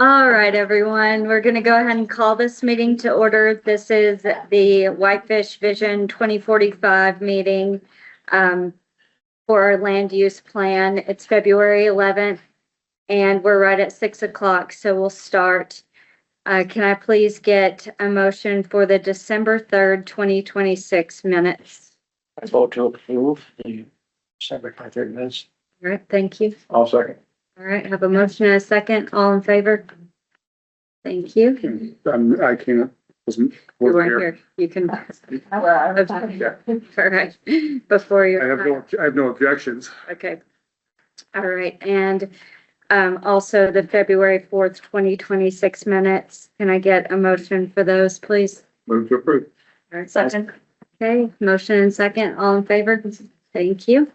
All right, everyone, we're going to go ahead and call this meeting to order. This is the Whitefish Vision 2045 meeting for our land use plan. It's February 11th, and we're right at 6 o'clock, so we'll start. Can I please get a motion for the December 3rd, 2026 minutes? I vote to approve the December 3rd minutes. All right, thank you. I'll second. All right, have a motion and a second. All in favor? Thank you. I can't, wasn't You weren't here. here. You can. Yeah. All right, before you. I have no objections. Okay. All right, and also the February 4th, 2026 minutes. Can I get a motion for those, please? Move to approve. All right, second. Okay, motion and second. All in favor? Thank you.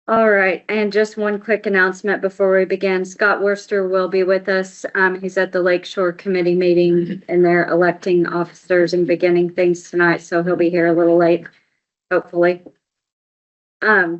All right, and just one quick announcement before we begin. Scott Worcester will be with us. He's at the Lakeshore Committee meeting and they're electing officers and beginning things tonight, so he'll be here a little late, hopefully. So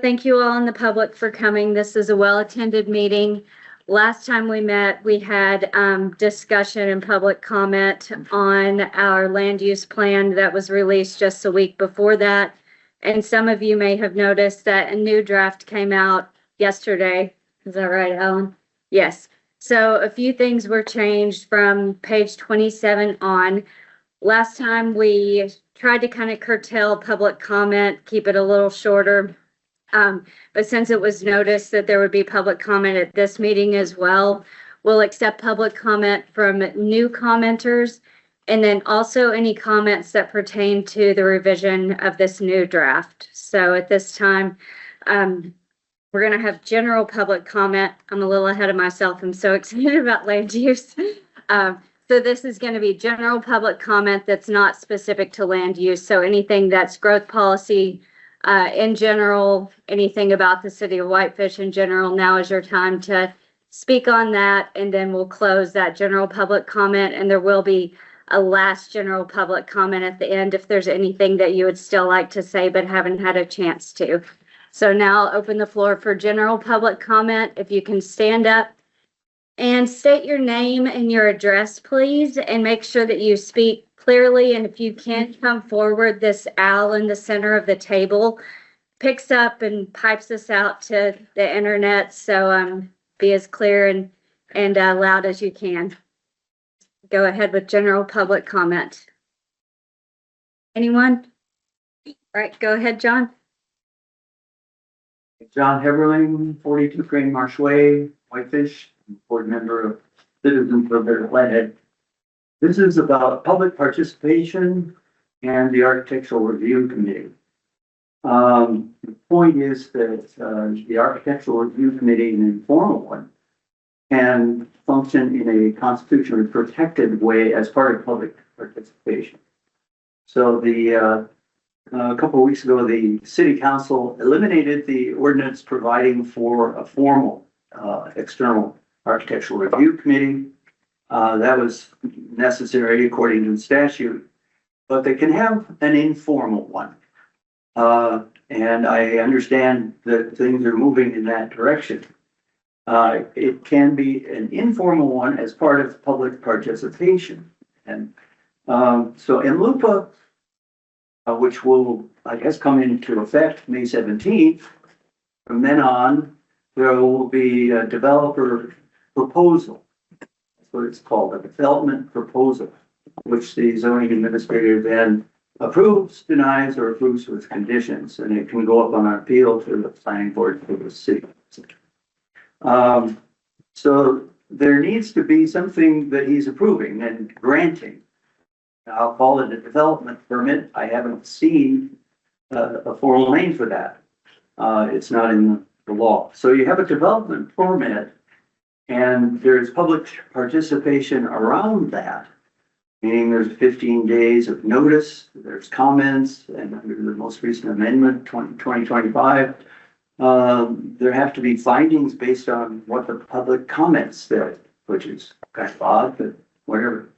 thank you all in the public for coming. This is a well-attended meeting. Last time we met, we had discussion and public comment on our land use plan that was released just a week before that. And some of you may have noticed that a new draft came out yesterday. Is that right, Ellen? Yes. So a few things were changed from page 27 on. Last time we tried to kind of curtail public comment, keep it a little shorter. But since it was noticed that there would be public comment at this meeting as well, we'll accept public comment from new commenters. And then also any comments that pertain to the revision of this new draft. So at this time, we're going to have general public comment. I'm a little ahead of myself. I'm so excited about land use. So this is going to be general public comment that's not specific to land use. So anything that's growth policy in general, anything about the city of Whitefish in general, now is your time to speak on that. And then we'll close that general public comment, and there will be a last general public comment at the end if there's anything that you would still like to say but haven't had a chance to. So now I'll open the floor for general public comment. If you can stand up and state your name and your address, please, and make sure that you speak clearly. And if you can't come forward, this owl in the center of the table picks up and pipes us out to the internet. So be as clear and loud as you can. Go ahead with general public comment. Anyone? All right, go ahead, John. John Heberling, 42 Crane Marsh Way, Whitefish, board member of Citizens for Better Planet. This is about public participation and the Architectural Review Committee. The point is that the Architectural Review Committee, an informal one, can function in a constitutionally protected way as part of public participation. So a couple of weeks ago, the city council eliminated the ordinance providing for a formal external architectural review committee. That was necessary according to the statute, but they can have an informal one. And I understand that things are moving in that direction. It can be an informal one as part of public participation. And so in LUPA, which will, I guess, come into effect May 17th, from then on, there will be a developer proposal. That's what it's called, a development proposal, which the zoning administrator then approves, denies, or approves with conditions. And it can go up on appeal to the planning board for the city. So there needs to be something that he's approving and granting. I'll call it a development permit. I haven't seen a formal name for that. It's not in the law. So you have a development permit and there's public participation around that, meaning there's 15 days of notice, there's comments, and under the most recent amendment, 2025, there have to be findings based on what the public comments said, which is kind of odd, but whatever.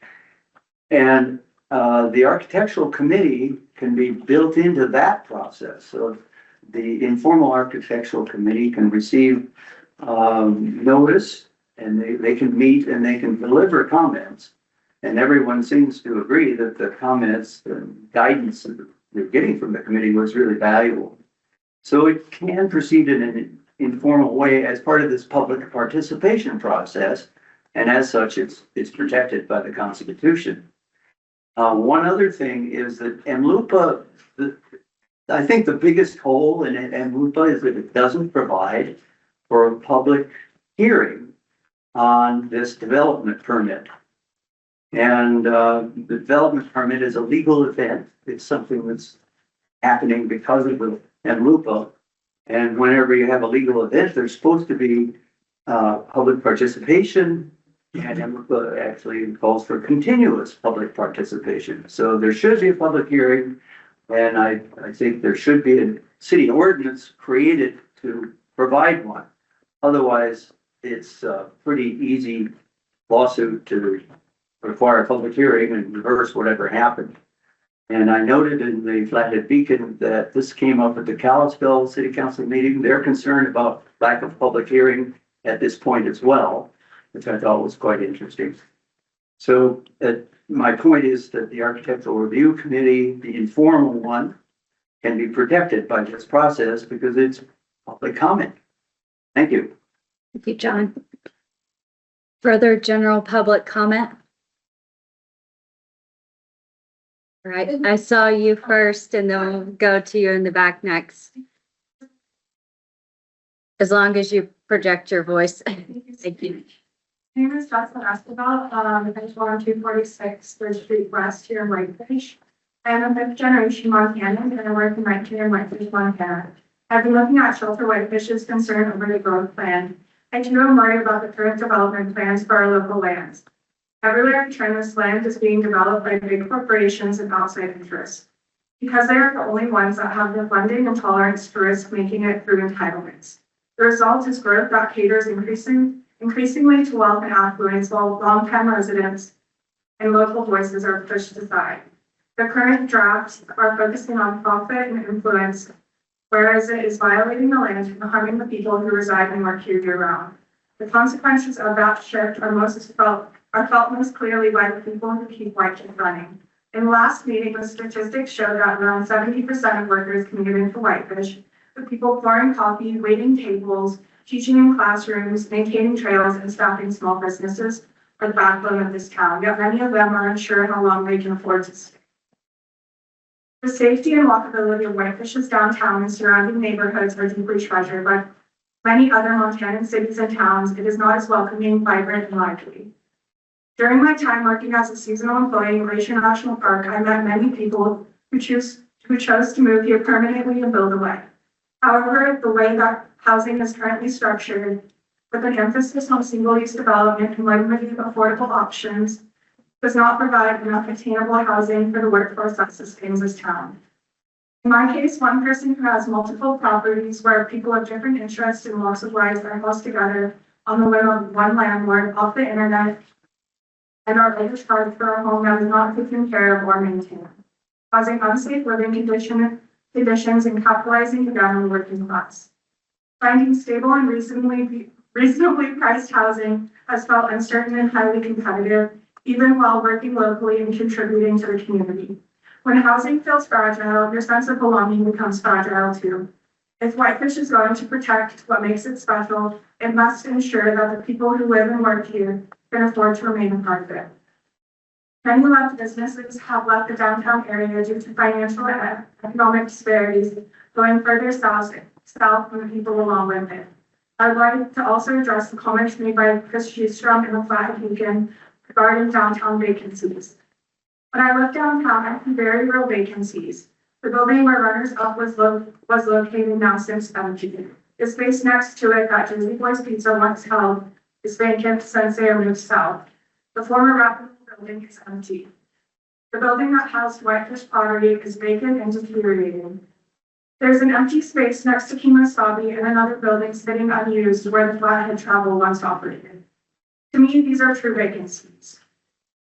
And the architectural committee can be built into that process. So the informal architectural committee can receive notice, and they can meet and they can deliver comments. And everyone seems to agree that the comments and guidance that they're getting from the committee was really valuable. So it can proceed in an informal way as part of this public participation process. And as such, it's protected by the Constitution. One other thing is that MLUPA, I think the biggest hole in MLUPA is that it doesn't provide for a public hearing on this development permit. And the development permit is a legal event. It's something that's happening because of the MLUPA. And whenever you have a legal event, there's supposed to be public participation. And MLUPA actually calls for continuous public participation. So there should be a public hearing. And I think there should be a city ordinance created to provide one. Otherwise, it's a pretty easy lawsuit to require a public hearing and reverse whatever happened. And I noted in the Flathead Beacon that this came up at the Kalispell City Council meeting. They're concerned about lack of public hearing at this point as well, which I thought was quite interesting. So my point is that the Architectural Review Committee, the informal one, can be protected by this process because it's public comment. Thank you. Thank you, John. Further general public comment? All right, I saw you first and then we'll go to you in the back next. As long as you project your voice. Thank you. My name is Jocelyn Escobar. I live on 246 3rd Street West here in Whitefish. I am a fifth generation Montanan and I work in Whitefish in Whitefish, Montana. I've been looking at Shelter Whitefish's concern over the growth plan. I too am worried about the current development plans for our local lands. Everywhere I turn, this land is being developed by big corporations and outside interests. Because they are the only ones that have the funding and tolerance to risk making it through entitlements. The result is growth that caters increasingly to wealth and affluence, while long-time residents and local voices are pushed aside. The current drafts are focusing on profit and influence, whereas it is violating the land and harming the people who reside and work here year-round. The consequences of that shift are felt most clearly by the people who keep Whitefish running. In the last meeting, the statistics showed that around 70% of workers commute into Whitefish, with people pouring coffee, waiting tables, teaching in classrooms, maintaining trails, and staffing small businesses are the backbone of this town, yet many of them are unsure how long they can afford to stay. The safety and walkability of Whitefish's downtown and surrounding neighborhoods are deeply treasured, but many other Montanan cities and towns, it is not as welcoming, vibrant, and lively. During my time working as a seasonal employee in Glacier National Park, I met many people who chose to move here permanently and build away. However, the way that housing is currently structured, with an emphasis on single-use development and limited affordable options, does not provide enough attainable housing for the workforce that sustains this town. In my case, one person who has multiple properties where people of different interests and walks of life are housed together on the whim of one landlord off the internet and are overcharged for a home that is not taken care of or maintained, causing unsafe living conditions and capitalizing down on the working class. Finding stable and reasonably priced housing has felt uncertain and highly competitive, even while working locally and contributing to the community. When housing feels fragile, your sense of belonging becomes fragile too. If Whitefish is going to protect what makes it special, it must ensure that the people who live and work here can afford to remain a part of it. Many left businesses have left the downtown area due to financial and economic disparities, going further south from the people along with it. I would like to also address the comments made by Chris Schustrom in the Flathead Beacon regarding downtown vacancies. When I looked downtown, I see very real vacancies. The building where Runners Up was located now sits empty. The space next to it that Jersey Boys Pizza once held is vacant since they moved south. The former Rapid building is empty. The building that housed Whitefish Pottery is vacant and deteriorating. There's an empty space next to Kemosabe and another building sitting unused where the Flathead Travel once operated. To me, these are true vacancies.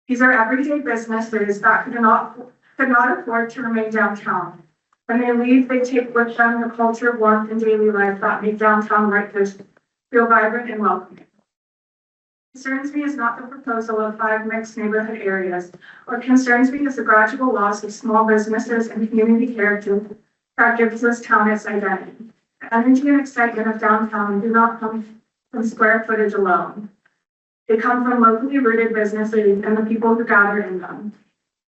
These are everyday businesses that could not afford to remain downtown. When they leave, they take with them the culture, warmth, and daily life that make downtown Whitefish feel vibrant and welcoming. Concerns me is not the proposal of 5 mixed neighborhood areas. What concerns me is the gradual loss of small businesses and community character that gives this town its identity. The energy and excitement of downtown do not come from square footage alone. They come from locally rooted businesses and the people who gather in them.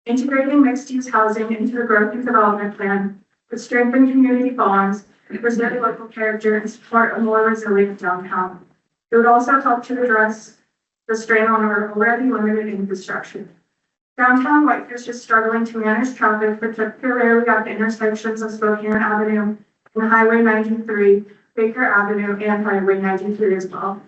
Integrating mixed-use housing into the growth and development plan would strengthen community bonds, preserve local character, and support a more resilient downtown. It would also help to address the strain on our already limited infrastructure. Downtown Whitefish is struggling to manage traffic, particularly at the intersections of Spokane Avenue and Highway 93, Baker Avenue, and Highway 93 as well,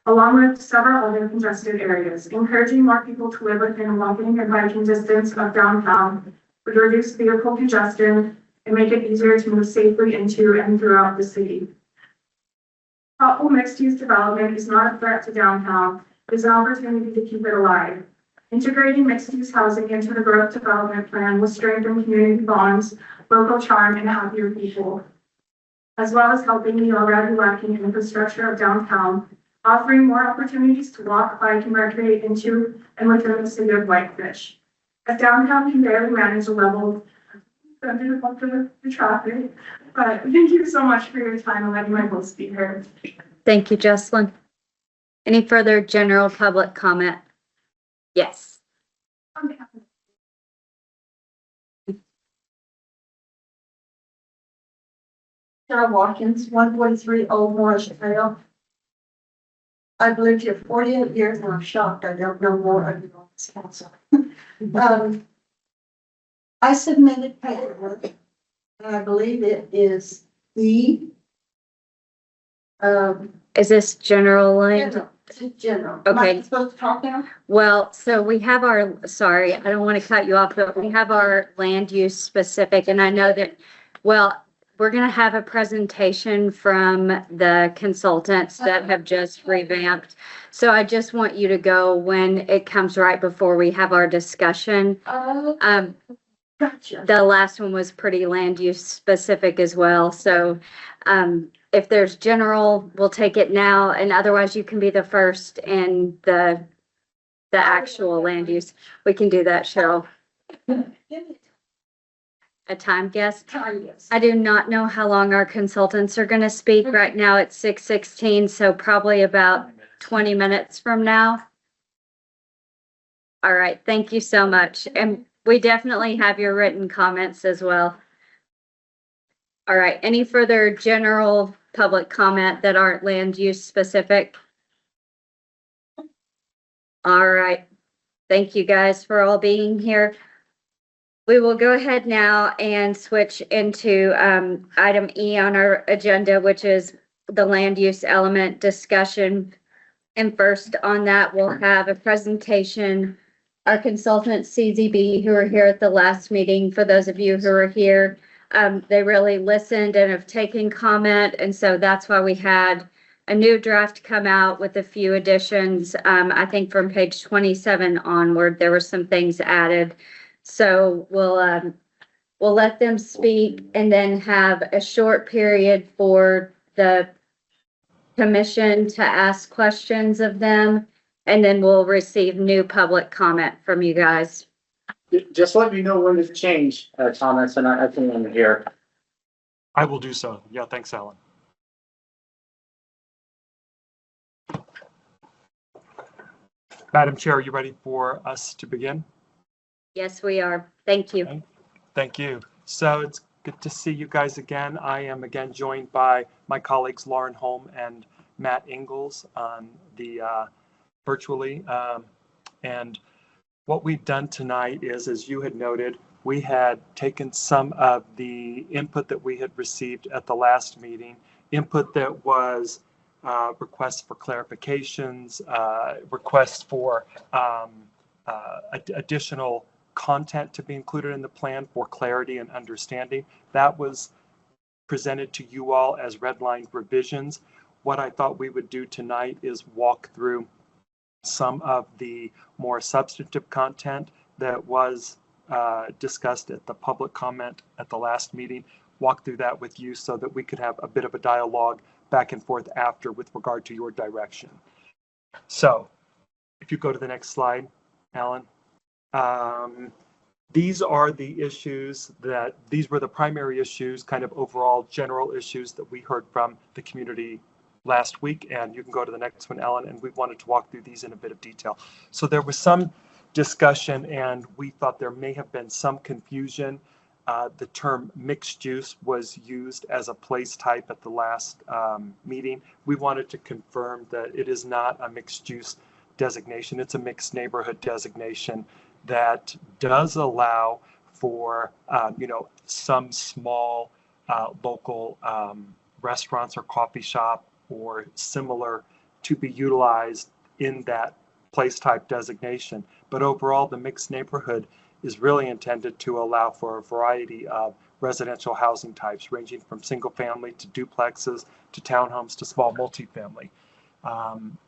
along with several other congested areas. Encouraging more people to live within walking and biking distance of downtown would reduce vehicle congestion and make it easier to move safely into and throughout the city. Thoughtful mixed-use development is not a threat to downtown, it is an opportunity to keep it alive. Integrating mixed-use housing into the growth development plan will strengthen community bonds, local charm, and happier people, as well as helping the already lacking infrastructure of downtown, offering more opportunities to walk, bike, and recreate into and within the city of Whitefish. As downtown can barely manage the level of the traffic, but thank you so much for your time and letting my voice be heard. Thank you, Jocelyn. Any further general public comment? Yes. Sarah Watkins, 143 Old Morris Trail. I've lived here 48 years and I'm shocked I don't know more of you on this council. I submitted paperwork and I believe it is the Is this general line? general. It's general. Am Okay. I supposed to talk now? Well, so we have our, sorry, I don't want to cut you off, but we have our land use specific, and I know that, well, we're going to have a presentation from the consultants that have just revamped. So I just want you to go when it comes right before we have our discussion. Gotcha. The last one was pretty land use specific as well. So, if there's general, we'll take it now, and otherwise you can be the first in the actual land use. We can do that, Cheryl. A time guess? Yes. I do not know how long our consultants are gonna speak. Right now it's 6:16, so probably about 20 minutes from now. All right, thank you so much. And we definitely have your written comments as well. All right, any further general public comment that aren't land use specific? All right, thank you guys for all being here. We will go ahead now and switch into item E on our agenda, which is the land use element discussion. And first on that, we'll have a presentation. Our consultant CZB, who are here at the last meeting, for those of you who are here, they really listened and have taken comment. And so that's why we had a new draft come out with a few additions. I think from page 27 onward, there were some things added. So we'll let them speak and then have a short period for the commission to ask questions of them. And then we'll receive new public comment from you guys. Just let me know when to change, comments, and I can hear. I will do so. Yeah, thanks, Alan. Madam Chair, are you ready for us to begin? Yes, we are. Thank you. Thank you. So it's good to see you guys again. I am again joined by my colleagues Lauren Holm and Matt Ingalls on the virtually. And what we've done tonight is, as you had noted, we had taken some of the input that we had received at the last meeting, input that was requests for clarifications, requests for additional content to be included in the plan for clarity and understanding. That was presented to you all as redlined revisions. What I thought we would do tonight is walk through some of the more substantive content that was discussed at the public comment at the last meeting, walk through that with you so that we could have a bit of a dialogue back and forth after with regard to your direction. So If you go to the next slide, Alan. These are the issues these were the primary issues, kind of overall general issues that we heard from the community last week. And you can go to the next one, Ellen, and we wanted to walk through these in a bit of detail. So there was some discussion, and we thought there may have been some confusion. The term mixed use was used as a place type at the last meeting. We wanted to confirm that it is not a mixed use designation. It's a mixed neighborhood designation that does allow for, some small local restaurants or coffee shop or similar to be utilized in that place type designation. But overall, the mixed neighborhood is really intended to allow for a variety of residential housing types, ranging from single family to duplexes to townhomes to small multifamily.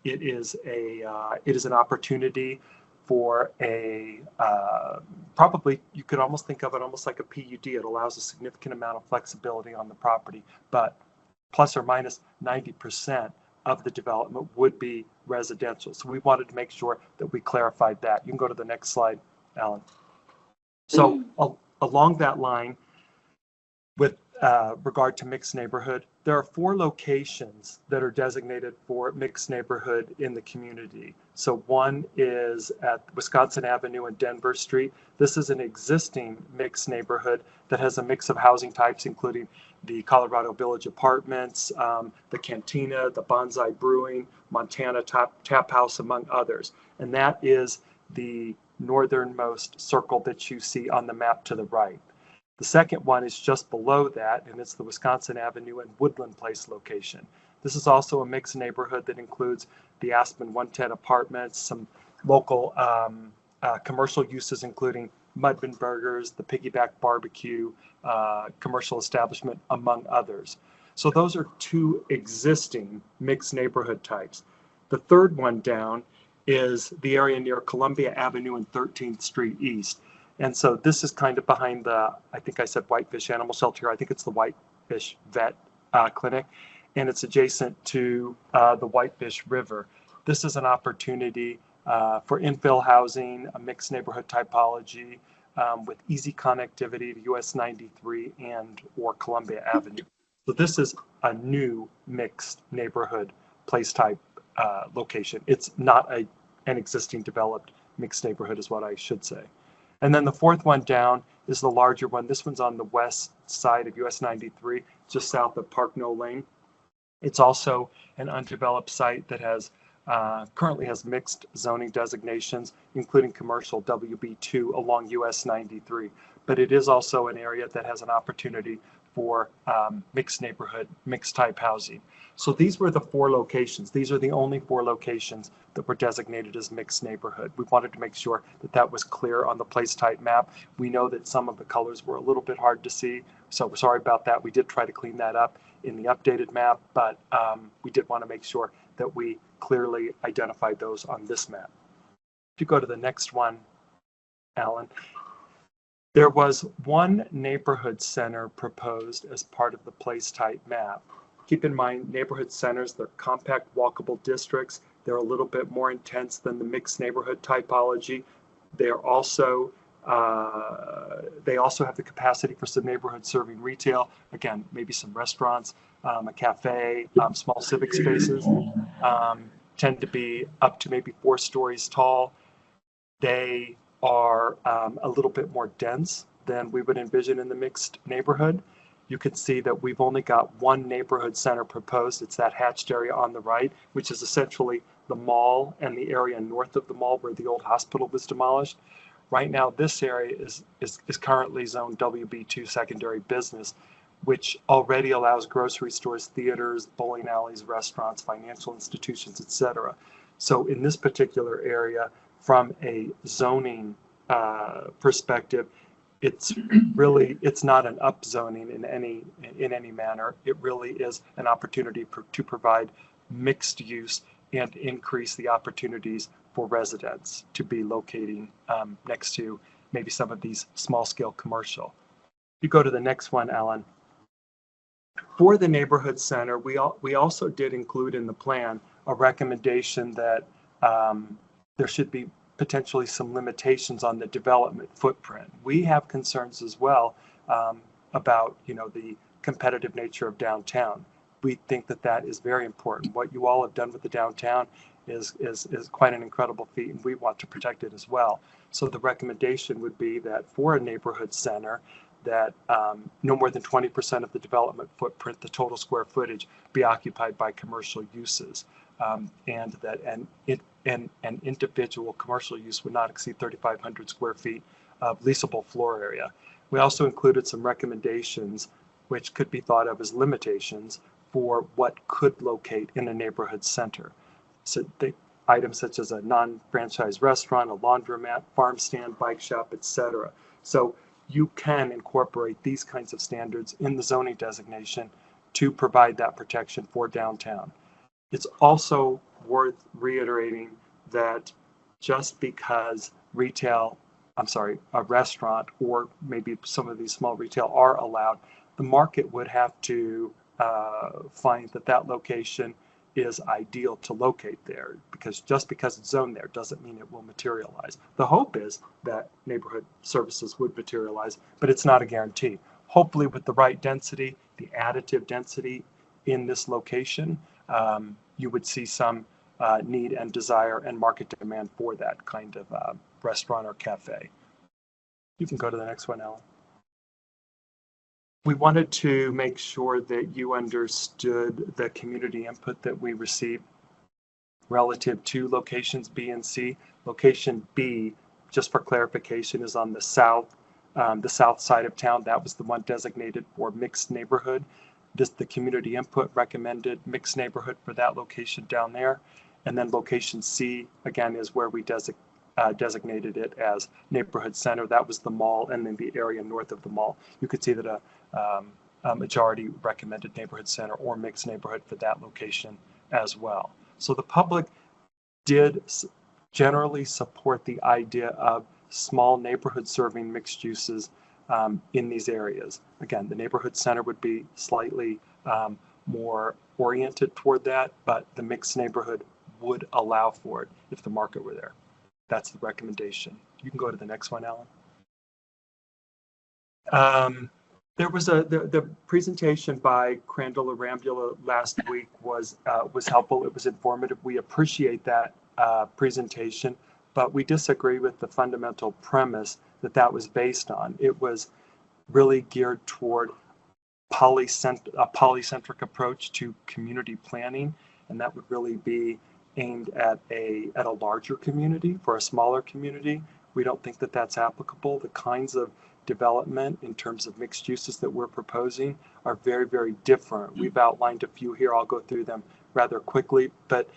It is an opportunity for probably you could almost think of it almost like a PUD. It allows a significant amount of flexibility on the property, but plus or minus 90% of the development would be residential. So we wanted to make sure that we clarified that. You can go to the next slide, Alan. So along that line, with regard to mixed neighborhood, there are 4 locations that are designated for mixed neighborhood in the community. So one is at Wisconsin Avenue and Denver Street. This is an existing mixed neighborhood that has a mix of housing types, including the Colorado Village Apartments, the Cantina, the Bonsai Brewing, Montana Tap House, among others. And that is the northernmost circle that you see on the map to the right. The second one is just below that, and it's the Wisconsin Avenue and Woodland Place location. This is also a mixed neighborhood that includes the Aspen 110 apartments, some local commercial uses, including Mudman Burgers, the Piggyback Barbecue, commercial establishment, among others. So those are 2 existing mixed neighborhood types. The third one down is the area near Columbia Avenue and 13th Street East. And so this is kind of behind I think I said Whitefish Animal Shelter. I think it's the Whitefish Vet Clinic, and it's adjacent to the Whitefish River. This is an opportunity for infill housing, a mixed neighborhood typology with easy connectivity to US 93 and or Columbia Avenue. So this is a new mixed neighborhood place type location. It's not an existing developed mixed neighborhood is what I should say. And then the fourth one down is the larger one. This one's on the west side of US 93, just south of Park No Lane. It's also an undeveloped site that has currently has mixed zoning designations, including commercial WB2 along US 93. But it is also an area that has an opportunity for mixed neighborhood, mixed type housing. So these were the 4 locations. These are the only 4 locations that were designated as mixed neighborhood. We wanted to make sure that that was clear on the place type map. We know that some of the colors were a little bit hard to see, so we're sorry about that. We did try to clean that up in the updated map, but we did want to make sure that we clearly identified those on this map. If you go to the next one, Alan. There was one neighborhood center proposed as part of the place type map. Keep in mind, neighborhood centers, they're compact walkable districts. They're a little bit more intense than the mixed neighborhood typology. They're also, they also have the capacity for some neighborhood serving retail. Again, maybe some restaurants, a cafe, small civic spaces, tend to be up to maybe 4 stories tall. They are a little bit more dense than we would envision in the mixed neighborhood. You can see that we've only got one neighborhood center proposed. It's that hatched area on the right, which is essentially the mall and the area north of the mall where the old hospital was demolished. Right now, this area is currently zoned WB2 secondary business, which already allows grocery stores, theaters, bowling alleys, restaurants, financial institutions, etc. So in this particular area, from a zoning perspective, it's not an upzoning in any manner. It really is an opportunity to provide mixed use and increase the opportunities for residents to be locating next to maybe some of these small scale commercial. If you go to the next one, Alan. For the neighborhood center, we also did include in the plan a recommendation that there should be potentially some limitations on the development footprint. We have concerns as well about, the competitive nature of downtown. We think that that is very important. What you all have done with the downtown is quite an incredible feat, and we want to protect it as well. So the recommendation would be that for a neighborhood center, that no more than 20% of the development footprint, the total square footage, be occupied by commercial uses, and that an individual commercial use would not exceed 3,500 square feet of leasable floor area. We also included some recommendations, which could be thought of as limitations, for what could locate in a neighborhood center. So the items such as a non-franchise restaurant, a laundromat, farm stand, bike shop, etc. So you can incorporate these kinds of standards in the zoning designation to provide that protection for downtown. It's also worth reiterating that just because a restaurant or maybe some of these small retail are allowed, the market would have to find that location is ideal to locate there, because just because it's zoned there doesn't mean it will materialize. The hope is that neighborhood services would materialize, but it's not a guarantee. Hopefully with the right density, the additive density in this location, you would see some need and desire and market demand for that kind of restaurant or cafe. You can go to the next one, Ellen. We wanted to make sure that you understood the community input that we received relative to locations B and C. Location B, just for clarification, is on the south side of town. That was the one designated for mixed neighborhood. The community input recommended mixed neighborhood for that location down there. And then location C, again, is where we designated it as neighborhood center. That was the mall and then the area north of the mall. You could see that a majority recommended neighborhood center or mixed neighborhood for that location as well. So the public did generally support the idea of small neighborhood serving mixed uses in these areas. Again, the neighborhood center would be slightly more oriented toward that, but the mixed neighborhood would allow for it if the market were there. That's the recommendation. You can go to the next one, Alan. There was the presentation by Crandall Arambula last week was helpful. It was informative. We appreciate that presentation, but we disagree with the fundamental premise that was based on. It was really geared toward a polycentric approach to community planning, and that would really be aimed at a larger community. For a smaller community, we don't think that that's applicable. The kinds of development in terms of mixed uses that we're proposing are very, very different. We've outlined a few here. I'll go through them rather quickly, but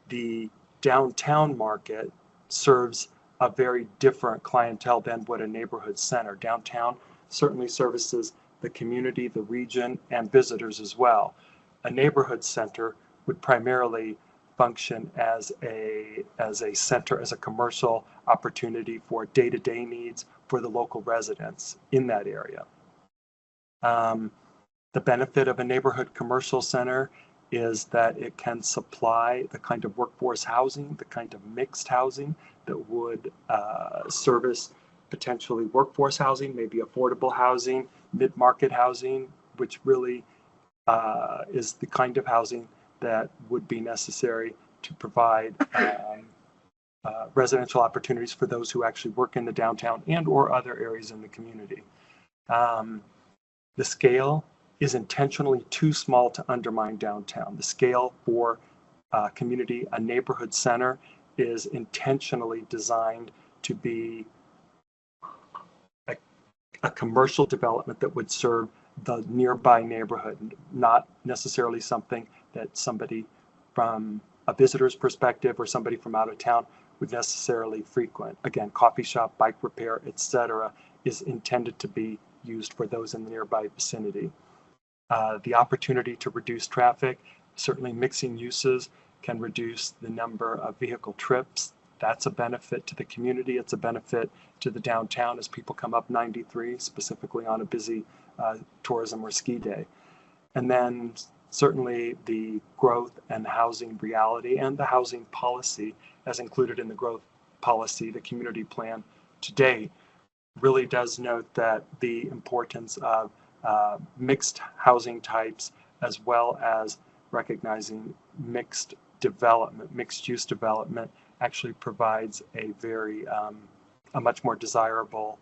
the downtown market serves a very different clientele than what a neighborhood center. Downtown certainly services the community, the region, and visitors as well. A neighborhood center would primarily function as a center, as a commercial opportunity for day-to-day needs for the local residents in that area. The benefit of a neighborhood commercial center is that it can supply the kind of workforce housing, the kind of mixed housing that would service potentially workforce housing, maybe affordable housing, mid-market housing, which really is the kind of housing that would be necessary to provide residential opportunities for those who actually work in the downtown and or other areas in the community. The scale is intentionally too small to undermine downtown. The scale for a neighborhood center is intentionally designed to be a commercial development that would serve the nearby neighborhood, not necessarily something that somebody from a visitor's perspective or somebody from out of town would necessarily frequent. Again, coffee shop, bike repair, etc., is intended to be used for those in the nearby vicinity. The opportunity to reduce traffic, certainly mixing uses can reduce the number of vehicle trips. That's a benefit to the community. It's a benefit to the downtown as people come up 93, specifically on a busy tourism or ski day. And then certainly the growth and housing reality and the housing policy as included in the growth policy, the community plan today, really does note that the importance of mixed housing types, as well as recognizing mixed development, mixed use development, actually provides a very, a much more desirable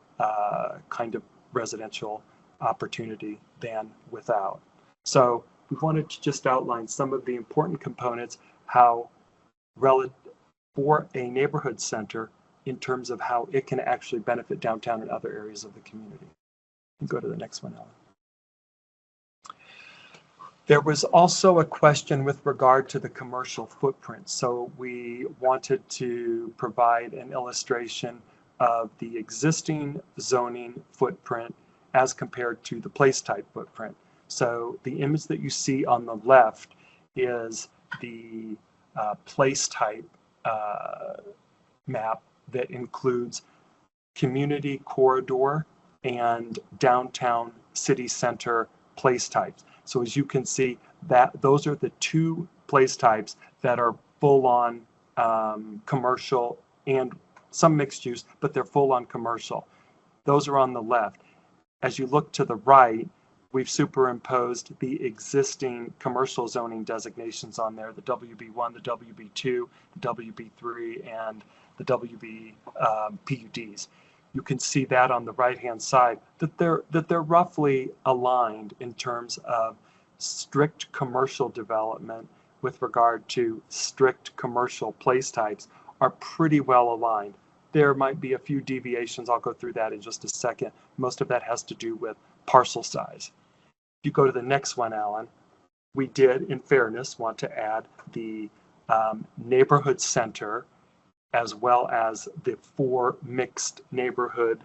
kind of residential opportunity than without. So we wanted to just outline some of the important components, how relative for a neighborhood center in terms of how it can actually benefit downtown and other areas of the community. Go to the next one, Ellen. There was also a question with regard to the commercial footprint. So we wanted to provide an illustration of the existing zoning footprint as compared to the place type footprint. So the image that you see on the left is the place type map that includes community corridor and downtown city center place types. So as you can see, that those are the two place types that are full on commercial and some mixed use, but they're full on commercial. Those are on the left. As you look to the right, we've superimposed the existing commercial zoning designations on there, the WB1, the WB2, the WB3, and the WB PUDs. You can see that on the right-hand side, that they're roughly aligned in terms of strict commercial development with regard to strict commercial place types are pretty well aligned. There might be a few deviations. I'll go through that in just a second. Most of that has to do with parcel size. If you go to the next one, Alan, we did, in fairness, want to add the neighborhood center as well as the 4 mixed neighborhood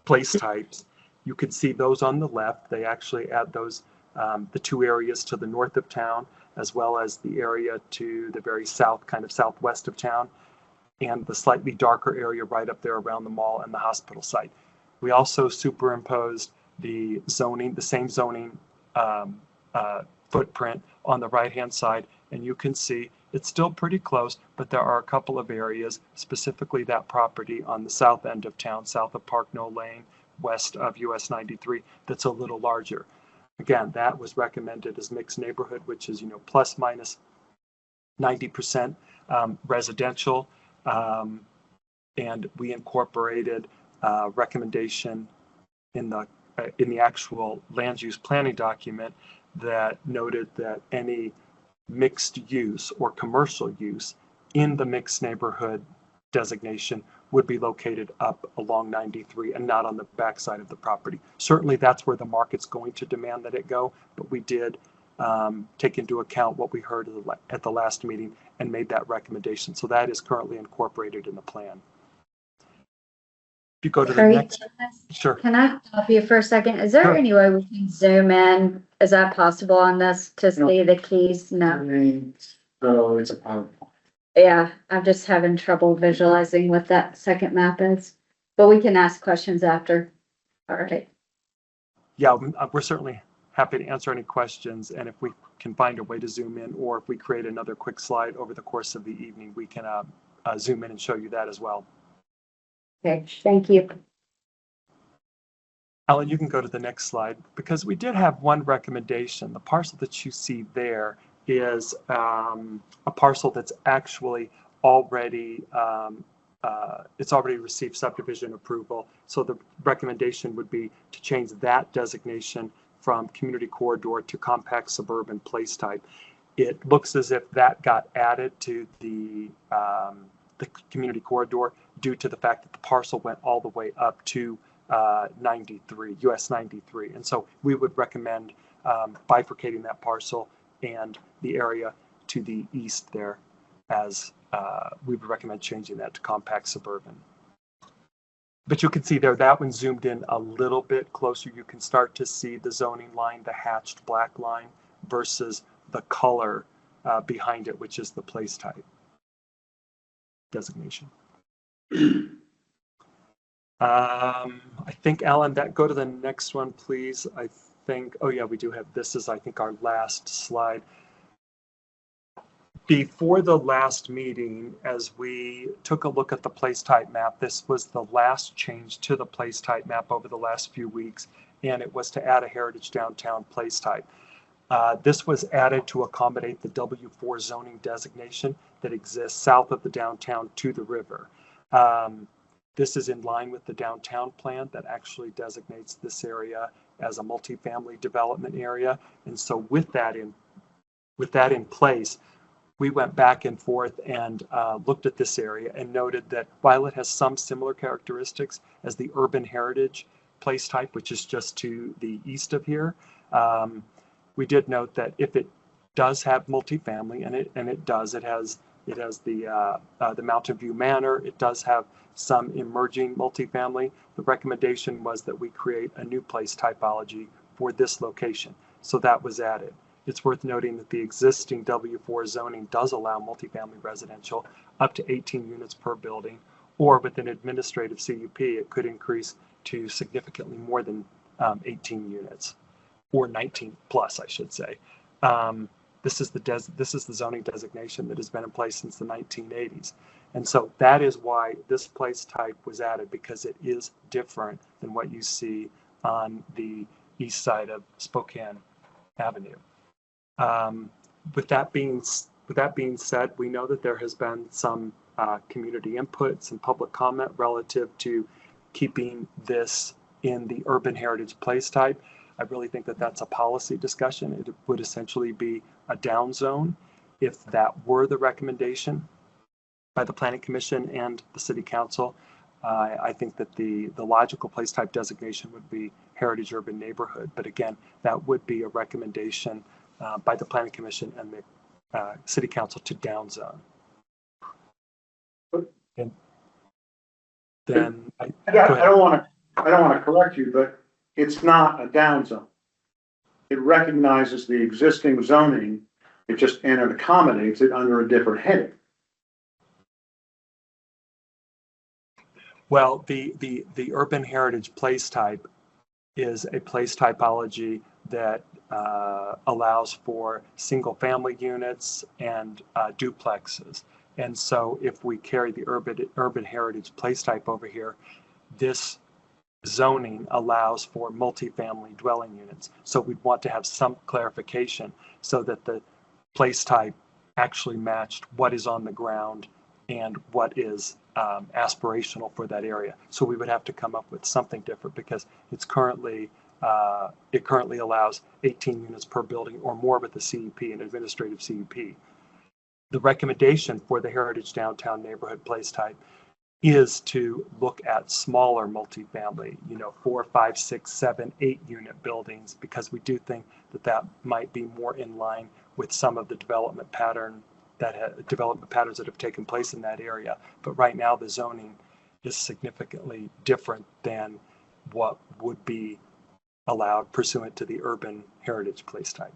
place types. You can see those on the left. They actually add those, the 2 areas to the north of town, as well as the area to the very south, kind of southwest of town, and the slightly darker area right up there around the mall and the hospital site. We also superimposed the zoning, the same zoning footprint on the right-hand side, and you can see it's still pretty close, but there are a couple of areas, specifically that property on the south end of town, south of Park Knoll Lane, west of US 93, that's a little larger. Again, that was recommended as mixed neighborhood, which is, plus minus 90% residential, and we incorporated recommendation in the actual land use planning document that noted that any mixed use or commercial use in the mixed neighborhood designation would be located up along 93 and not on the backside of the property. Certainly that's where the market's going to demand that it go, but we did take into account what we heard at the last meeting and made that recommendation. So that is currently incorporated in the plan. If you go to the next, sure. Can I stop you for a second? Is there Sure. any way we can zoom in? Is that possible on this to see the keys? No. So it's a PowerPoint. Yeah, I'm just having trouble visualizing what that second map is, but we can ask questions after. All right. Yeah, we're certainly happy to answer any questions, and if we can find a way to zoom in, or if we create another quick slide over the course of the evening, we can zoom in and show you that as well. Okay, thank you. Alan, you can go to the next slide, because we did have one recommendation. The parcel that you see there is a parcel that's actually already it's already received subdivision approval. So the recommendation would be to change that designation from community corridor to compact suburban place type. It looks as if that got added to the community corridor due to the fact that the parcel went all the way up to 93, US 93. And so we would recommend bifurcating that parcel and the area to the east there, as we would recommend changing that to compact suburban. But you can see there, that one zoomed in a little bit closer. You can start to see the zoning line, the hatched black line, versus the color behind it, which is the place type designation. I think, Alan, go to the next one, please. I think, oh yeah, we do have, this is, I think, our last slide. Before the last meeting, as we took a look at the place type map, this was the last change to the place type map over the last few weeks, and it was to add a heritage downtown place type. This was added to accommodate the W4 zoning designation that exists south of the downtown to the river. This is in line with the downtown plan that actually designates this area as a multifamily development area. And so with that in place, we went back and forth and looked at this area and noted that while it has some similar characteristics as the urban heritage place type, which is just to the east of here, we did note that if it does have multifamily, and it does, it has the Mountain View Manor, it does have some emerging multifamily. The recommendation was that we create a new place typology for this location. So that was added. It's worth noting that the existing W4 zoning does allow multifamily residential up to 18 units per building, or with an administrative CUP, it could increase to significantly more than 18 units, or 19 plus, I should say. This is the zoning designation that has been in place since the 1980s. And so that is why this place type was added, because it is different than what you see on the east side of Spokane Avenue. With that being said, we know that there has been some community input, some public comment relative to keeping this in the urban heritage place type. I really think that that's a policy discussion. It would essentially be a down zone if that were the recommendation by the Planning Commission and the City Council. I think that the logical place type designation would be heritage urban neighborhood. But again, that would be a recommendation by the Planning Commission and the City Council to down zone. And then I don't want to correct you, but it's not a down zone. It recognizes the existing zoning. It accommodates it under a different heading. Well, the urban heritage place type is a place typology that allows for single family units and duplexes. And so if we carry the urban heritage place type over here, this zoning allows for multifamily dwelling units. So we'd want to have some clarification so that the place type actually matched what is on the ground and what is aspirational for that area. So we would have to come up with something different, because it currently allows 18 units per building or more with the CUP, an administrative CUP. The recommendation for the heritage downtown neighborhood place type is to look at smaller multifamily, 4, 5, 6, 7, 8 unit buildings, because we do think that might be more in line with some of the development patterns that have taken place in that area. But right now the zoning is significantly different than what would be allowed pursuant to the urban heritage place type.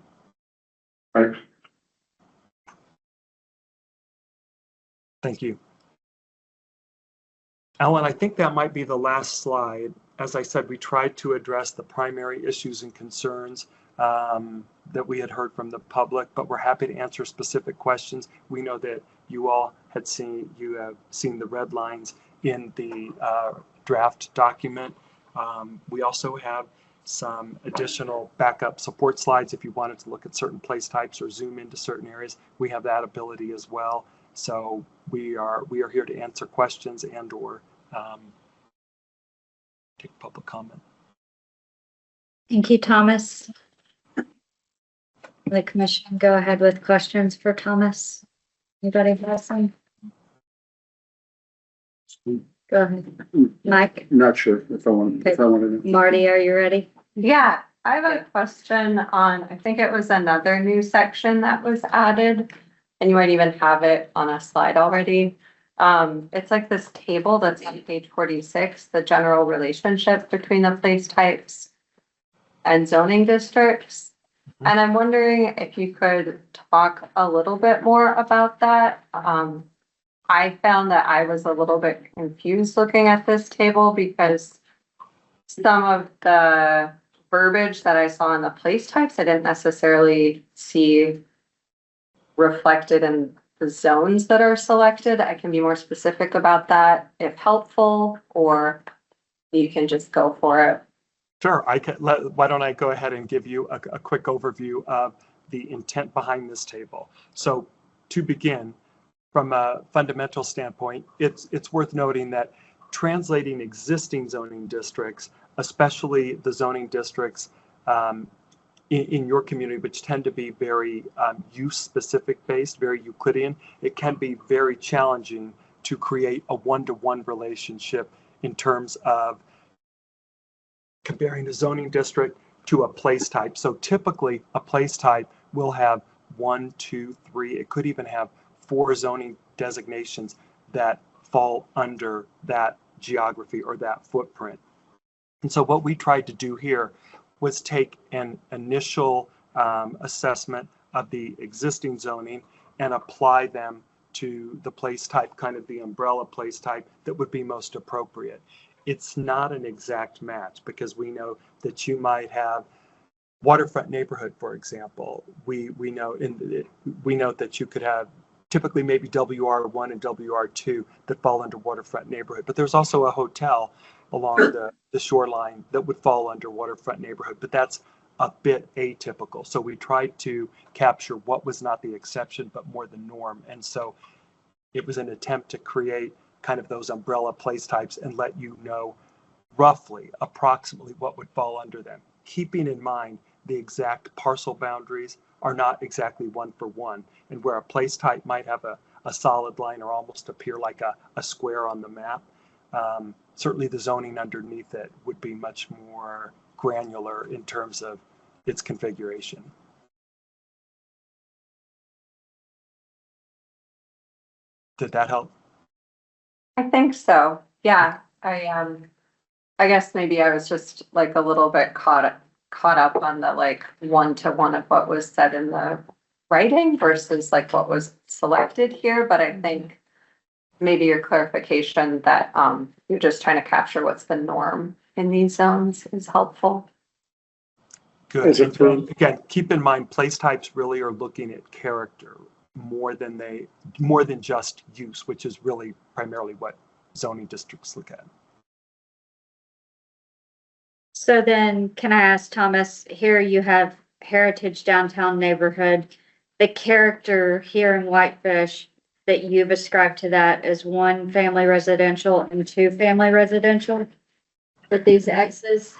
Right. Thank you. Alan, I think that might be the last slide. As I said, we tried to address the primary issues and concerns that we had heard from the public, but we're happy to answer specific questions. We know that you have seen the red lines in the draft document. We also have some additional backup support slides if you wanted to look at certain place types or zoom into certain areas. We have that ability as well. So we are here to answer questions and or take public comment. Thank you, Thomas. The commission, go ahead with questions for Thomas. Anybody have some? Go ahead. Mike? Not sure if I want to know. Marty, are you ready? Yeah, I have a question on, I think it was another new section that was added, and you might even have it on a slide already. It's like this table that's on page 46, the general relationship between the place types and zoning districts. And I'm wondering if you could talk a little bit more about that. I found that I was a little bit confused looking at this table, because some of the verbiage that I saw in the place types, I didn't necessarily see reflected in the zones that are selected. I can be more specific about that if helpful, or you can just go for it. Sure, why don't I go ahead and give you a quick overview of the intent behind this table. So to begin, from a fundamental standpoint, it's worth noting that translating existing zoning districts, especially the zoning districts in your community, which tend to be very use-specific based, very Euclidean, it can be very challenging to create a one-to-one relationship in terms of comparing a zoning district to a place type. So typically, a place type will have 1, 2, 3, it could even have 4 zoning designations that fall under that geography or that footprint. And so what we tried to do here was take an initial assessment of the existing zoning and apply them to the place type, kind of the umbrella place type that would be most appropriate. It's not an exact match because we know that you might have waterfront neighborhood, for example. We know that you could have typically maybe WR1 and WR2 that fall under waterfront neighborhood, but there's also a hotel along the shoreline that would fall under waterfront neighborhood, but that's a bit atypical. So we tried to capture what was not the exception, but more the norm. And so it was an attempt to create kind of those umbrella place types and let you know roughly, approximately what would fall under them. Keeping in mind the exact parcel boundaries are not exactly one for one, and where a place type might have a solid line or almost appear like a square on the map, certainly the zoning underneath it would be much more granular in terms of its configuration. Did that help? I think so. Yeah, I guess maybe I was just like a little bit caught up on the like one-to-one of what was said in the writing versus like what was selected here. But I think maybe your clarification that you're just trying to capture what's the norm in these zones is helpful. As Good. a And again, keep in mind, place types really are looking at character more than just use, which is really primarily what zoning districts look at. So then, can I ask Thomas, here you have Heritage Downtown Neighborhood, the character here in Whitefish that you've ascribed to that is 1 family residential and 2 family residential with these X's?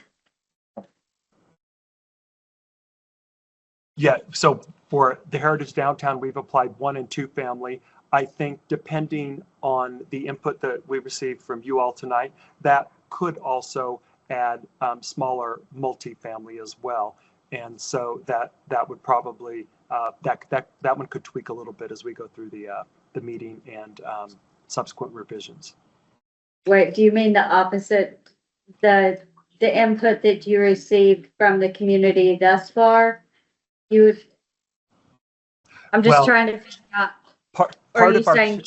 Yeah, so for the Heritage Downtown, we've applied 1 and 2 family. I think depending on the input that we received from you all tonight, that could also add smaller multifamily as well. And so that would probably, that one could tweak a little bit as we go through the meeting and subsequent revisions. Wait, do you mean the opposite? The input that you received from the community thus far? I'm just Well, trying to figure out, Part are you of our saying?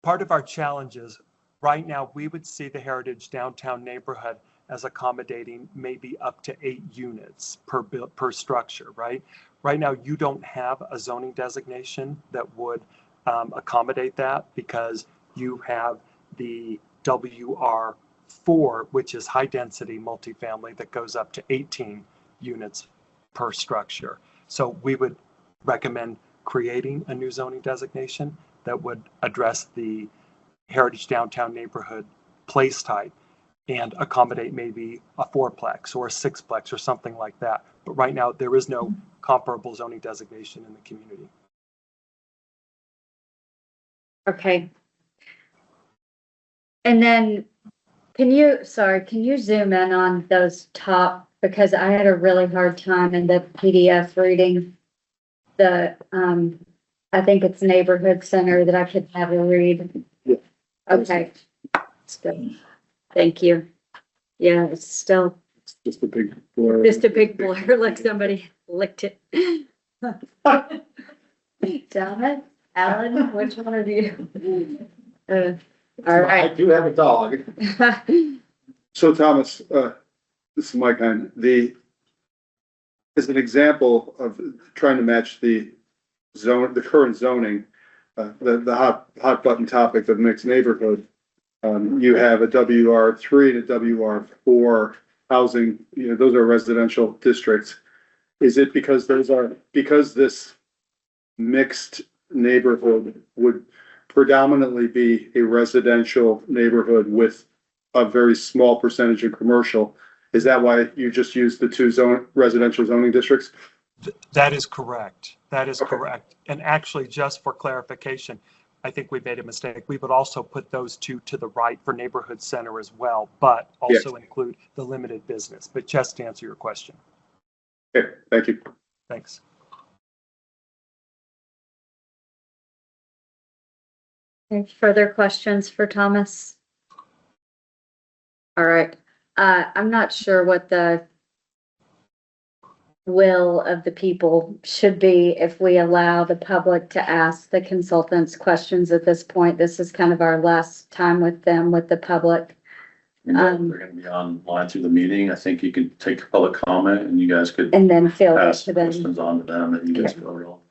part of our challenges right now, we would see the Heritage Downtown Neighborhood as accommodating maybe up to 8 units per structure, right? Right now, you don't have a zoning designation that would accommodate that because you have the WR4, which is high density multifamily that goes up to 18 units per structure. So we would recommend creating a new zoning designation that would address the Heritage Downtown Neighborhood place type and accommodate maybe a 4-plex or a 6-plex or something like that. But right now, there is no comparable zoning designation in the community. Okay. And then, can you zoom in on those top, because I had a really hard time in the PDF reading the, I think it's neighborhood center that I could never read. Yeah. Okay. Still, thank you. Yeah, it's still Just a big blur. just a big blur, like somebody licked it. Damn it, Alan, which one are you? All I right. do have a dog. So Thomas, this is my kind, as an example of trying to match the current zoning, the hot button topic of mixed neighborhood. You have a WR3 and a WR4 housing, those are residential districts. Is it because this mixed neighborhood would predominantly be a residential neighborhood with a very small percentage of commercial? Is that why you just use the two residential zoning districts? That is correct. That is correct. And actually, just for clarification, I think we made a mistake. We would also put those two to the right for neighborhood center as well, but also include the limited business. But just to answer your question. Okay, thank you. Thanks. Any further questions for Thomas? All right. I'm not sure what the will of the people should be if we allow the public to ask the consultants questions at this point. This is kind of our last time with them, with the public. They're gonna be online through the meeting. I think you could take public comment and you guys could And then field it pass to them. questions on to them that you guys could overall.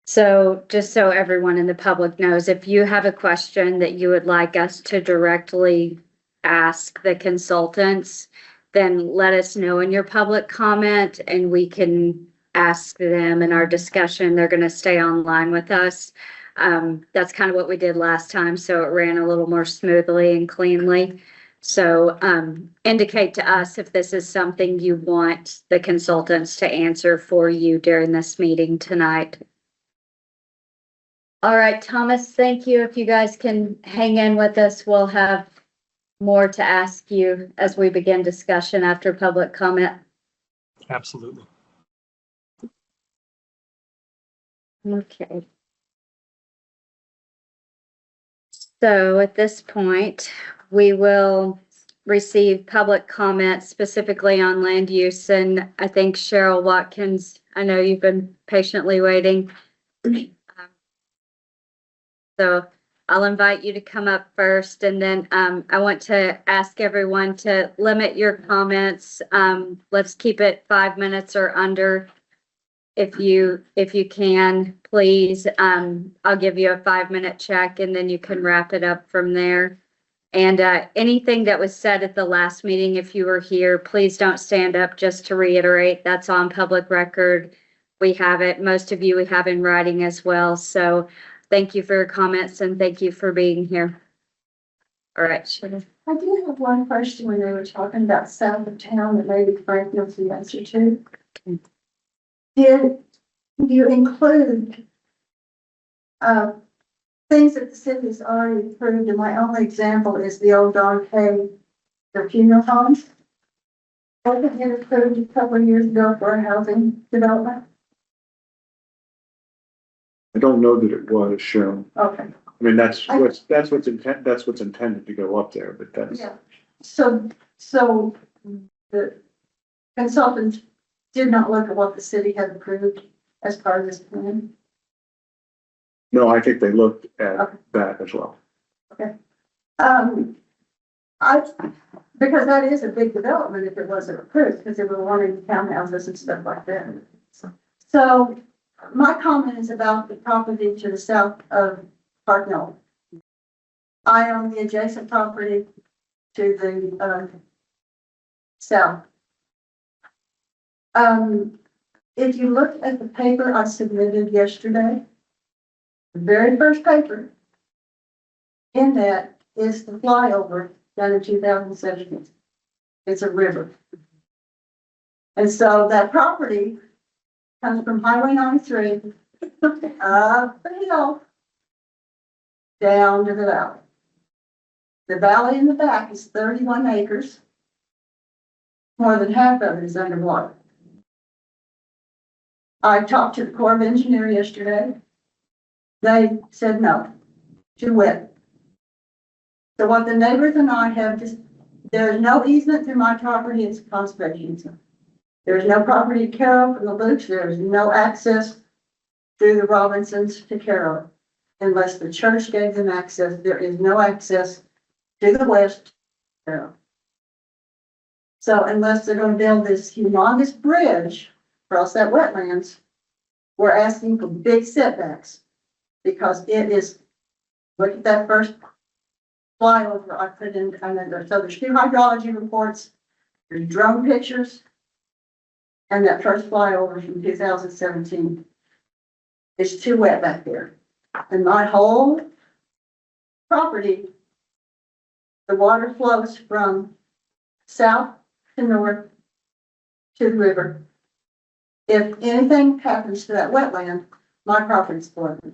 So just so everyone in the public knows, if you have a question that you would like us to directly ask the consultants, then let us know in your public comment and we can ask them in our discussion. They're going to stay online with us. That's kind of what we did last time, so it ran a little more smoothly and cleanly. So indicate to us if this is something you want the consultants to answer for you during this meeting tonight. All right, Thomas, thank you. If you guys can hang in with us, we'll have more to ask you as we begin discussion after public comment. Absolutely. Okay. So at this point, we will receive public comment specifically on land use. And I think Cheryl Watkins, I know you've been patiently waiting. So I'll invite you to come up first, and then I want to ask everyone to limit your comments. Let's keep it 5 minutes or under. If you can, please. I'll give you a 5-minute check, and then you can wrap it up from there. And anything that was said at the last meeting, if you were here, please don't stand up. Just to reiterate, that's on public record. We have it. Most of you we have in writing as well. So thank you for your comments and thank you for being here. All right. I do have one question when they were talking about south of town that maybe Frank knows the answer to. Did you include things that the city has already approved? And my only example is the old dog cave, the funeral homes. Wasn't it approved a couple of years ago for a housing development? I don't know that it was shown. Okay. I mean, that's what's intended to go up there, but that's. Yeah. So the consultants did not look at what the city had approved as part of this plan. No, I think they looked at that as well. Okay. Because that is a big development if it wasn't approved, because they were wanting townhouses and stuff like that. So my comment is about the property to the south of Park Knoll. I own the adjacent property to the south. If you look at the paper I submitted yesterday, the very first paper in that is the flyover done in 2017. It's a river. And so that property comes from Highway 93 up the hill down to the valley. The valley in the back is 31 acres. More than half of it is underwater. I talked to the Corps of Engineers yesterday. They said no, too wet. So what the neighbors and I have just, there's no easement through my property, it's a conservation easement. There's no property to Carroll from the Luch, there's no access through the Robinsons to Carroll. Unless the church gave them access, there is no access to the west. Carroll. So unless they're gonna build this humongous bridge across that wetlands, we're asking for big setbacks. Because it is, look at that first flyover I put in, and then so there's 2 hydrology reports, there's drone pictures, and that first flyover from 2017. It's too wet back there. And my whole property, the water flows from south to north to the river. If anything happens to that wetland, my property's flooded.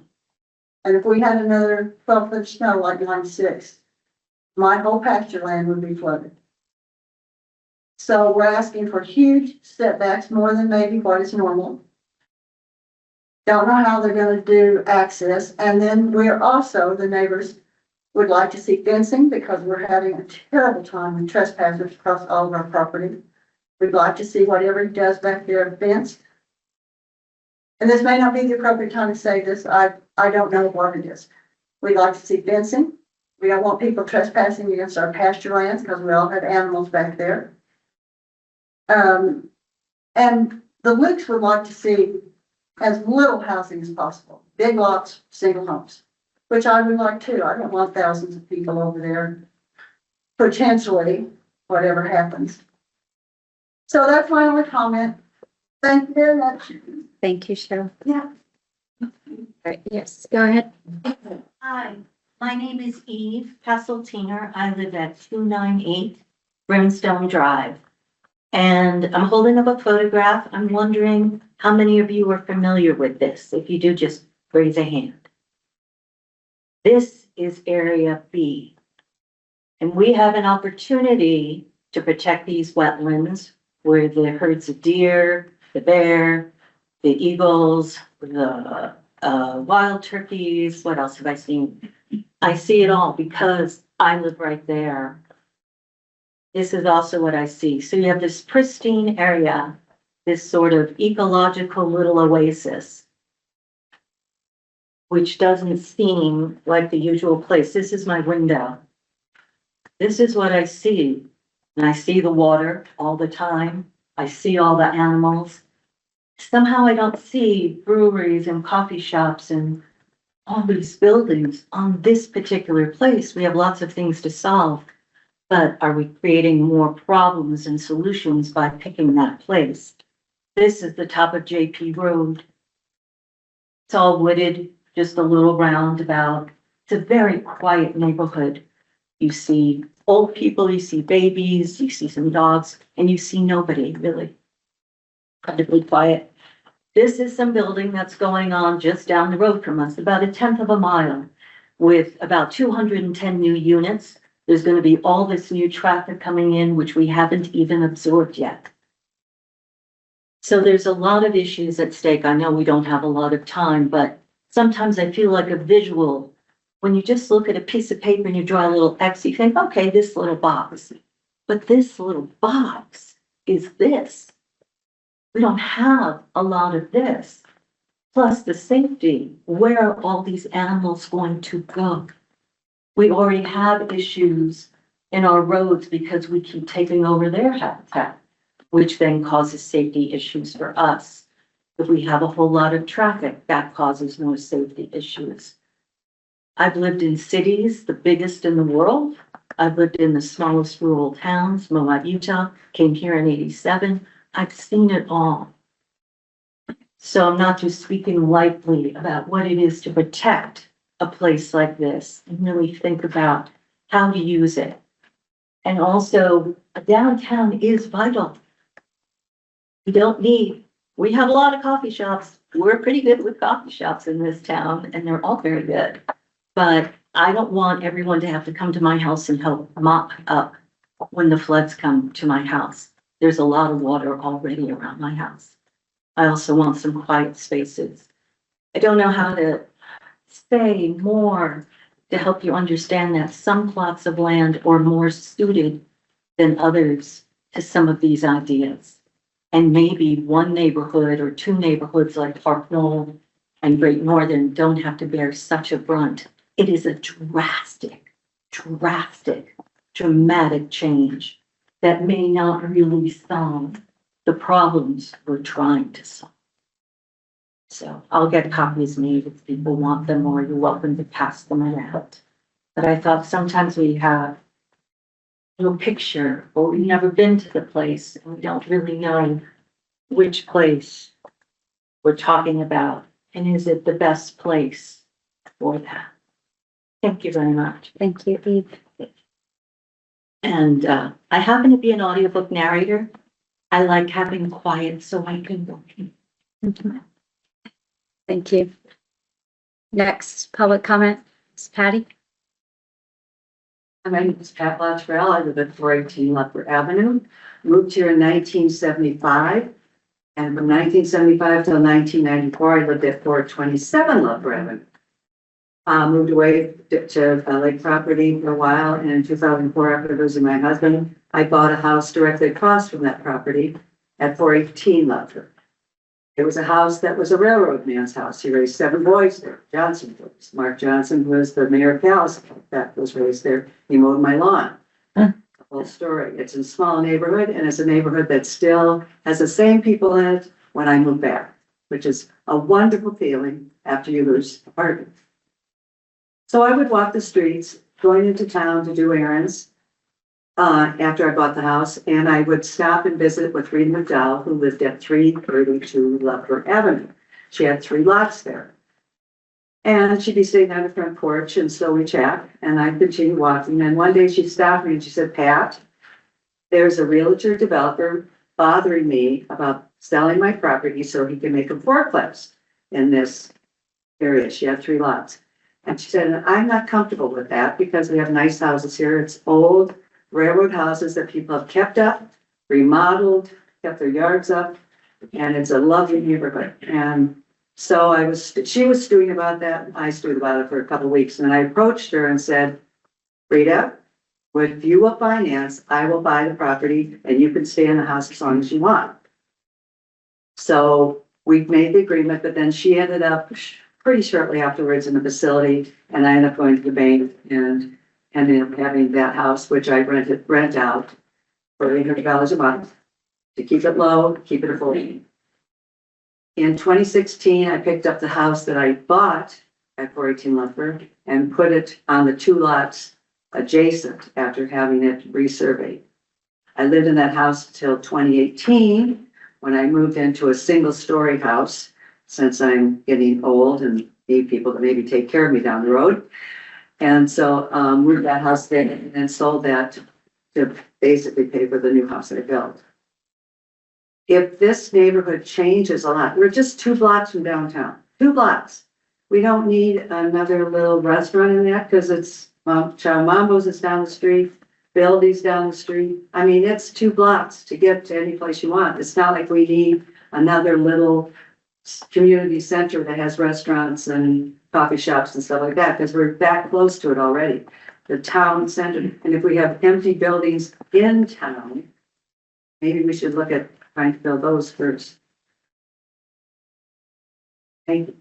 And if we had another 12-foot of snow like 96, my whole pasture land would be flooded. So we're asking for huge setbacks, more than maybe what is normal. Don't know how they're gonna do access, and then we're also, the neighbors would like to see fencing because we're having a terrible time with trespassers across all of our property. We'd like to see whatever he does back there fenced. And this may not be the appropriate time to say this, I don't know what it is. We'd like to see fencing. We don't want people trespassing against our pasture lands because we all have animals back there. And the Lukes would like to see as little housing as possible, big lots, single homes, which I would like too. I don't want thousands of people over there, potentially, whatever happens. So that's my only comment. Thank you very much. Thank you, Cheryl. Yeah. Right, yes, go ahead. Hi, my name is Eve Pesseltiner. I live at 298 Brimstone Drive. And I'm holding up a photograph. I'm wondering how many of you are familiar with this? If you do, just raise a hand. This is Area B. And we have an opportunity to protect these wetlands where the herds of deer, the bear, the eagles, the wild turkeys, what else have I seen? I see it all because I live right there. This is also what I see. So you have this pristine area, this sort of ecological little oasis, which doesn't seem like the usual place. This is my window. This is what I see. And I see the water all the time. I see all the animals. Somehow I don't see breweries and coffee shops and all these buildings on this particular place. We have lots of things to solve. But are we creating more problems and solutions by picking that place? This is the top of JP Road. It's all wooded, just a little roundabout. It's a very quiet neighborhood. You see old people, you see babies, you see some dogs, and you see nobody really. Incredibly quiet. This is some building that's going on just down the road from us, about 1/10 of a mile, with about 210 new units. There's going to be all this new traffic coming in, which we haven't even absorbed yet. So there's a lot of issues at stake. I know we don't have a lot of time, but sometimes I feel like a visual. When you just look at a piece of paper and you draw a little X, you think, okay, this little box. But this little box is this. We don't have a lot of this. Plus the safety. Where are all these animals going to go? We already have issues in our roads because we keep taking over their habitat, which then causes safety issues for us. If we have a whole lot of traffic, that causes more safety issues. I've lived in cities, the biggest in the world. I've lived in the smallest rural towns, Moab, Utah, came here in '87. I've seen it all. So I'm not just speaking lightly about what it is to protect a place like this and really think about how to use it. And also, a downtown is vital. We have a lot of coffee shops. We're pretty good with coffee shops in this town, and they're all very good. But I don't want everyone to have to come to my house and help mop up when the floods come to my house. There's a lot of water already around my house. I also want some quiet spaces. I don't know how to say more to help you understand that some plots of land are more suited than others to some of these ideas. And maybe one neighborhood or two neighborhoods like Park Knoll and Great Northern don't have to bear such a brunt. It is a dramatic change that may not really solve the problems we're trying to solve. So I'll get copies made if people want them, or you're welcome to pass them around. But I thought sometimes we have no picture, or we've never been to the place, and we don't really know which place we're talking about, and is it the best place for that? Thank you very much. Thank you, Eve. And I happen to be an audiobook narrator. I like having quiet so I can go. Thank you. Next, public comment, Ms. Patty. My name is Pat Luttrell. I live at 418 Leper Avenue. Moved here in 1975. And from 1975 till 1994, I lived at 427 Leper Avenue. Moved away to Lake property for a while. And in 2004, after losing my husband, I bought a house directly across from that property at 418 Leper. It was a house that was a railroad man's house. He raised 7 boys there, Johnson boys. Mark Johnson was the mayor of Kalispell that was raised there. He mowed my lawn. The whole story. It's a small neighborhood, and it's a neighborhood that still has the same people in it when I move back, which is a wonderful feeling after you lose a partner. So I would walk the streets going into town to do errands after I bought the house, and I would stop and visit with Rita McDowell, who lived at 332 Leper Avenue. She had 3 lots there. And she'd be sitting on the front porch, and so we chat, and I'd continue walking. And one day she stopped me and she said, Pat, there's a realtor developer bothering me about selling my property so he can make a fourplex in this area. She had 3 lots. And she said, I'm not comfortable with that because we have nice houses here. It's old railroad houses that people have kept up, remodeled, kept their yards up, and it's a lovely neighborhood. And so she was stewing about that. I stewed about it for a couple of weeks, and I approached her and said, Rita, if you will finance, I will buy the property and you can stay in the house as long as you want. So we made the agreement, but then she ended up pretty shortly afterwards in the facility, and I ended up going to the bank and ended up having that house, which I rent out for $800 a month to keep it low, keep it affordable. In 2016, I picked up the house that I bought at 418 Leper and put it on the 2 lots adjacent after having it resurveyed. I lived in that house till 2018 when I moved into a single-story house, since I'm getting old and need people to maybe take care of me down the road. And so moved that house there and then sold that to basically pay for the new house I built. If this neighborhood changes a lot, we're just 2 blocks from downtown, 2 blocks. We don't need another little restaurant in that because it's Chow Mambo's is down the street, Bildy's down the street. I mean, it's 2 blocks to get to any place you want. It's not like we need another little community center that has restaurants and coffee shops and stuff like that, because we're that close to it already. The town center, and if we have empty buildings in town, maybe we should look at trying to fill those first. Thank you.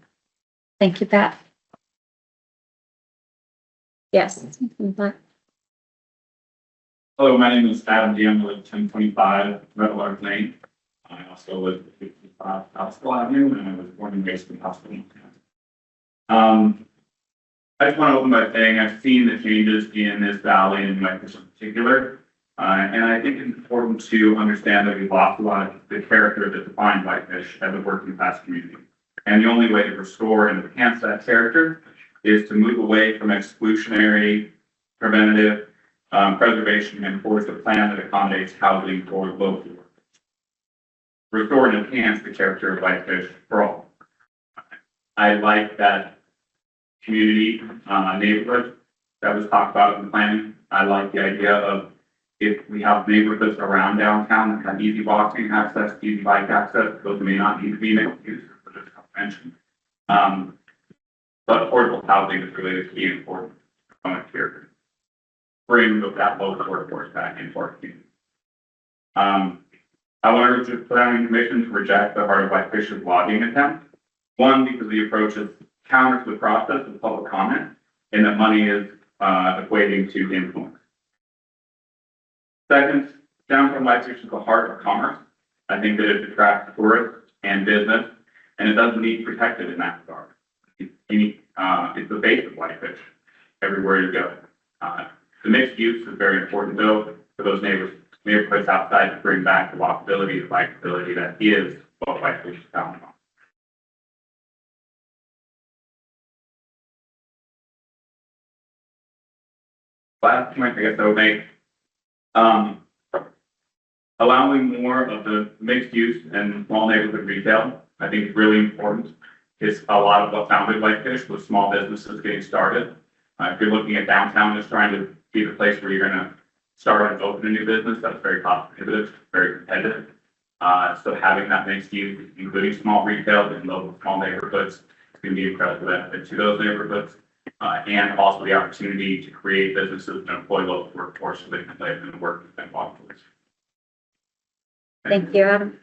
Thank you, Pat. Yes. Hello, my name is Adam D. I live at 1025 Red Lark Lane. I also live at 55 Hospital Avenue, and I was born and raised in Hospital. I just want to open by saying I've seen the changes in this valley and Whitefish in particular, and I think it's important to understand that we've lost a lot of the character that defined Whitefish as a working class community. And the only way to restore and enhance that character is to move away from exclusionary, preventative preservation and towards a plan that accommodates housing for local workers. Restore and enhance the character of Whitefish for all. I like that community neighborhood that was talked about in the planning. I like the idea of if we have neighborhoods around downtown that have easy walking access, easy bike access, those may not need to be mixed use, but just mentioned. But affordable housing is really the key and important component here. Bring that local workforce back into our community. I want to urge the planning commission to reject the Heart of Whitefish's lobbying attempt. One, because the approach is counter to the process of public comment, and that money is equating to influence. Second, downtown Whitefish is the heart of commerce. I think that it attracts tourists and business, and it doesn't need protected in that regard. It's the base of Whitefish everywhere you go. The mixed use is very important though for those neighborhoods outside to bring back the walkability, the bikeability that is what Whitefish is founded on. Last point I guess I would make, allowing more of the mixed use and small neighborhood retail, I think is really important. It's a lot of what founded Whitefish was small businesses getting started. If you're looking at downtown, just trying to be the place where you're gonna start and open a new business, that's very cost prohibitive, very competitive. So having that mixed use, including small retail and local small neighborhoods, is gonna be incredible benefit to those neighborhoods. And also the opportunity to create businesses and employ local workforce so they can live and work and walk. Thank you, Adam.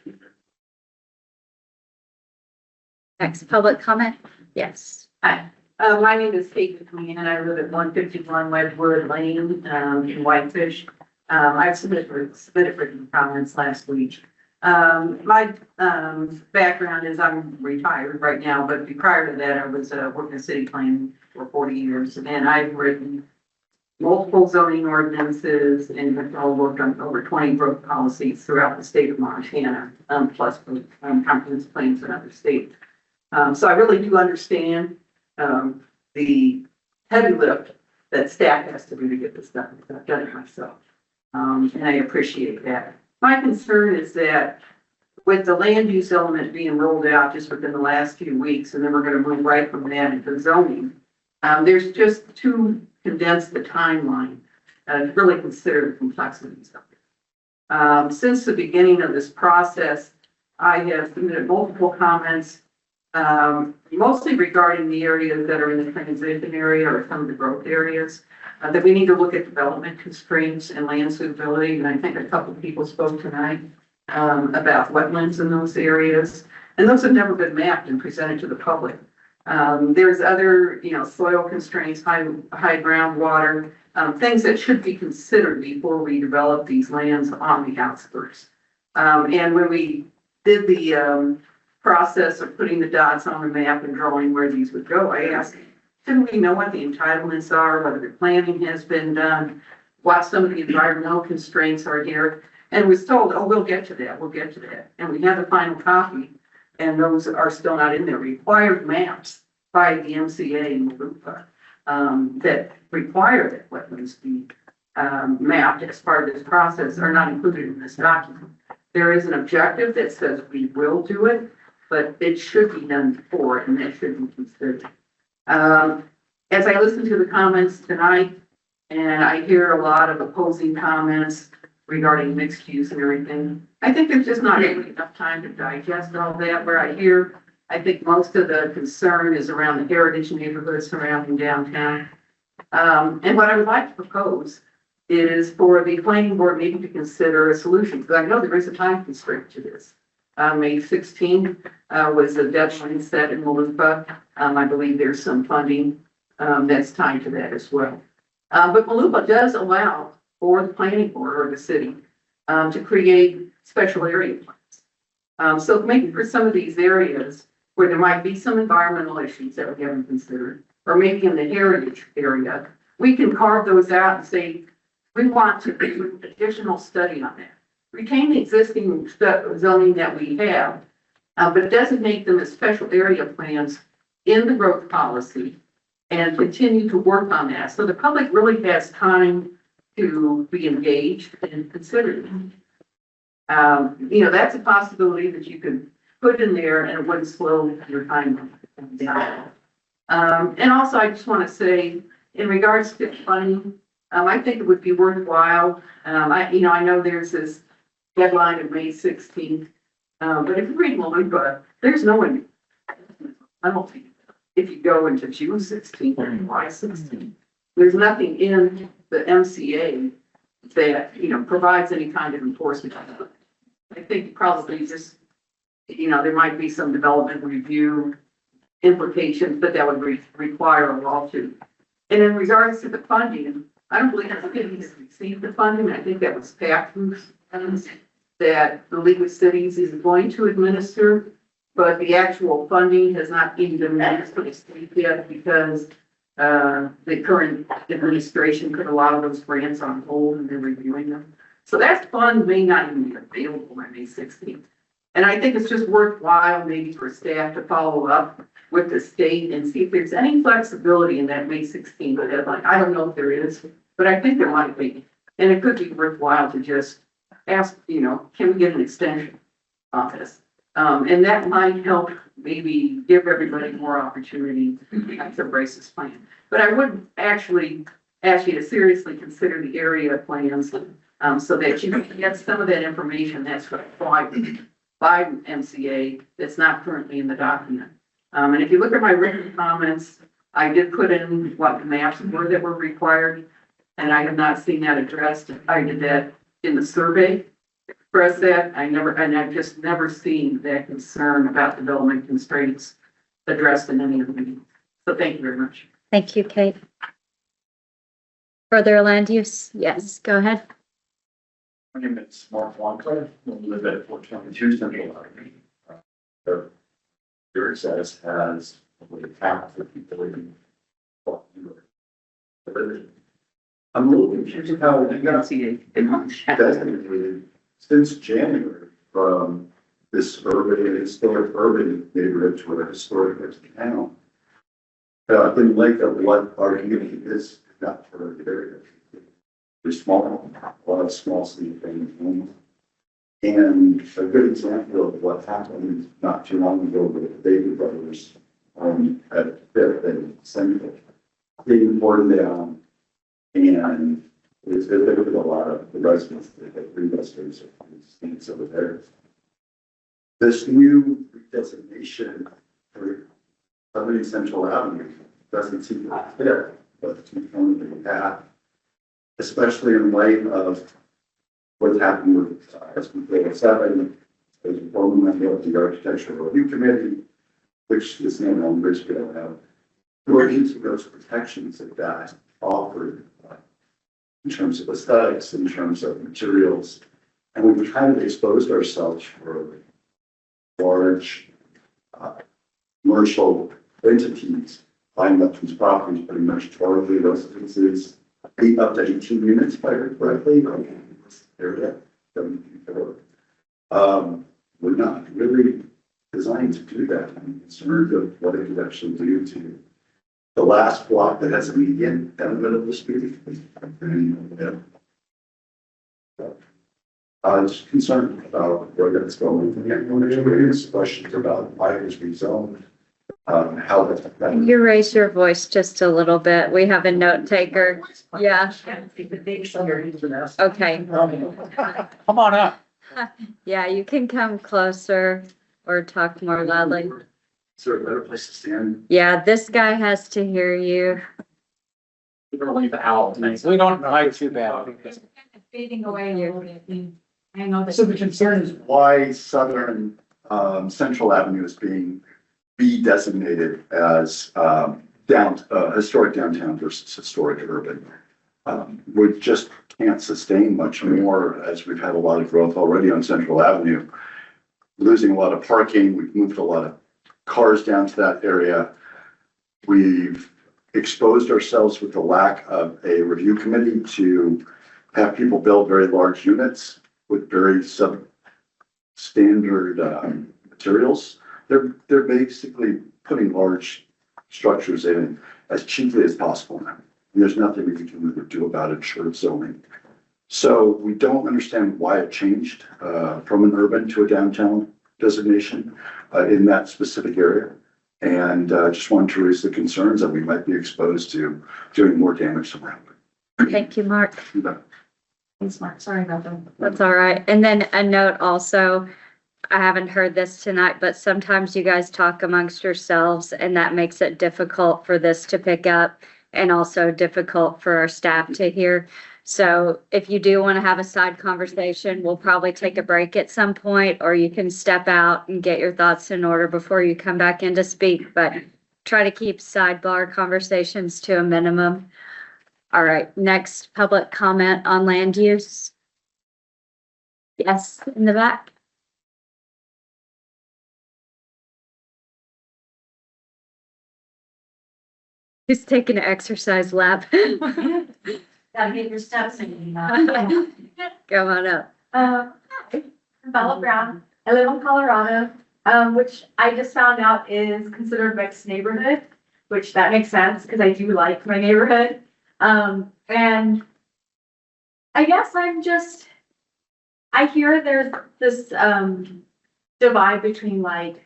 Next, public comment? Yes. Hi, my name is Kate McLean and I live at 151 Wedgewood Lane, in Whitefish. I've submitted written comments last week. My background is I'm retired right now, but prior to that, I was working city planning for 40 years, and I've written multiple zoning ordinances and have all worked on over 20 growth policies throughout the state of Montana, plus comprehensive plans in other states. So I really do understand the heavy lift that staff has to do to get this done. I've done it myself, and I appreciate that. My concern is that with the land use element being rolled out just within the last few weeks, and then we're going to move right from that into zoning, there's just too condensed the timeline to really consider the complexities of it. Since the beginning of this process, I have submitted multiple comments, mostly regarding the areas that are in the transition area or some of the growth areas, that we need to look at development constraints and land suitability. And I think a couple of people spoke tonight about wetlands in those areas, and those have never been mapped and presented to the public. There's other, soil constraints, high groundwater, things that should be considered before we develop these lands on the outskirts. And when we did the process of putting the dots on the map and drawing where these would go, I asked, shouldn't we know what the entitlements are, whether the planning has been done, what some of the environmental constraints are here? And was told, oh, we'll get to that, we'll get to that. And we have the final copy, and those are still not in there. Required maps by the MCA and LUPA that require that wetlands be mapped as part of this process are not included in this document. There is an objective that says we will do it, but it should be done before, and that should be considered. As I listen to the comments tonight, and I hear a lot of opposing comments regarding mixed use and everything, I think there's just not really enough time to digest all that. Where I think most of the concern is around the heritage neighborhoods surrounding downtown. And what I would like to propose is for the planning board maybe to consider a solution, because I know there is a time constraint to this. May 16th was the deadline set in Malupa. I believe there's some funding that's tied to that as well. But Malupa does allow for the planning board or the city to create special area plans. So maybe for some of these areas where there might be some environmental issues that we haven't considered, or maybe in the heritage area, we can carve those out and say, we want to do additional study on that. Retain the existing zoning that we have, but designate them as special area plans in the growth policy and continue to work on that. So the public really has time to be engaged and considered. That's a possibility that you could put in there and it wouldn't slow your time down. And also, I just want to say, in regards to funding, I think it would be worthwhile. I know there's this deadline of May 16th, but if you read Malupa, there's no one. I don't think if you go into June 16th or July 16th, there's nothing in the MCA that provides any kind of enforcement. I think probably just there might be some development review implications, but that would require a lawsuit. And in regards to the funding, I don't believe the city has received the funding. I think that was passed through that the League of Cities is going to administer, but the actual funding has not even been released for the state yet because the current administration put a lot of those grants on hold and they're reviewing them. So that fund may not even be available by May 16th. And I think it's just worthwhile maybe for staff to follow up with the state and see if there's any flexibility in that May 16th deadline. I don't know if there is, but I think there might be. And it could be worthwhile to just ask, can we get an extension on this? And that might help maybe give everybody more opportunity to embrace this plan. But I would actually ask you to seriously consider the area plans, so that you can get some of that information that's required by MCA that's not currently in the document. And if you look at my written comments, I did put in what the maps were that were required, and I have not seen that addressed. I did that in the survey. Express that, I've just never seen that concern about development constraints addressed in any of the meetings. So thank you very much. Thank you, Kate. Further land use? Yes, go ahead. My name is Mark Wonka. I live at 422 Central Avenue. Here it says has half the people in. I'm a little confused with how we got designated since January from this historic urban neighborhood to a historic town. In light of what our community is, not for the area. We're small, a lot of small city things. And a good example of what happened not too long ago with the Baby Brothers at Fifth and Central. Being torn down, and it's there with a lot of the residents that have reinvestors and over there. This new designation for Southern Central Avenue doesn't seem to fit what the community had, especially in light of what's happened with SB 7 as a former member of the Architectural Review Committee, which is no longer going to have. We're into those protections that that offered in terms of aesthetics, in terms of materials, and we've kind of exposed ourselves for large commercial entities buying up these properties, pretty much 12 residences, up to 18 units, if I heard correctly, in this area. We're not really designed to do that. I'm concerned of what it could actually do to the last block that has a median down the middle of the street. I'm just concerned about where that's going. There's questions about why it was rezoned, how that's. Can you raise your voice just a little bit? We have a note taker. Yeah. Okay. Come on up. Yeah, you can come closer or talk more loudly. Is there a better place to stand? Yeah, this guy has to hear you. We don't hide too bad. Fading away a little bit. I know that. So the concern is why Southern Central Avenue is being designated as historic downtown versus historic urban. We just can't sustain much more as we've had a lot of growth already on Central Avenue. Losing a lot of parking, we've moved a lot of cars down to that area. We've exposed ourselves with the lack of a review committee to have people build very large units with very substandard materials. They're basically putting large structures in as cheaply as possible now. And there's nothing we can really do about it, short zoning. So we don't understand why it changed from an urban to a downtown designation in that specific area. And just wanted to raise the concerns that we might be exposed to doing more damage around it. Thank you, Mark. Thanks, Mark. Sorry about that. That's all right. And then a note also, I haven't heard this tonight, but sometimes you guys talk amongst yourselves and that makes it difficult for this to pick up and also difficult for our staff to hear. So if you do want to have a side conversation, we'll probably take a break at some point, or you can step out and get your thoughts in order before you come back in to speak, but try to keep sidebar conversations to a minimum. All right, next public comment on land use. Yes, in the back. Who's taking an exercise lap? Gotta get your steps in. Go on up. Hi, I'm Bella Brown. I live in Colorado, which I just found out is considered mixed neighborhood, which that makes sense because I do like my neighborhood. And I guess I hear there's this, divide between like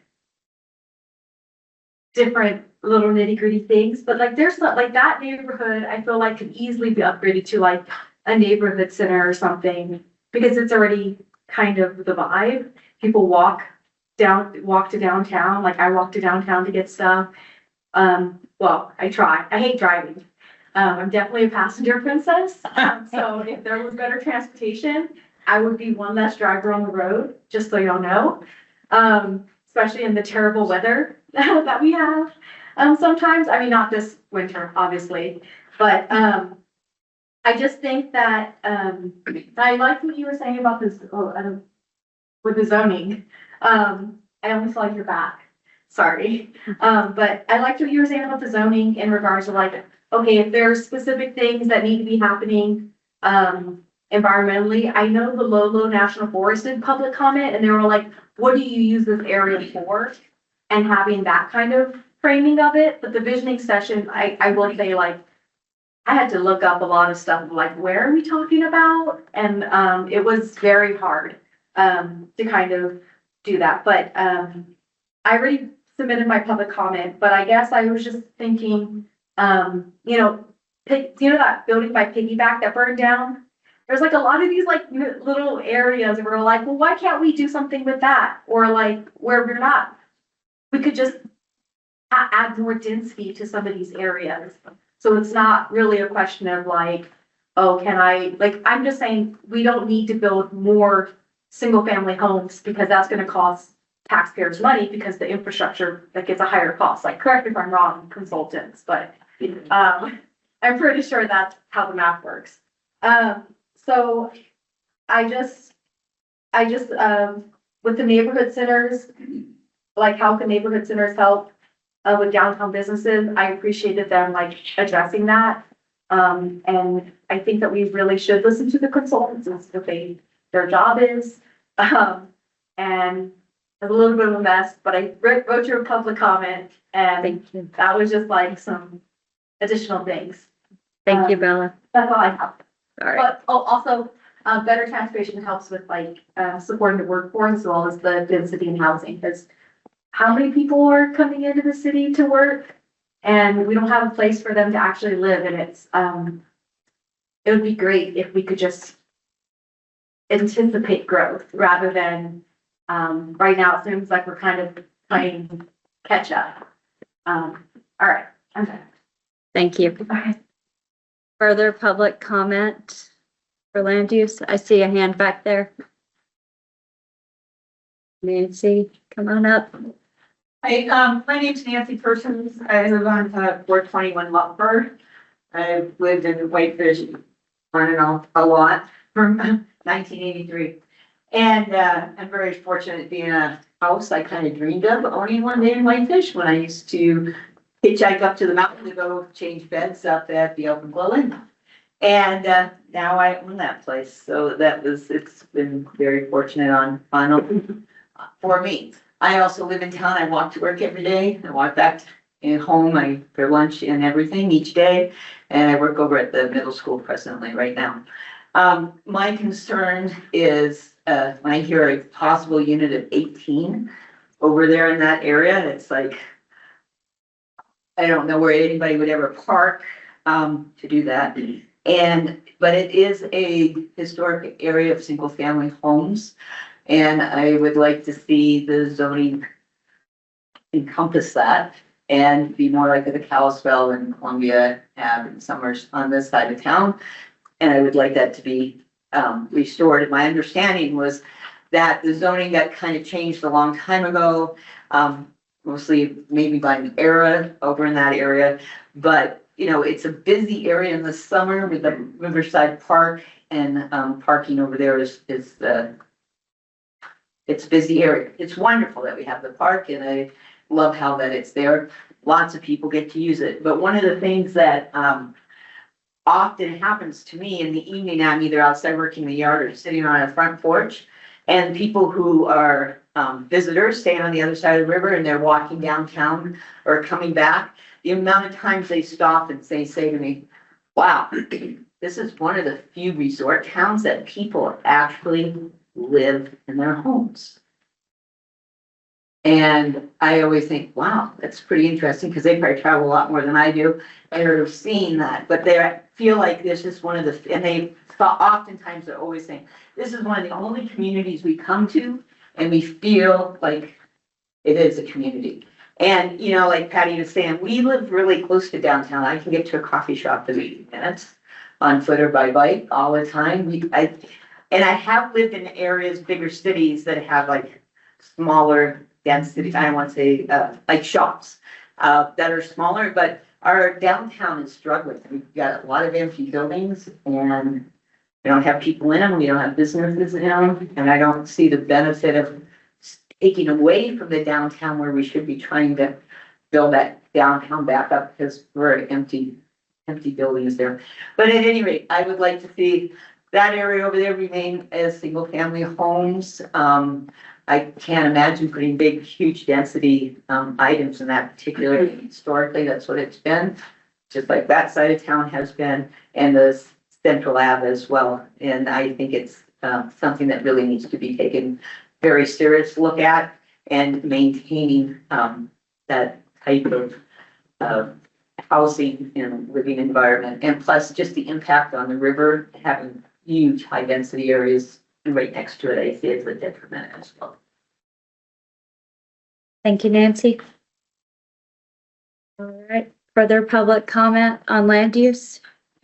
different little nitty gritty things, but like there's not like that neighborhood, I feel like could easily be upgraded to like a neighborhood center or something because it's already kind of the vibe. People walk to downtown, like I walk to downtown to get stuff. Well, I try. I hate driving. I'm definitely a passenger princess. So if there was better transportation, I would be one less driver on the road, just so y'all know. Especially in the terrible weather that we have. Sometimes, I mean, not this winter, obviously, but, I just think that, I like what you were saying about this, with the zoning. I almost saw your back, sorry. But I liked what you were saying about the zoning in regards to like, okay, if there's specific things that need to be happening, environmentally, I know the Lolo National Forest did public comment and they were like, what do you use this area for? And having that kind of framing of it, but the visioning session, I will say like, I had to look up a lot of stuff, like, where are we talking about? And, it was very hard, to kind of do that, but, I already submitted my public comment, but I guess I was just thinking, you know, that building by Piggyback that burned down? There's like a lot of these like little areas where we're like, well, why can't we do something with that? Or like where we're not, we could just add more density to some of these areas. So it's not really a question of like, oh, I'm just saying, we don't need to build more single family homes because that's gonna cost taxpayers money because the infrastructure that gets a higher cost. Like, correct me if I'm wrong, consultants, but, I'm pretty sure that's how the math works. So I just, with the neighborhood centers, like how can neighborhood centers help with downtown businesses? I appreciated them like addressing that. And I think that we really should listen to the consultants and what their job is. And it's a little bit of a mess, but I wrote your public comment and Thank you. that was just like some additional things. Thank you, Bella. That's all I have. All right. But also, better transportation helps with like, supporting the workforce as well as the density in housing, because how many people are coming into the city to work? And we don't have a place for them to actually live, and it would be great if we could just anticipate growth rather than, right now it seems like we're kind of playing catch up. All right, I'm done. Thank you. Okay. Further public comment for land use? I see a hand back there. Nancy, come on up. Hi, my name's Nancy Persons. I live on 421 Lutford. I've lived in Whitefish on and off a lot from 1983. And I'm very fortunate to be in a house I kind of dreamed of owning one day in Whitefish when I used to hitchhike up to the mountain to go change beds up at the Open Glow Inn. And now I own that place. So it's been very fortunate for me. I also live in town. I walk to work every day. I walk back home for lunch and everything each day. And I work over at the middle school presently right now. My concern is when I hear a possible unit of 18 over there in that area, it's like, I don't know where anybody would ever park to do that. But it is a historic area of single family homes. And I would like to see the zoning encompass that and be more like the Kalispell and Columbia Ave and Summers on this side of town. And I would like that to be restored. And my understanding was that the zoning got kind of changed a long time ago, mostly maybe by an era over in that area. But, you know, it's a busy area in the summer with the Riverside Park, and parking over there is it's a busy area. It's wonderful that we have the park and I love how that it's there. Lots of people get to use it. But one of the things that, often happens to me in the evening, I'm either outside working in the yard or sitting on a front porch. And people who are, visitors staying on the other side of the river and they're walking downtown or coming back, the amount of times they stop and say to me, wow, this is one of the few resort towns that people actually live in their homes. And I always think, wow, that's pretty interesting because they probably travel a lot more than I do. I heard of seeing that, but they feel like this is one of the, and they oftentimes they're always saying, this is one of the only communities we come to and we feel like it is a community. And, you know, like Patty was saying, we live really close to downtown. I can get to a coffee shop in 8 minutes on foot or by bike all the time. And I have lived in areas, bigger cities that have like smaller density, I don't want to say, like shops, that are smaller, but our downtown is struggling. We've got a lot of empty buildings and we don't have people in them. We don't have businesses in them. And I don't see the benefit of taking away from the downtown where we should be trying to build that downtown back up because we're empty buildings there. But at any rate, I would like to see that area over there remain as single family homes. I can't imagine putting big, huge density items in that particular, historically, that's what it's been. Just like that side of town has been, and the Central Ave as well. And I think it's something that really needs to be taken very serious look at and maintaining that type of housing and living environment. And plus just the impact on the river, having huge high density areas right next to it, I see it's a detriment as well. Thank you, Nancy. All right, further public comment on land use?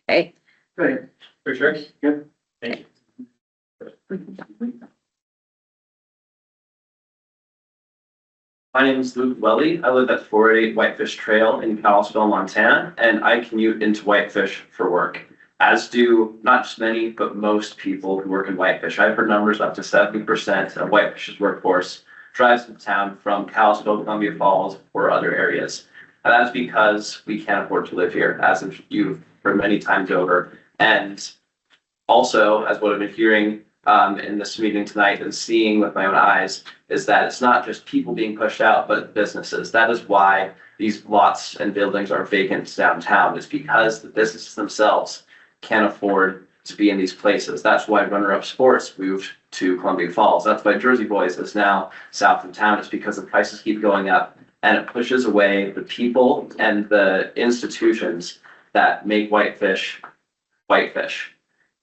Okay. Right. For sure. Yep. Thank you. My name is Luke Welly. I live at 488 Whitefish Trail in Kalispell, Montana, and I commute into Whitefish for work, as do not just many, but most people who work in Whitefish. I've heard numbers up to 70% of Whitefish's workforce drives to town from Kalispell, Columbia Falls, or other areas. And that's because we can't afford to live here, as you've heard many times over. And also, as what I've been hearing in this meeting tonight and seeing with my own eyes, is that it's not just people being pushed out, but businesses. That is why these lots and buildings are vacant downtown, is because the businesses themselves can't afford to be in these places. That's why Runner Up Sports moved to Columbia Falls. That's why Jersey Boys is now south of town. It's because the prices keep going up and it pushes away the people and the institutions that make Whitefish, Whitefish.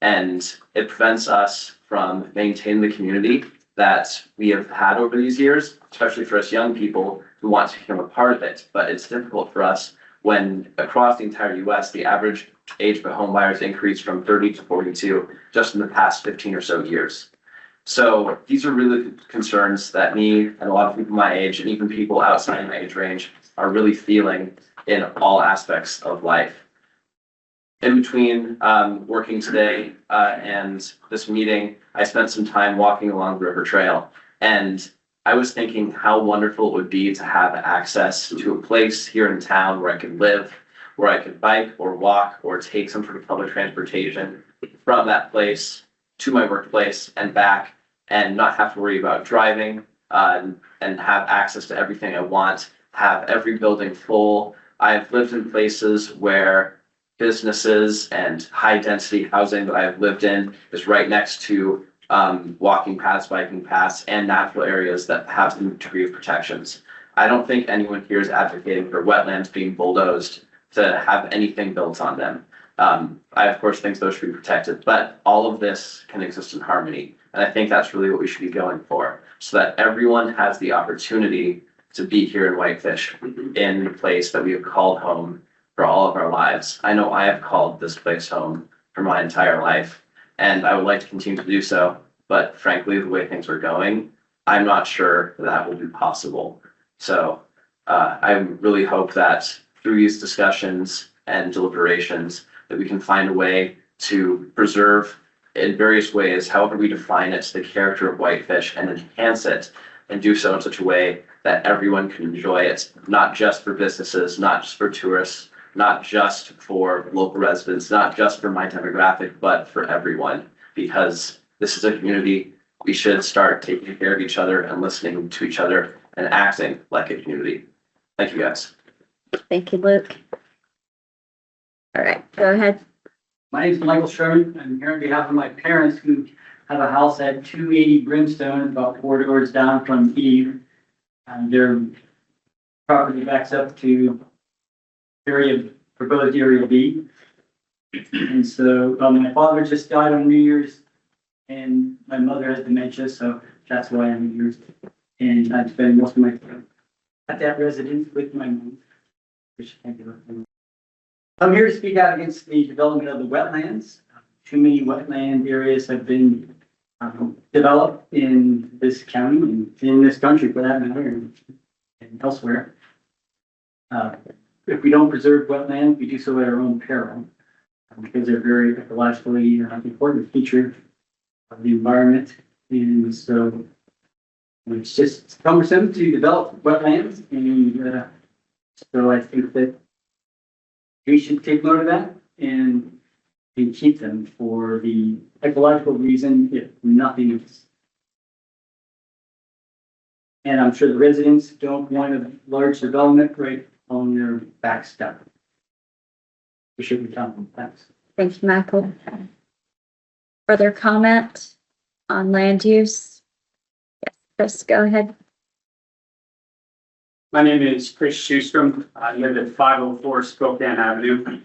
And it prevents us from maintaining the community that we have had over these years, especially for us young people who want to become a part of it. But it's difficult for us when across the entire US, the average age of home buyers increased from 30 to 42 just in the past 15 or so years. So these are really concerns that me and a lot of people my age and even people outside my age range are really feeling in all aspects of life. In between working today and this meeting, I spent some time walking along the river trail, and I was thinking how wonderful it would be to have access to a place here in town where I could live, where I could bike or walk or take some sort of public transportation from that place to my workplace and back, and not have to worry about driving and have access to everything I want, have every building full. I've lived in places where businesses and high density housing that I've lived in is right next to walking paths, biking paths, and natural areas that have some degree of protections. I don't think anyone here is advocating for wetlands being bulldozed to have anything built on them. I of course think those should be protected, but all of this can exist in harmony. And I think that's really what we should be going for, so that everyone has the opportunity to be here in Whitefish, in the place that we have called home for all of our lives. I know I have called this place home for my entire life, and I would like to continue to do so. But frankly, the way things are going, I'm not sure that will be possible. So I really hope that through these discussions and deliberations that we can find a way to preserve in various ways, however we define it, the character of Whitefish and enhance it and do so in such a way that everyone can enjoy it, not just for businesses, not just for tourists, not just for local residents, not just for my demographic, but for everyone. Because this is a community, we should start taking care of each other and listening to each other and acting like a community. Thank you, guys. Thank you, Luke. All right, go ahead. My name is Michael Sherman. I'm here on behalf of my parents who have a house at 280 Brimstone, about 4 doors down from Eve. And their property backs up to proposed area B. And so my father just died on New Year's and my mother has dementia, so that's why I'm here. And I spend most of my time at that residence with my mom. Which I can't do it. I'm here to speak out against the development of the wetlands. Too many wetland areas have been developed in this county and in this country for that matter and elsewhere. If we don't preserve wetlands, we do so at our own peril because they're very ecologically important feature of the environment. And so it's just cumbersome to develop wetlands. And so I think that we should take note of that and keep them for the ecological reason, if nothing else. And I'm sure the residents don't want a large development right on their back step. We should be counting. Thanks. Thank you, Michael. Further comment on land use? Yes, Chris, go ahead. My name is Chris Schustrom. I live at 504 Spokane Avenue.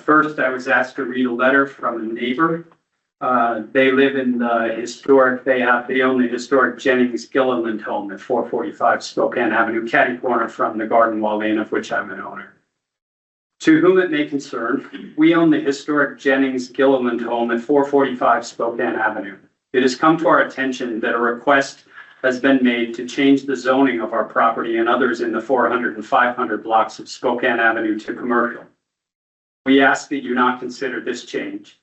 First, I was asked to read a letter from a neighbor. They live in the historic, they own the historic Jennings Gilliland home at 445 Spokane Avenue, catty corner from the Garden Wall Inn, of which I'm an owner. To whom it may concern, we own the historic Jennings Gilliland home at 445 Spokane Avenue. It has come to our attention that a request has been made to change the zoning of our property and others in the 400 and 500 blocks of Spokane Avenue to commercial. We ask that you not consider this change.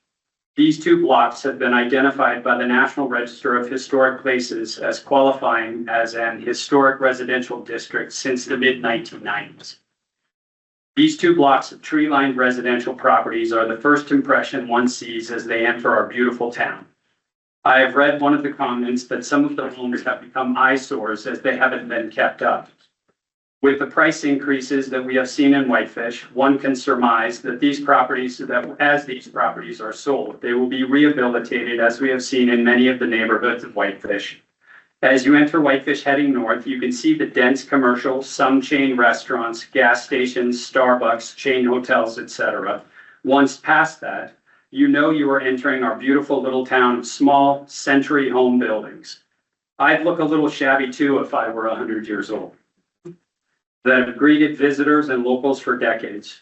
These 2 blocks have been identified by the National Register of Historic Places as qualifying as an historic residential district since the mid-1990s. These 2 blocks of tree-lined residential properties are the first impression one sees as they enter our beautiful town. I have read one of the comments that some of the homes have become eyesores as they haven't been kept up. With the price increases that we have seen in Whitefish, one can surmise that as these properties are sold, they will be rehabilitated as we have seen in many of the neighborhoods of Whitefish. As you enter Whitefish heading north, you can see the dense commercial, some chain restaurants, gas stations, Starbucks, chain hotels, etc. Once past that, you know you are entering our beautiful little town of small century home buildings. I'd look a little shabby too if I were 100 years old. That have greeted visitors and locals for decades.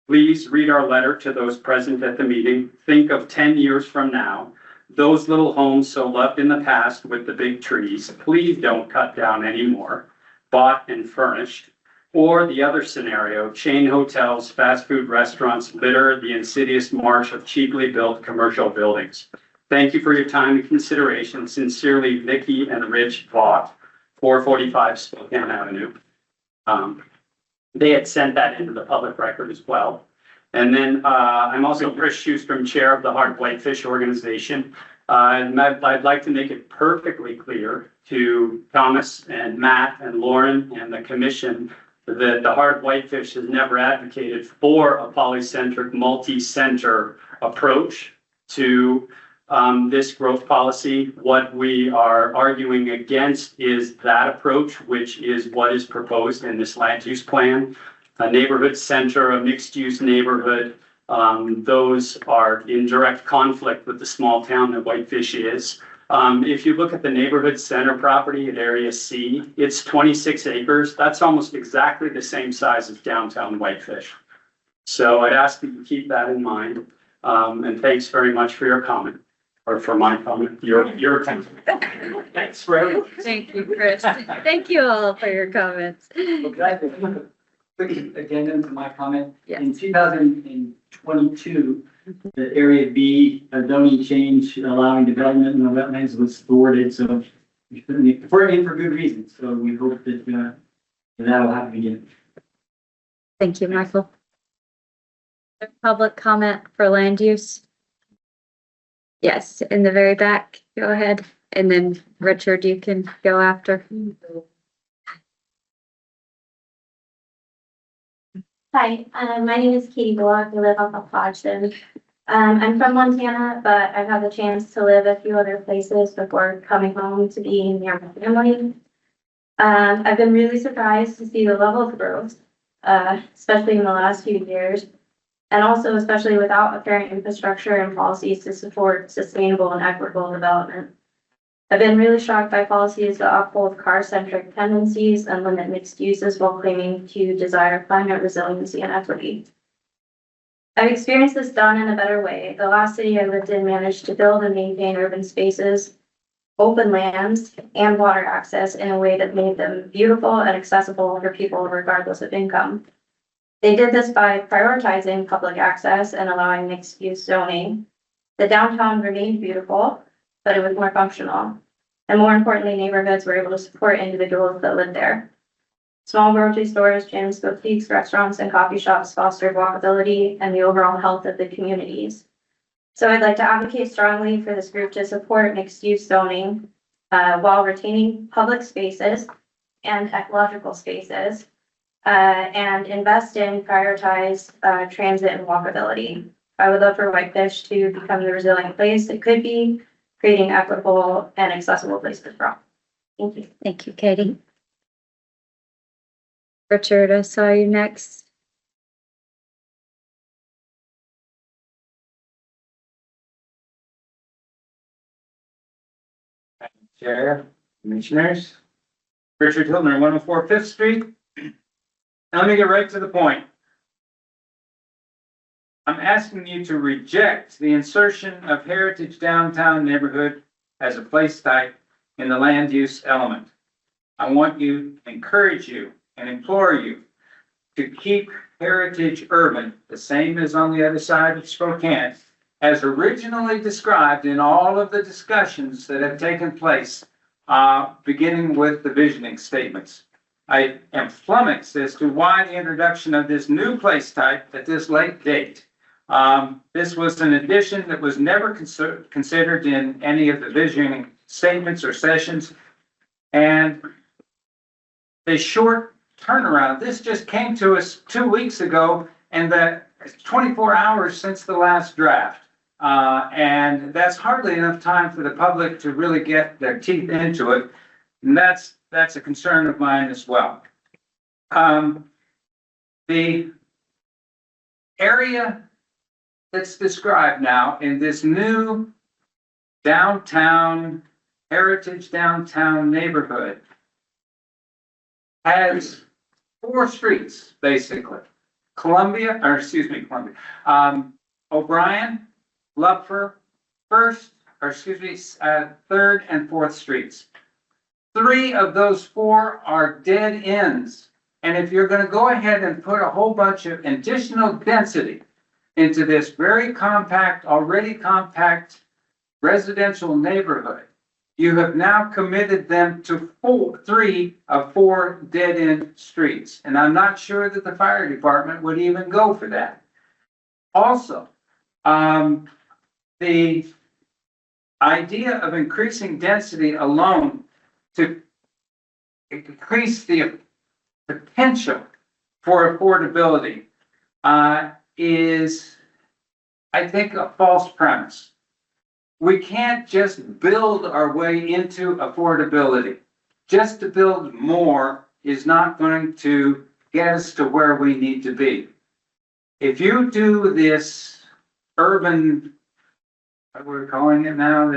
Please read our letter to those present at the meeting. Think of 10 years from now, those little homes so loved in the past with the big trees, please don't cut down anymore, bought and furnished. Or the other scenario, chain hotels, fast food restaurants litter the insidious march of cheaply built commercial buildings. Thank you for your time and consideration. Sincerely, Vicki and Rich Vaught, 445 Spokane Avenue. They had sent that into the public record as well. And then I'm also Chris Schustrom, chair of the Heart Whitefish organization. And I'd like to make it perfectly clear to Thomas and Matt and Lauren and the commission that the Heart Whitefish has never advocated for a polycentric, multi-center approach to this growth policy. What we are arguing against is that approach, which is what is proposed in this land use plan. A neighborhood center, a mixed-use neighborhood, those are in direct conflict with the small town that Whitefish is. If you look at the neighborhood center property at Area C, it's 26 acres. That's almost exactly the same size as downtown Whitefish. So I'd ask that you keep that in mind. And thanks very much for your comment, or for my comment, your comment. Thanks for everything. Thank you, Chris. Thank you all for your comments. Quick addendum to my comment. Yes. In 2022, The Area B zoning change allowing development in the wetlands was thwarted, so for good reasons. So we hope that, that'll happen again. Thank you, Michael. Public comment for land use? Yes, in the very back, go ahead. And then Richard, you can go after. Hi, my name is Katie Bullock. I live off of Hodgson. I'm from Montana, but I've had the chance to live a few other places before coming home to be near my family. I've been really surprised to see the level of growth, especially in the last few years, and also especially without apparent infrastructure and policies to support sustainable and equitable development. I've been really shocked by policies that uphold car-centric tendencies and limit mixed uses while claiming to desire climate resiliency and equity. I've experienced this done in a better way. The last city I lived in managed to build and maintain urban spaces, open lands, and water access in a way that made them beautiful and accessible for people regardless of income. They did this by prioritizing public access and allowing mixed-use zoning. The downtown remained beautiful, but it was more functional. And more importantly, neighborhoods were able to support individuals that lived there. Small grocery stores, gyms, boutiques, restaurants, and coffee shops fostered walkability and the overall health of the communities. So I'd like to advocate strongly for this group to support mixed-use zoning while retaining public spaces and ecological spaces and invest in prioritize transit and walkability. I would love for Whitefish to become the resilient place it could be, creating equitable and accessible places for all. Thank you. Thank you, Katie. Richard, I saw you next. Chair, commissioners, Richard Hiltner, 104 Fifth Street. Now let me get right to the point. I'm asking you to reject the insertion of heritage downtown neighborhood as a place type in the land use element. I want you, encourage you, and implore you to keep heritage urban the same as on the other side of Spokane, as originally described in all of the discussions that have taken place, beginning with the visioning statements. I am flummoxed as to why the introduction of this new place type at this late date. This was an addition that was never considered in any of the visioning statements or sessions. And the short turnaround, this just came to us 2 weeks ago, and that 24 hours since the last draft. And that's hardly enough time for the public to really get their teeth into it. And that's a concern of mine as well. The area that's described now in this new downtown, heritage downtown neighborhood has 4 streets, basically. O'Brien, Lupfer, 3rd and 4th Streets. 3 of those 4 are dead ends. And if you're going to go ahead and put a whole bunch of additional density into this very compact, already compact residential neighborhood, you have now committed them to 3 of 4 dead-end streets. And I'm not sure that the fire department would even go for that. Also, the idea of increasing density alone to increase the potential for affordability is, I think, a false premise. We can't just build our way into affordability. Just to build more is not going to get us to where we need to be. If you do this urban, what we're calling it now,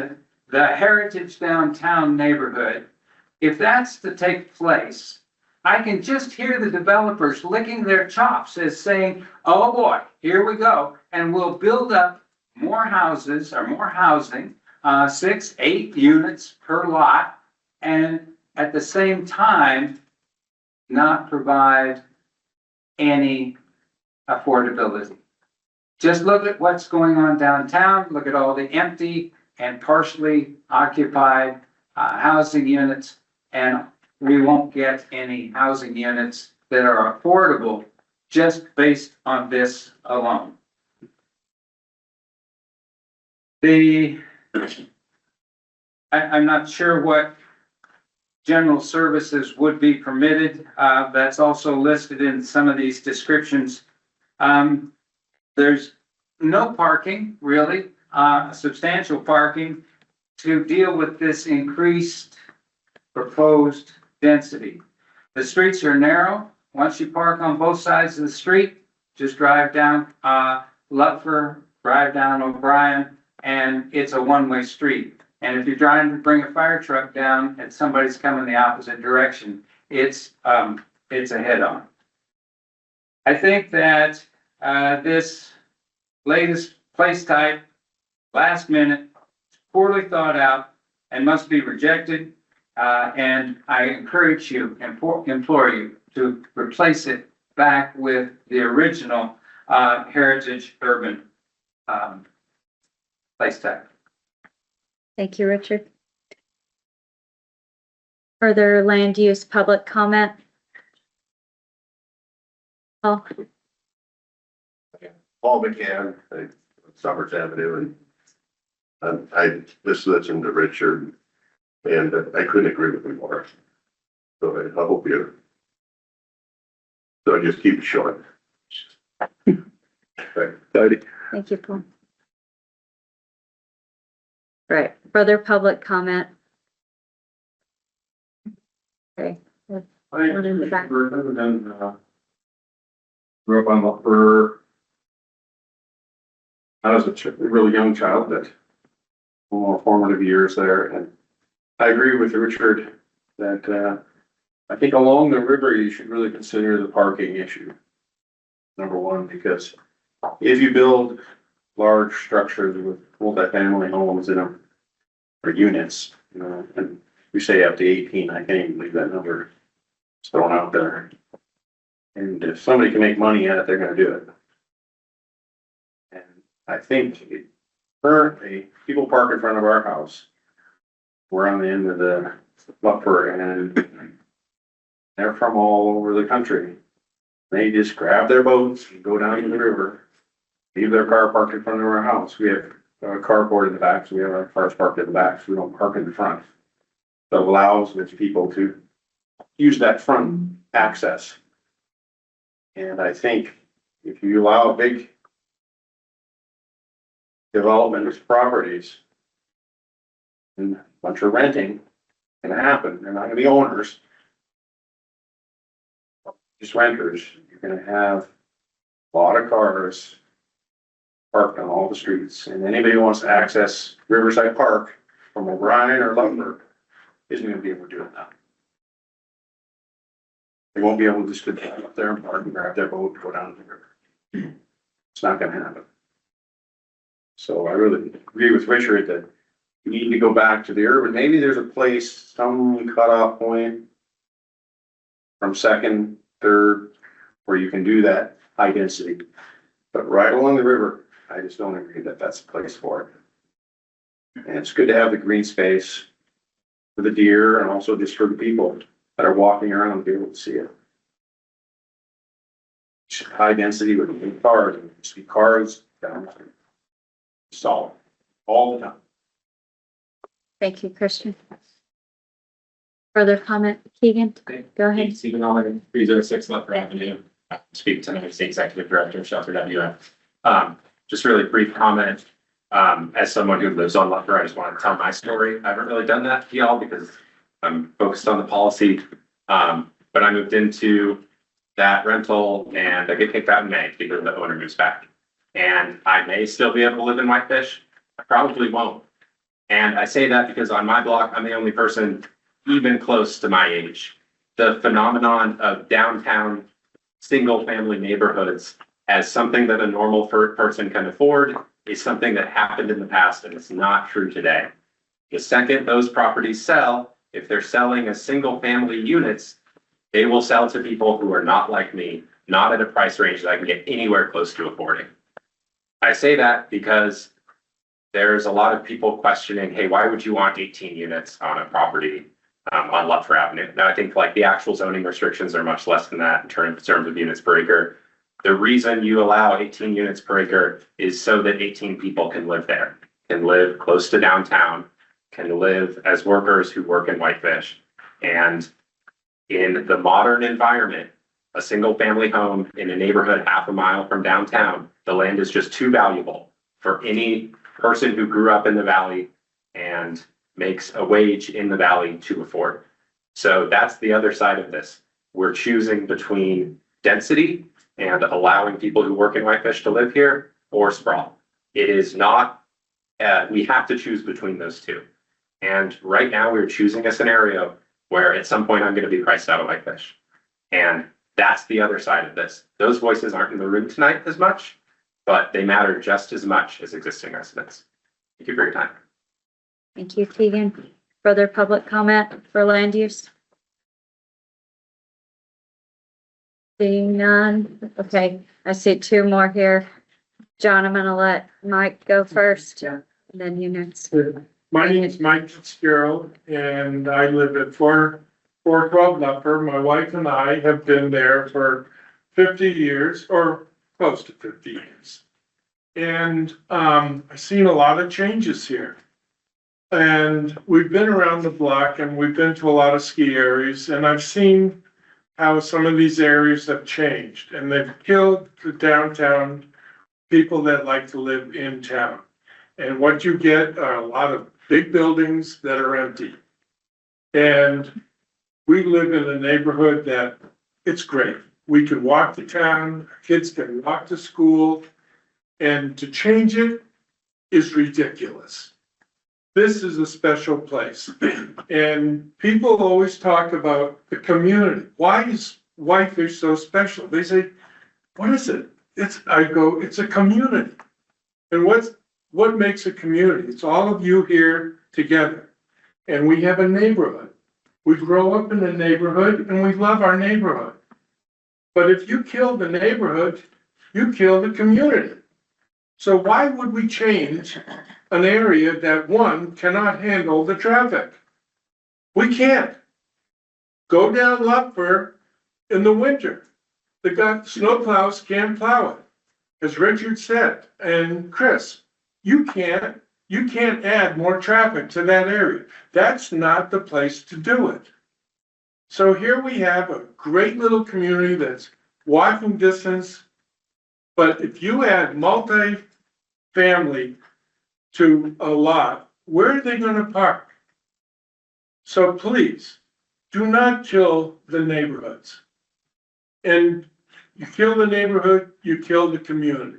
the heritage downtown neighborhood, if that's to take place, I can just hear the developers licking their chops as saying, oh boy, here we go, and we'll build up more houses or more housing, 6, 8 units per lot, and at the same time, not provide any affordability. just look at what's going on downtown, look at all the empty and partially occupied housing units, and we won't get any housing units that are affordable just based on this alone. I'm not sure what general services would be permitted. That's also listed in some of these descriptions. There's no parking, really, substantial parking to deal with this increased proposed density. The streets are narrow. Once you park on both sides of the street, just drive down Lutfer, drive down O'Brien, and it's a one-way street. And if you're trying to bring a fire truck down and somebody's coming the opposite direction, it's a head-on. I think that this latest place type, last minute, poorly thought out, and must be rejected. And I encourage you, implore you to replace it back with the original heritage urban place type. Thank you, Richard. Further land use public comment? Oh, Paul McCann, Summers Avenue, and I just listened to Richard, and I couldn't agree with him more. So I hope you. So I just keep it short. Heidi. thank you, Paul. Right, further public comment? Okay. One in the back. Grew up on Lutfer. I was a really young child, that more formative years there, and I agree with Richard that I think along the river you should really consider the parking issue. Number one, because if you build large structures with multi-family homes in them, or units, you know, and we say up to 18, I can't even believe that number. It's thrown out there. And if somebody can make money at it, they're gonna do it. And I think currently, people park in front of our house. We're on the end of the buffer, and they're from all over the country. They just grab their boats and go down to the river, leave their car parked in front of our house. We have a carport in the back, so we have our cars parked in the back, so we don't park in the front. So it allows those people to use that front access. And I think if you allow a big development of properties and a bunch of renting can happen, they're not gonna be owners, just renters. You're gonna have a lot of cars parked on all the streets, and anybody who wants to access Riverside Park from O'Brien or Lumber isn't gonna be able to do it now. They won't be able to just go down up there and park and grab their boat and go down the river. It's not gonna happen. So I really agree with Richard that we need to go back to the urban. Maybe there's a place, some cutoff point from Second, Third, where you can do that high density. But right along the river, I just don't agree that that's the place for it. And it's good to have the green space for the deer and also just for the people that are walking around and be able to see it. High density with cars, and see cars down there. Solid, all the time. Thank you, Christian. Further comment, Keegan? Go ahead. Stephen Allen, 306 Lutfer Avenue. Speaking tonight as the Executive Director of Shelter WF. Just really brief comment. As someone who lives on Lutfer, I just want to tell my story. I haven't really done that to y'all because I'm focused on the policy. But I moved into that rental and I get kicked out in May because the owner moves back. And I may still be able to live in Whitefish. I probably won't. And I say that because on my block, I'm the only person even close to my age. The phenomenon of downtown single family neighborhoods as something that a normal person can afford is something that happened in the past and it's not true today. The second those properties sell, if they're selling as single family units, they will sell to people who are not like me, not at a price range that I can get anywhere close to affording. I say that because there's a lot of people questioning, hey, why would you want 18 units on a property on Lutfer Avenue? Now, I think like the actual zoning restrictions are much less than that in terms of units per acre. The reason you allow 18 units per acre is so that 18 people can live there, can live close to downtown, can live as workers who work in Whitefish. And in the modern environment, a single family home in a neighborhood half a mile from downtown, the land is just too valuable for any person who grew up in the valley and makes a wage in the valley to afford. So that's the other side of this. We're choosing between density and allowing people who work in Whitefish to live here, or sprawl. It is not, we have to choose between those two. And right now we're choosing a scenario where at some point I'm going to be priced out of Whitefish. And that's the other side of this. Those voices aren't in the room tonight as much, but they matter just as much as existing residents. Thank you for your time. Thank you, Keegan. Further public comment for land use? Seeing none. Okay, I see two more here. John, I'm gonna let Mike go first. Yeah. And then you next. My name is Mike Fitzgerald, and I live at 412 Lutfer. My wife and I have been there for 50 years, or close to 50 years. And I've seen a lot of changes here. And we've been around the block and we've been to a lot of ski areas, and I've seen how some of these areas have changed, and they've killed the downtown people that like to live in town. And what you get are a lot of big buildings that are empty. And we live in a neighborhood that it's great. We can walk to town, kids can walk to school, and to change it is ridiculous. This is a special place. And people always talk about the community. Why is Whitefish so special? They say, what is it? I go, it's a community. And what makes a community? It's all of you here together. And we have a neighborhood. We grow up in a neighborhood and we love our neighborhood. But if you kill the neighborhood, you kill the community. So why would we change an area that, one, cannot handle the traffic? We can't. Go down Lutfer in the winter. The snowplows can't plow it. As Richard said, and Chris, you can't add more traffic to that area. That's not the place to do it. So here we have a great little community that's walking distance. But if you add multi-family to a lot, where are they going to park? So please, do not kill the neighborhoods. And you kill the neighborhood, you kill the community.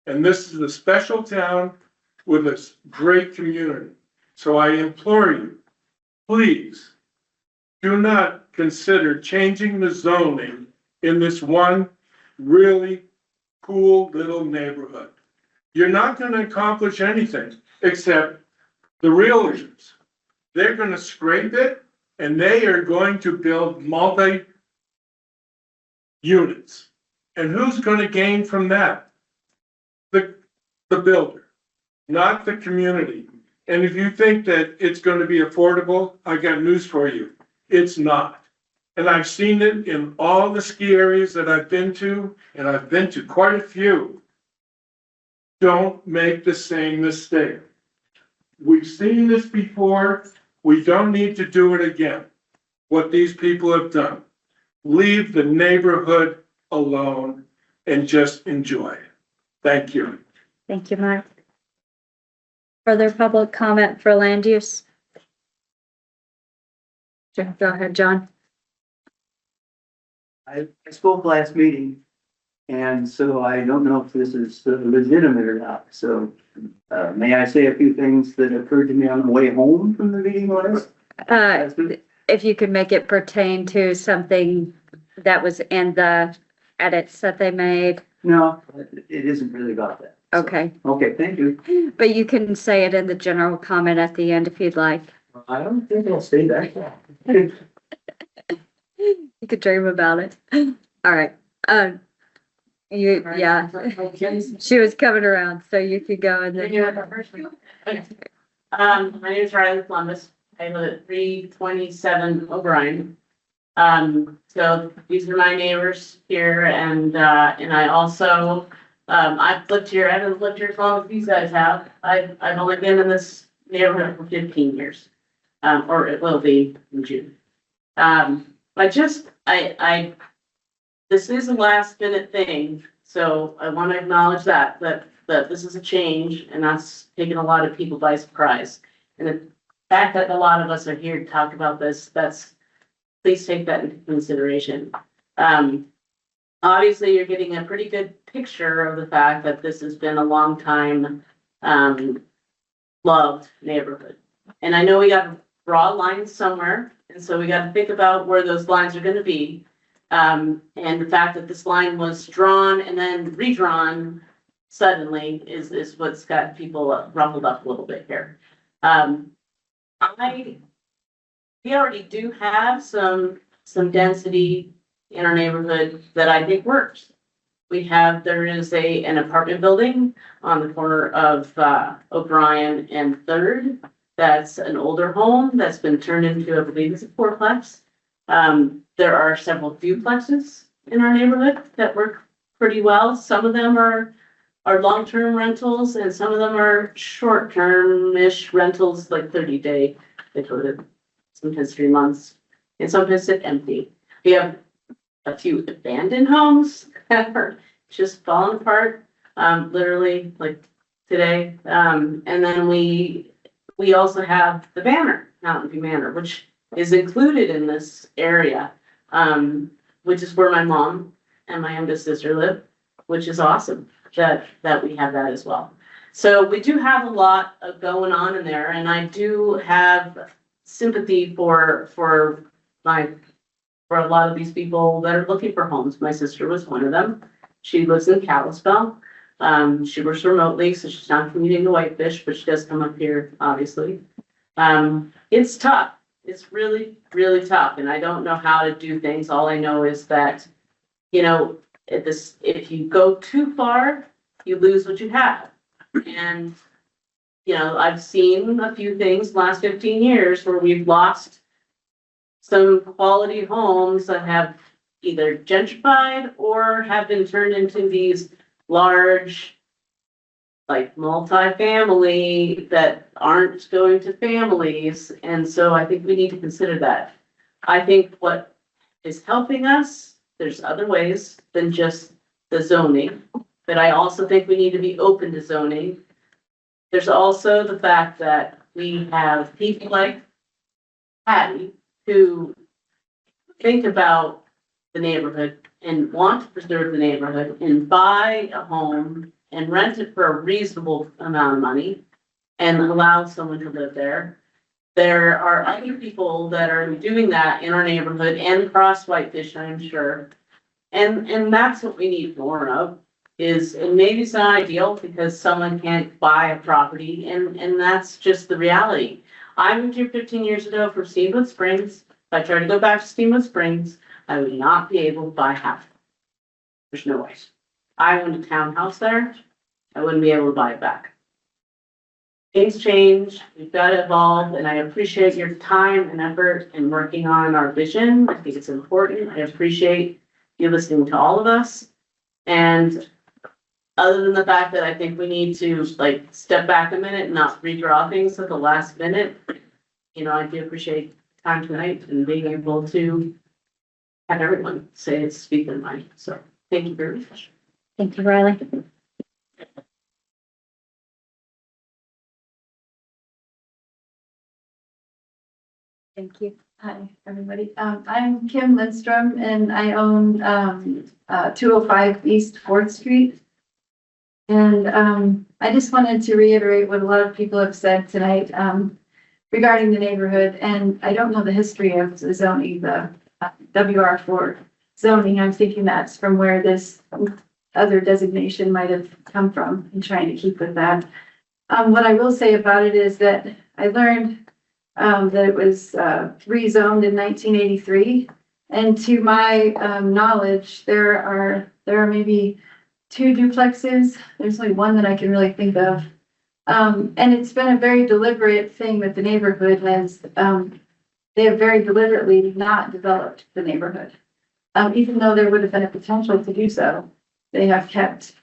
And this is a special town with a great community. So I implore you, please, do not consider changing the zoning in this one really cool little neighborhood. You're not going to accomplish anything except the realtors. They're going to scrape it and they are going to build multi-units. And who's going to gain from that? The builder, not the community. And if you think that it's going to be affordable, I got news for you. It's not. And I've seen it in all the ski areas that I've been to, and I've been to quite a few. Don't make the same mistake. We've seen this before. We don't need to do it again. What these people have done. Leave the neighborhood alone and just enjoy it. Thank you. Thank you, Mike. Further public comment for land use? Go ahead, John. I spoke last meeting, and so I don't know if this is legitimate or not. So may I say a few things that occurred to me on the way home from the meeting last? If you could make it pertain to something that was in the edits that they made. No, it isn't really about that. So, Okay. Okay, thank you. But you can say it in the general comment at the end if you'd like. I don't think I'll stay that long. You could dream about it. All right. Yeah, she was coming around, so you could go and then. My name is Riley Columbus. I live at 327 O'Brien. So these are my neighbors here, and I also, I've lived here, I haven't lived here as long as these guys have. I've only been in this neighborhood for 15 years, or it will be in June. This is a last minute thing, so I want to acknowledge that this is a change, and that's taken a lot of people by surprise. And the fact that a lot of us are here to talk about this, please take that into consideration. Obviously, you're getting a pretty good picture of the fact that this has been a long time loved neighborhood. And I know we got to draw lines somewhere, and so we got to think about where those lines are going to be. And the fact that this line was drawn and then redrawn suddenly is what's got people ruffled up a little bit here. We already do have some density in our neighborhood that I think works. There is an apartment building on the corner of O'Brien and 3rd. That's an older home that's been turned into, I believe it's a fourplex. There are several duplexes in our neighborhood that work pretty well. Some of them are long-term rentals, and some of them are short-term-ish rentals, like 30-day. They go to sometimes 3 months, and sometimes sit empty. We have a few abandoned homes that are just falling apart, literally like today. And then we also have the Manor, Mountain View Manor, which is included in this area, which is where my mom and my youngest sister live, which is awesome that we have that as well. So we do have a lot of going on in there, and I do have sympathy for a lot of these people that are looking for homes. My sister was one of them. She lives in Kalispell. She works remotely, so she's not commuting to Whitefish, but she does come up here, obviously. It's tough. It's really, really tough, and I don't know how to do things. All I know is that, if you go too far, you lose what you have. And, I've seen a few things in the last 15 years where we've lost some quality homes that have either gentrified or have been turned into these large, like multi-family that aren't going to families. And so I think we need to consider that. I think what is helping us, there's other ways than just the zoning, but I also think we need to be open to zoning. There's also the fact that we have people like Patty who think about the neighborhood and want to preserve the neighborhood and buy a home and rent it for a reasonable amount of money and allow someone to live there. There are other people that are doing that in our neighborhood and across Whitefish, I'm sure. And that's what we need more of, and maybe it's not ideal because someone can't buy a property, and that's just the reality. I moved here 15 years ago from Steamboat Springs. If I tried to go back to Steamboat Springs, I would not be able to buy half. There's no way. I owned a townhouse there. I wouldn't be able to buy it back. Things change. We've got to evolve, and I appreciate your time and effort in working on our vision. I think it's important. I appreciate you listening to all of us. And other than the fact that I think we need to step back a minute and not redraw things at the last minute, I do appreciate time tonight and being able to have everyone speak their mind. So thank you very much. Thank you, Riley. Thank you. Hi, everybody. I'm Kim Lindstrom, and I own 205 East 4th Street. And I just wanted to reiterate what a lot of people have said tonight regarding the neighborhood. And I don't know the history of the zoning, the WR4 zoning. I'm thinking that's from where this other designation might have come from, and trying to keep with that. What I will say about it is that I learned that it was rezoned in 1983. And to my knowledge, there are maybe two duplexes. There's only one that I can really think of. And it's been a very deliberate thing that the neighborhood has, they have very deliberately not developed the neighborhood. Even though there would have been a potential to do so, they have kept,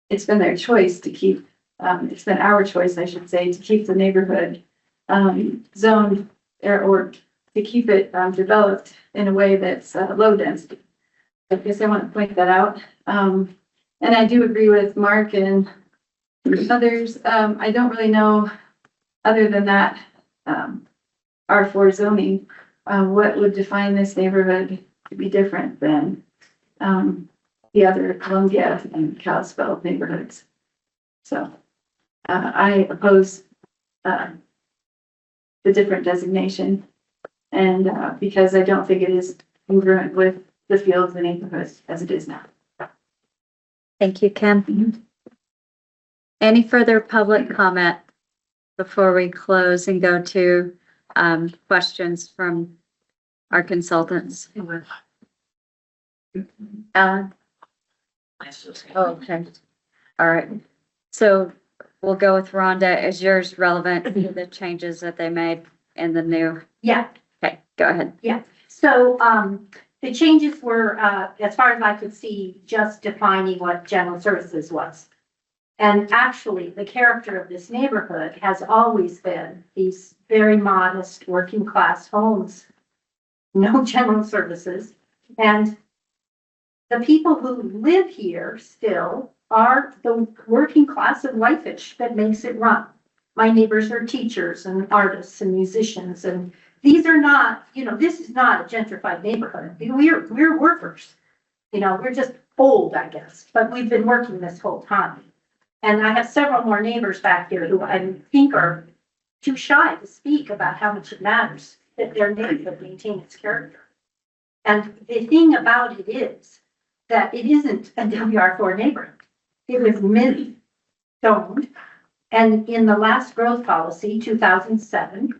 it's been their choice to keep, it's been our choice, I should say, to keep the neighborhood, zoned or to keep it, developed in a way that's, low density. I guess I want to point that out. And I do agree with Mark and others. I don't really know, other than that, R4 zoning, what would define this neighborhood to be different than the other Columbia and Kalispell neighborhoods. So I oppose the different designation, and because I don't think it is congruent with the feel of the neighborhood as it is now. Thank you, Kim. Any further public comment before we close and go to questions from our consultants? Alan? Oh, okay. All right. So we'll go with Rhonda. Is yours relevant to the changes that they made in the new? Yeah, Okay, go ahead. yeah. So, the changes were, as far as I could see, just defining what general services was. And actually, the character of this neighborhood has always been these very modest working class homes, no general services. And the people who live here still are the working class of Whitefish that makes it run. My neighbors are teachers and artists and musicians, and these are not, this is not a gentrified neighborhood. We're workers. We're just old, I guess, but we've been working this whole time. And I have several more neighbors back here who I think are too shy to speak about how much it matters that their neighborhood maintain its character. And the thing about it is that it isn't a WR4 neighborhood. It was mid-zoned. And in the last growth policy, 2007,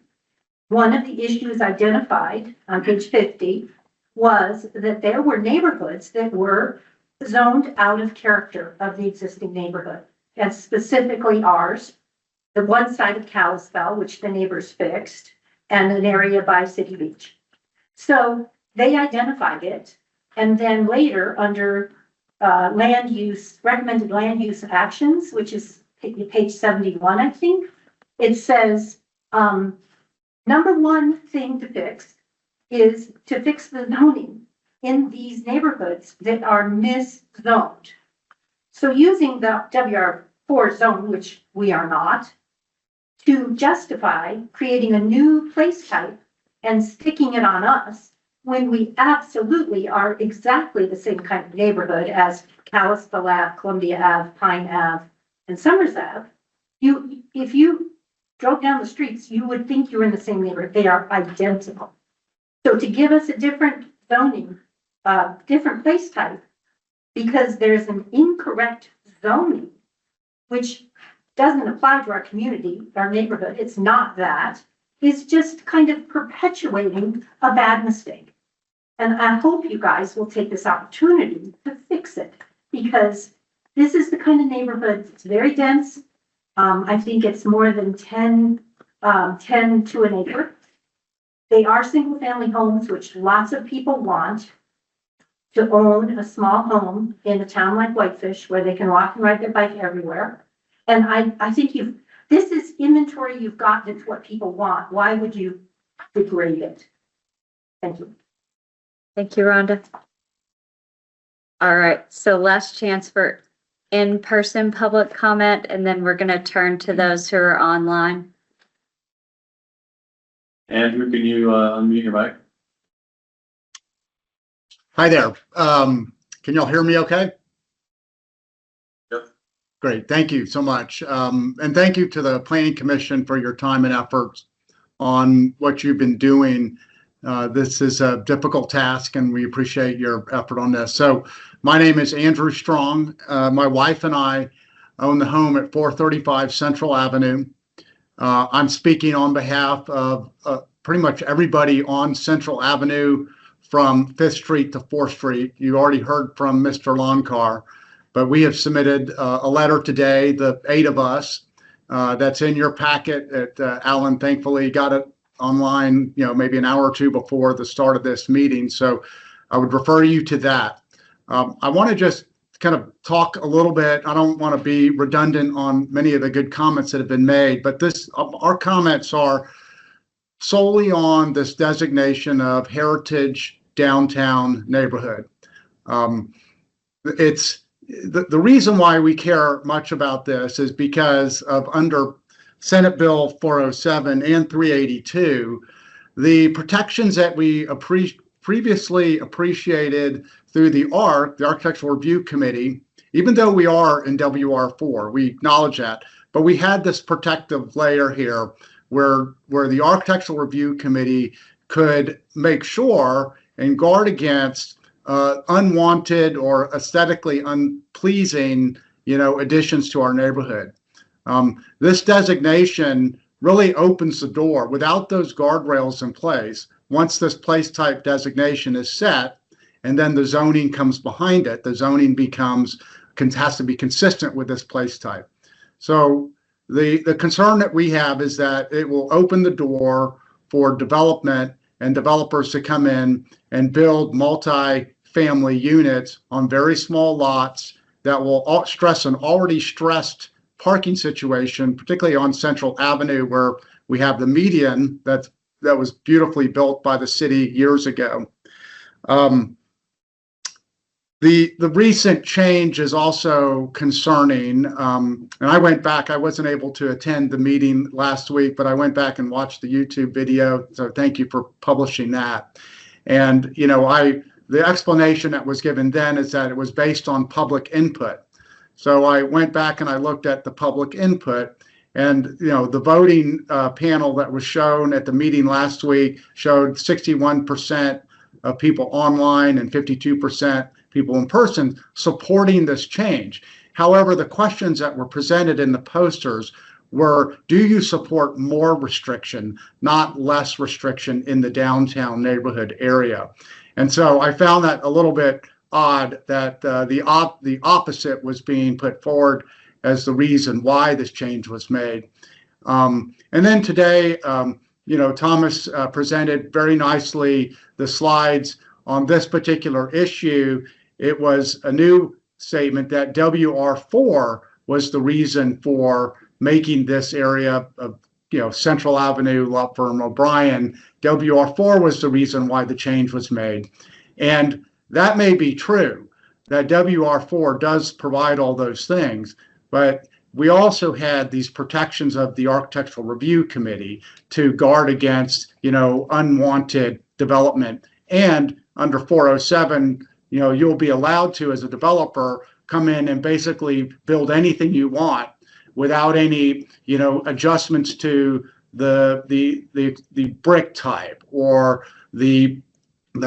one of the issues identified on page 50 was that there were neighborhoods that were zoned out of character of the existing neighborhood, and specifically ours, the one side of Kalispell, which the neighbors fixed, and an area by City Beach. So they identified it, and then later under recommended land use actions, which is page 71, I think, it says, number one thing to fix is to fix the zoning in these neighborhoods that are miszoned. So using the WR4 zone, which we are not, to justify creating a new place type and sticking it on us when we absolutely are exactly the same kind of neighborhood as Kalispell Ave, Columbia Ave, Pine Ave, and Summers Ave. If you drove down the streets, you would think you're in the same neighborhood. They are identical. So to give us a different zoning, different place type, because there's an incorrect zoning, which doesn't apply to our community, our neighborhood, it's not that, is just kind of perpetuating a bad mistake. And I hope you guys will take this opportunity to fix it, because this is the kind of neighborhood, it's very dense. I think it's more than 10 to an acre. They are single family homes, which lots of people want to own a small home in a town like Whitefish where they can walk and ride their bike everywhere. And I think this is inventory you've gotten. It's what people want. Why would you degrade it? Thank you. Thank you, Rhonda. All right, so last chance for in-person public comment, and then we're going to turn to those who are online. Andrew, can you unmute your mic? Hi there. Can y'all hear me okay? Yep. Great. Thank you so much. And thank you to the Planning Commission for your time and efforts on what you've been doing. This is a difficult task, and we appreciate your effort on this. So my name is Andrew Strong. My wife and I own the home at 435 Central Avenue. I'm speaking on behalf of pretty much everybody on Central Avenue from Fifth Street to Fourth Street. You already heard from Mr. Loncar, but we have submitted a letter today, the 8 of us, that's in your packet. Alan thankfully got it online, maybe an hour or two before the start of this meeting. So I would refer you to that. I want to just kind of talk a little bit. I don't want to be redundant on many of the good comments that have been made, but our comments are solely on this designation of heritage downtown neighborhood. It's the reason why we care much about this is because of under Senate Bill 407 and 382, the protections that we previously appreciated through the ARC, the Architectural Review Committee, even though we are in WR4, we acknowledge that, but we had this protective layer here where the Architectural Review Committee could make sure and guard against unwanted or aesthetically unpleasing, additions to our neighborhood. This designation really opens the door. Without those guardrails in place, once this place type designation is set, and then the zoning comes behind it, the zoning has to be consistent with this place type. So the concern that we have is that it will open the door for development and developers to come in and build multi-family units on very small lots that will stress an already stressed parking situation, particularly on Central Avenue, where we have the median that was beautifully built by the city years ago. The recent change is also concerning, and I went back. I wasn't able to attend the meeting last week, but I went back and watched the YouTube video. So thank you for publishing that. And the explanation that was given then is that it was based on public input. So I went back and I looked at the public input, and the voting panel that was shown at the meeting last week showed 61% of people online and 52% people in person supporting this change. However, the questions that were presented in the posters were, do you support more restriction, not less restriction in the downtown neighborhood area? And so I found that a little bit odd that the opposite was being put forward as the reason why this change was made. And then today, Thomas presented very nicely the slides on this particular issue. It was a new statement that WR4 was the reason for making this area of, Central Avenue, Lupfer, and O'Brien. WR4 was the reason why the change was made. And that may be true, that WR4 does provide all those things, but we also had these protections of the Architectural Review Committee to guard against, unwanted development. And under 407, you'll be allowed to, as a developer, come in and basically build anything you want without any, adjustments to the brick type or the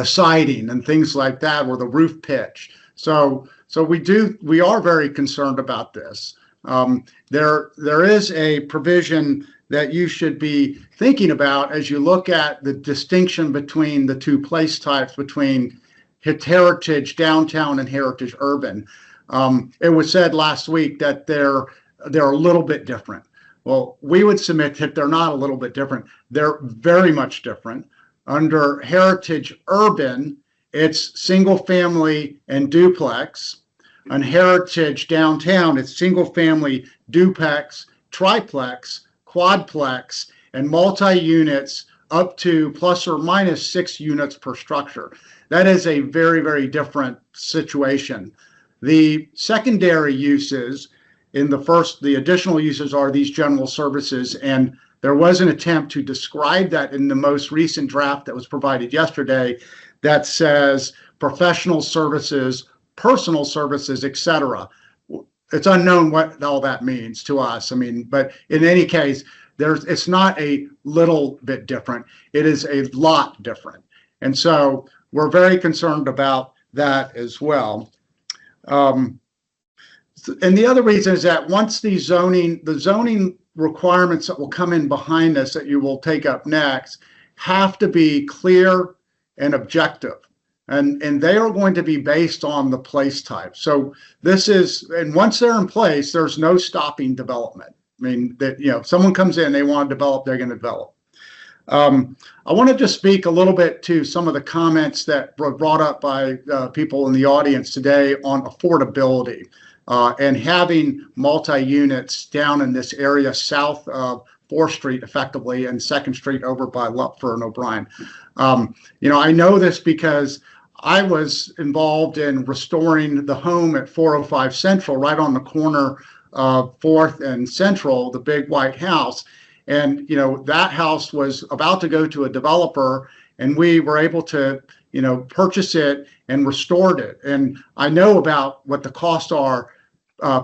siding and things like that, or the roof pitch. So we are very concerned about this. There is a provision that you should be thinking about as you look at the distinction between the two place types, between heritage downtown and heritage urban. It was said last week that they're a little bit different. Well, we would submit that they're not a little bit different. They're very much different. Under heritage urban, it's single family and duplex. On heritage downtown, it's single family, duplex, triplex, quadplex, and multi-units up to plus or minus 6 units per structure. That is a very, very different situation. The secondary uses the additional uses are these general services, and there was an attempt to describe that in the most recent draft that was provided yesterday that says professional services, personal services, etc. It's unknown what all that means to us. But in any case, it's not a little bit different. It is a lot different. And so we're very concerned about that as well. And the other reason is that once the zoning requirements that will come in behind this that you will take up next have to be clear and objective. and they are going to be based on the place type. So this is, and once they're in place, there's no stopping development. I mean, that, you know, if someone comes in, they want to develop, they're going to develop. I want to just speak a little bit to some of the comments that were brought up by people in the audience today on affordability and having multi-units down in this area south of 4th Street effectively and 2nd Street over by Lupfer and O'Brien. You know, I know this because I was involved in restoring the home at 405 Central, right on the corner of 4th and Central, the big white house. And, you know, that house was about to go to a developer, and we were able to, you know, purchase it and restored it. And I know about what the costs are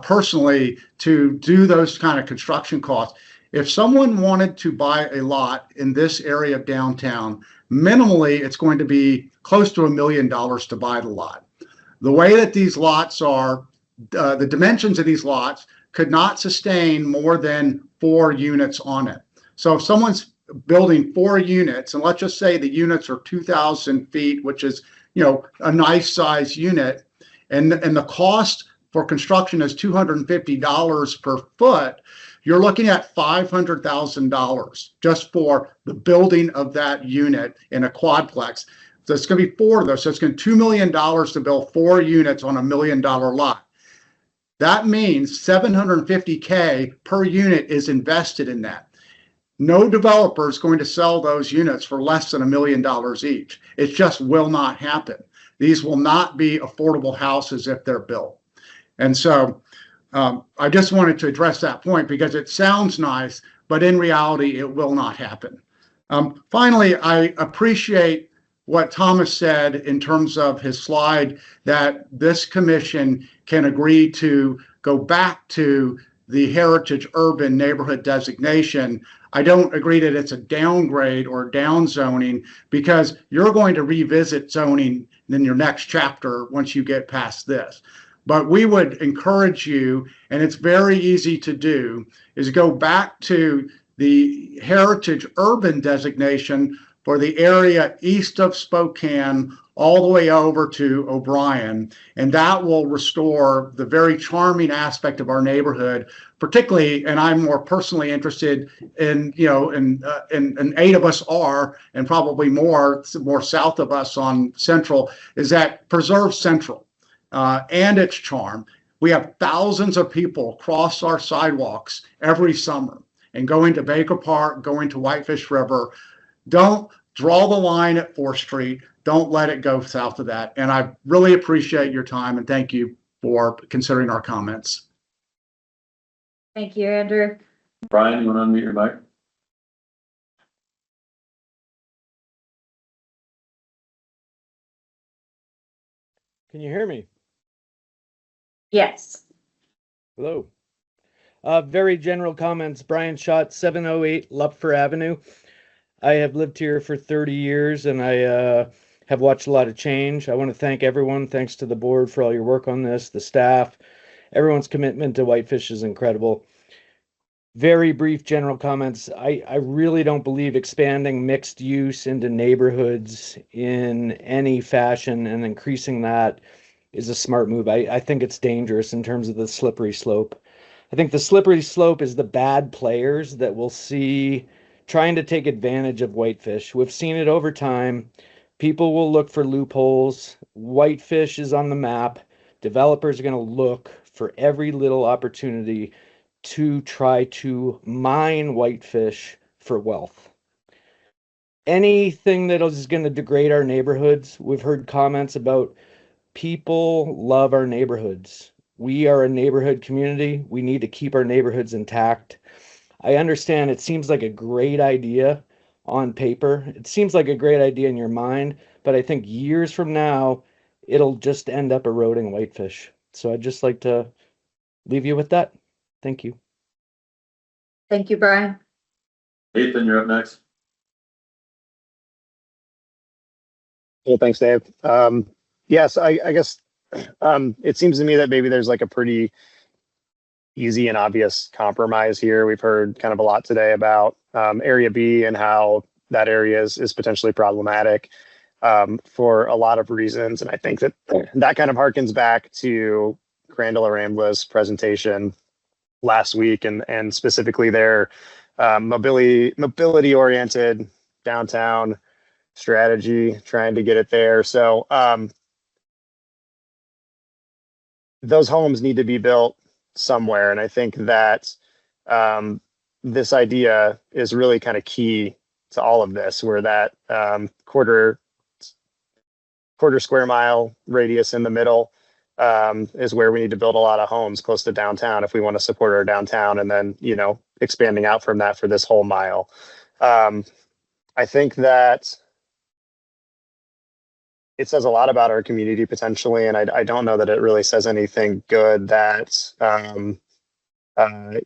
personally to do those kind of construction costs. If someone wanted to buy a lot in this area of downtown, minimally, it's going to be close to $1 million to buy the lot. The way that these lots are, the dimensions of these lots could not sustain more than 4 units on it. So if someone's building 4 units, and let's just say the units are 2,000 feet, which is, you know, a nice size unit, and the cost for construction is $250 per foot, you're looking at $500,000 just for the building of that unit in a quadplex. So it's going to be 4 of those. So it's going to be $2 million to build 4 units on $1 million lot. That means $750K per unit is invested in that. No developer is going to sell those units for less than $1 million each. It just will not happen. These will not be affordable houses if they're built. And so I just wanted to address that point because it sounds nice, but in reality, it will not happen. Finally, I appreciate what Thomas said in terms of his slide that this commission can agree to go back to the heritage urban neighborhood designation. I don't agree that it's a downgrade or down zoning because you're going to revisit zoning in your next chapter once you get past this. But we would encourage you, and it's very easy to do, is go back to the heritage urban designation for the area east of Spokane all the way over to O'Brien. And that will restore the very charming aspect of our neighborhood, particularly, and I'm more personally interested in, you know, and 8 of us are, and probably more south of us on Central, is that preserve Central and its charm. We have thousands of people cross our sidewalks every summer and going to Baker Park, going to Whitefish River. Don't draw the line at 4th Street. Don't let it go south of that. And I really appreciate your time and thank you for considering our comments. Thank you, Andrew. Brian, you want to unmute your mic? Can you hear me? Yes. Hello. Very general comments. Brian Schott, 708 Lupfer Avenue. I have lived here for 30 years and I have watched a lot of change. I want to thank everyone. Thanks to the board for all your work on this, the staff. Everyone's commitment to Whitefish is incredible. Very brief general comments. I really don't believe expanding mixed use into neighborhoods in any fashion and increasing that is a smart move. I think it's dangerous in terms of the slippery slope. I think the slippery slope is the bad players that we'll see trying to take advantage of Whitefish. We've seen it over time. People will look for loopholes. Whitefish is on the map. Developers are going to look for every little opportunity to try to mine Whitefish for wealth. Anything that is going to degrade our neighborhoods, we've heard comments about people love our neighborhoods. We are a neighborhood community. We need to keep our neighborhoods intact. I understand it seems like a great idea on paper. It seems like a great idea in your mind, but I think years from now, it'll just end up eroding Whitefish. So I'd just like to leave you with that. Thank you. Thank you, Brian. Ethan, you're up next. Well, thanks, Dave. Yes, I guess it seems to me that maybe there's like a pretty easy and obvious compromise here. We've heard kind of a lot today about Area B and how that area is potentially problematic. for a lot of reasons. And I think that that kind of harkens back to Crandall Arambla's presentation last week, and specifically their mobility oriented downtown strategy, trying to get it there. So those homes need to be built somewhere. And I think that this idea is really kind of key to all of this, where that quarter square mile radius in the middle is where we need to build a lot of homes close to downtown if we want to support our downtown, and then, you know, expanding out from that for this whole mile. I think that it says a lot about our community potentially, and I don't know that it really says anything good that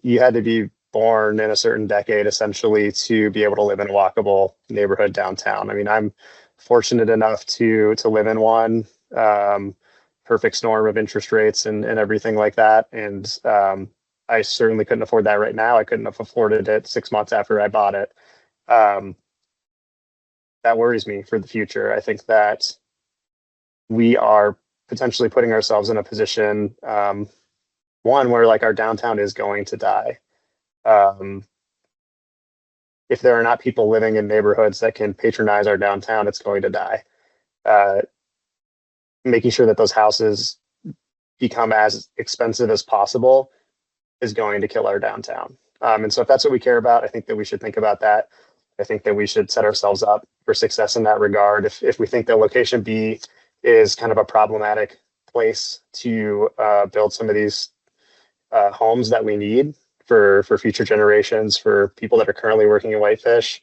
you had to be born in a certain decade essentially to be able to live in a walkable neighborhood downtown. I mean, I'm fortunate enough to live in one. Perfect storm of interest rates and everything like that. And I certainly couldn't afford that right now. I couldn't have afforded it 6 months after I bought it. That worries me for the future. I think that we are potentially putting ourselves in a position, one, where like our downtown is going to die. If there are not people living in neighborhoods that can patronize our downtown, it's going to die. Making sure that those houses become as expensive as possible is going to kill our downtown. And so if that's what we care about, I think that we should think about that. I think that we should set ourselves up for success in that regard. If we think that location B is kind of a problematic place to build some of these homes that we need for future generations, for people that are currently working in Whitefish,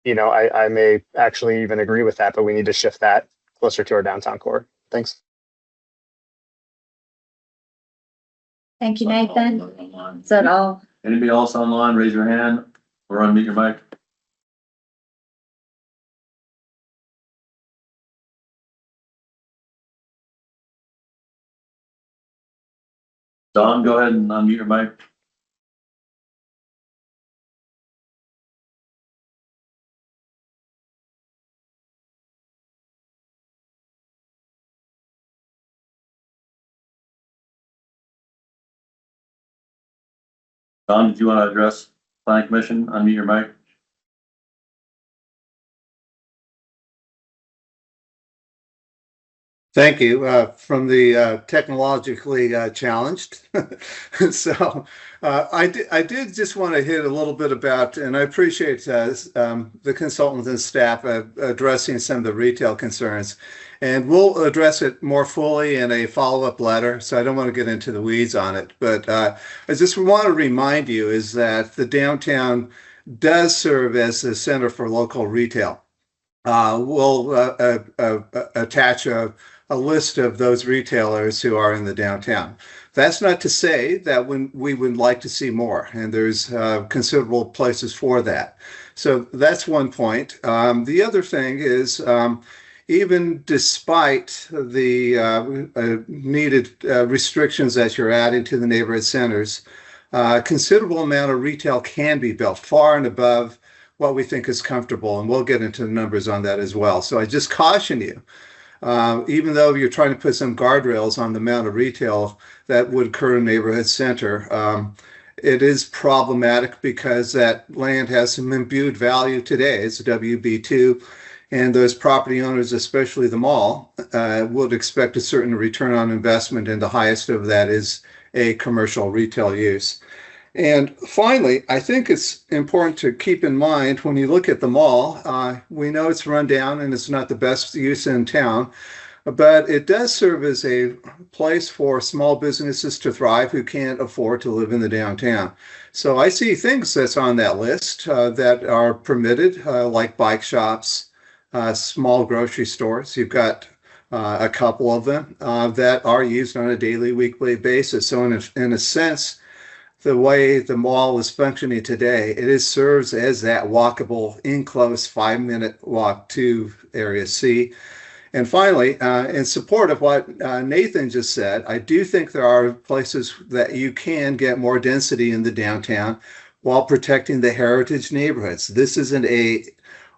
you know, I may actually even agree with that, but we need to shift that closer to our downtown core. Thanks. Thank you, Nathan. Is that all? Anybody else online, raise your hand or unmute your mic. Don, go ahead and unmute your mic. Don, did you want to address planning commission? Unmute your mic. Thank you. From the technologically challenged. So I did just want to hit a little bit about, and I appreciate the consultants and staff addressing some of the retail concerns. And we'll address it more fully in a follow-up letter, so I don't want to get into the weeds on it. But I just want to remind you is that the downtown does serve as a center for local retail. We'll attach a list of those retailers who are in the downtown. That's not to say that we would like to see more, and there's considerable places for that. So that's one point. The other thing is, even despite the needed restrictions that you're adding to the neighborhood centers, a considerable amount of retail can be built far and above what we think is comfortable, and we'll get into the numbers on that as well. So I just caution you, even though you're trying to put some guardrails on the amount of retail that would occur in neighborhood center, it is problematic because that land has some imbued value today. It's WB2, and those property owners, especially the mall, would expect a certain return on investment, and the highest of that is a commercial retail use. And finally, I think it's important to keep in mind when you look at the mall, we know it's run down and it's not the best use in town, but it does serve as a place for small businesses to thrive who can't afford to live in the downtown. So I see things that's on that list that are permitted, like bike shops, small grocery stores. You've got a couple of them that are used on a daily, weekly basis. So in a sense, the way the mall is functioning today, it serves as that walkable, in-close 5-minute walk to Area C. And finally, in support of what Nathan just said, I do think there are places that you can get more density in the downtown while protecting the heritage neighborhoods. This isn't a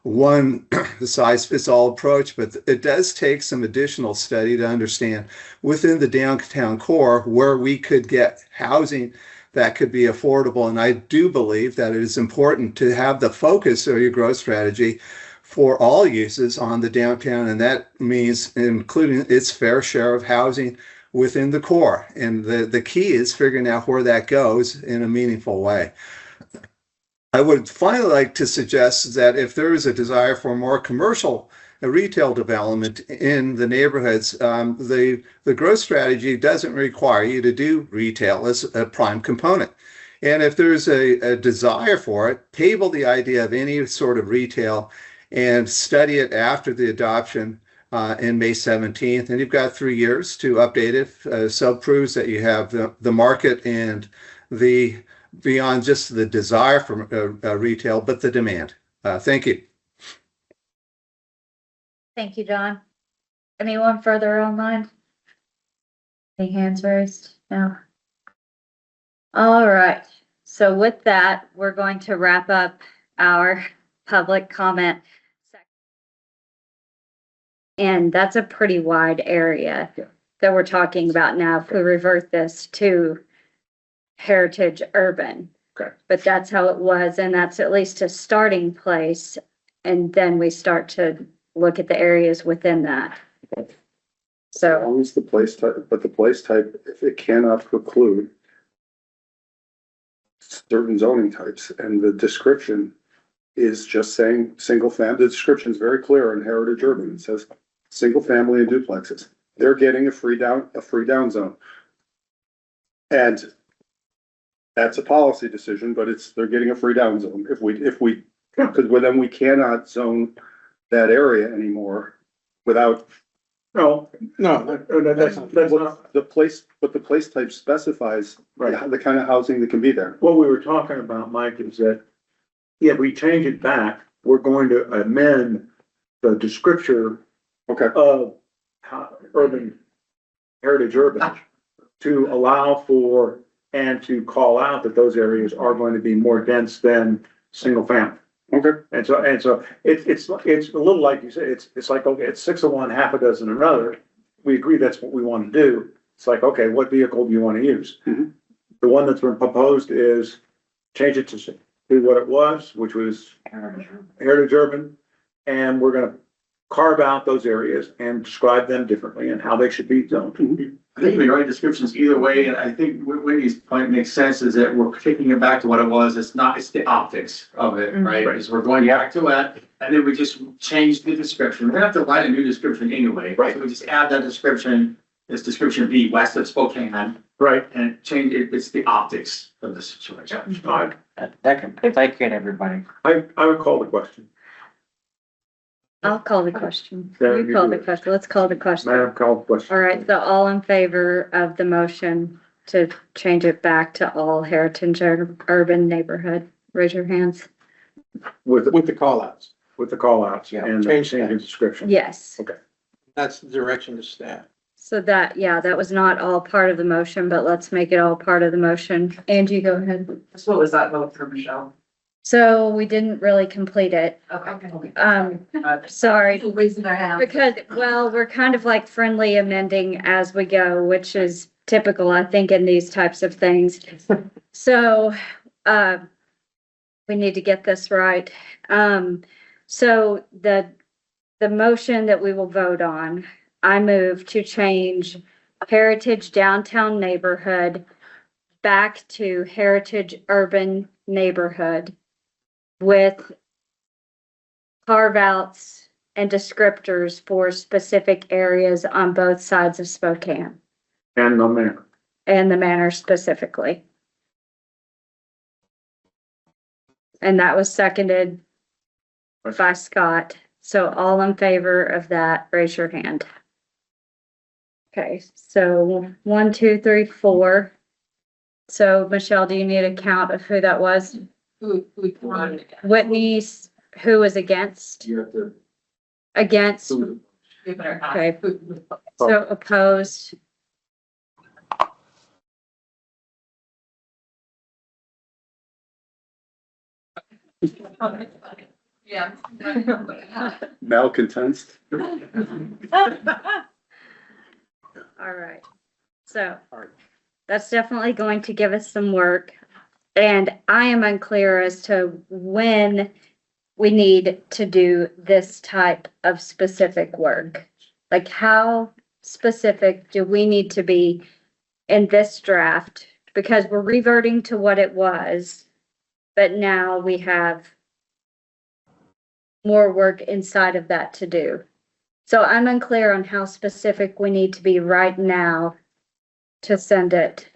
one size fits all approach, but it does take some additional study to understand within the downtown core where we could get housing that could be affordable. And I do believe that it is important to have the focus of your growth strategy for all uses on the downtown, and that means including its fair share of housing within the core. And the key is figuring out where that goes in a meaningful way. I would finally like to suggest that if there is a desire for more commercial retail development in the neighborhoods, the growth strategy doesn't require you to do retail as a prime component. And if there's a desire for it, table the idea of any sort of retail and study it after the adoption in May 17th. And you've got 3 years to update it. So proves that you have the market and the beyond just the desire for retail, but the demand. Thank you. Thank you, John. Anyone further online? Any hands raised? No. All right. So with that, we're going to wrap up our public comment section. And that's a pretty wide area that we're talking about now if we revert this to heritage urban. Okay. But that's how it was, and that's at least a starting place. And then we start to look at the areas within that. So Always the place type, but the place type, if it cannot preclude certain zoning types, and the description is just saying single family, the description is very clear in heritage urban. It says single family and duplexes. They're getting a free down zone. And that's a policy decision, but they're getting a free down zone. Because then we cannot zone that area anymore without. No, that's not. The place type specifies the kind of housing that can be there. What we were talking about, Mike, is that if we change it back, we're going to amend the description of heritage urban to allow for and to call out that those areas are going to be more dense than single family. Okay. And so it's a little like you said, it's like, okay, it's 6 of one, half a dozen of another. We agree that's what we want to do. It's like, okay, what vehicle do you want to use? Mm-hmm. The one that's been proposed is change it to what it was, which was heritage urban. And we're going to carve out those areas and describe them differently and how they should be zoned. Mm-hmm. I think we write descriptions either way, and I think Whitney's point makes sense, is that we're taking it back to what it was. It's the optics of it, right? Because we're going back to it, and then we just change the description. We're gonna have to write a new description anyway. Right. So we just add that description, this description B, west of Spokane. Right. And change it, it's the optics of the situation. That can placate everybody. I would call the question. I'll call the question. Yeah, You you call do the it. question. Let's call the question. Madam, call the question. All right, so all in favor of the motion to change it back to all heritage urban neighborhood, raise your hands. With the call outs. With the call outs and changing the description. Yes. Okay. That's the direction to staff. So that, yeah, that was not all part of the motion, but let's make it all part of the motion. Angie, go ahead. So what was that vote for, Michelle? So we didn't really complete it. Okay. Sorry. Raising their hand. Because, well, we're kind of like friendly amending as we go, which is typical, I think, in these types of things. So, we need to get this right. So the motion that we will vote on, I move to change heritage downtown neighborhood back to heritage urban neighborhood with carve-outs and descriptors for specific areas on both sides of Spokane. And the manor. And the manor specifically. And that was seconded by Scott. So all in favor of that, raise your hand. Okay, so 1, 2, 3, 4. So Michelle, do you need a count of who that was? Whitney's, who was against? You have to. Against, okay, so opposed. Yeah. Malcontents. All right. So that's definitely going to give us some work. And I am unclear as to when we need to do this type of specific work. Like how specific do we need to be in this draft? Because we're reverting to what it was, but now we have more work inside of that to do. So I'm unclear on how specific we need to be right now to send it.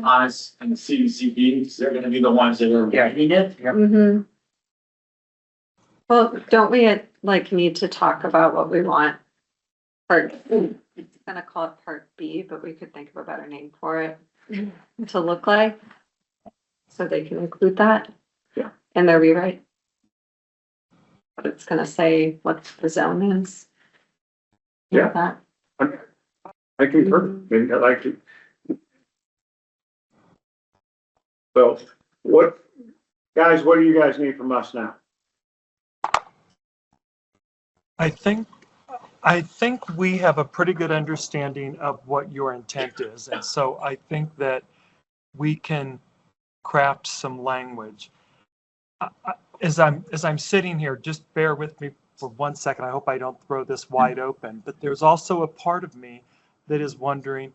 Us and CDCB, they're gonna be the ones that are writing it. Mm-hmm. Well, don't we like need to talk about what we want? Part, it's gonna call it part B, but we could think of a better name for it to look like. So they can include that. Yeah. In their rewrite. But it's gonna say what the zone is. Yeah. I concur. Maybe I'd like to. So what, guys, what do you guys need from us now? I think we have a pretty good understanding of what your intent is. And so I think that we can craft some language. As I'm sitting here, just bear with me for 1 second. I hope I don't throw this wide open, but there's also a part of me that is wondering,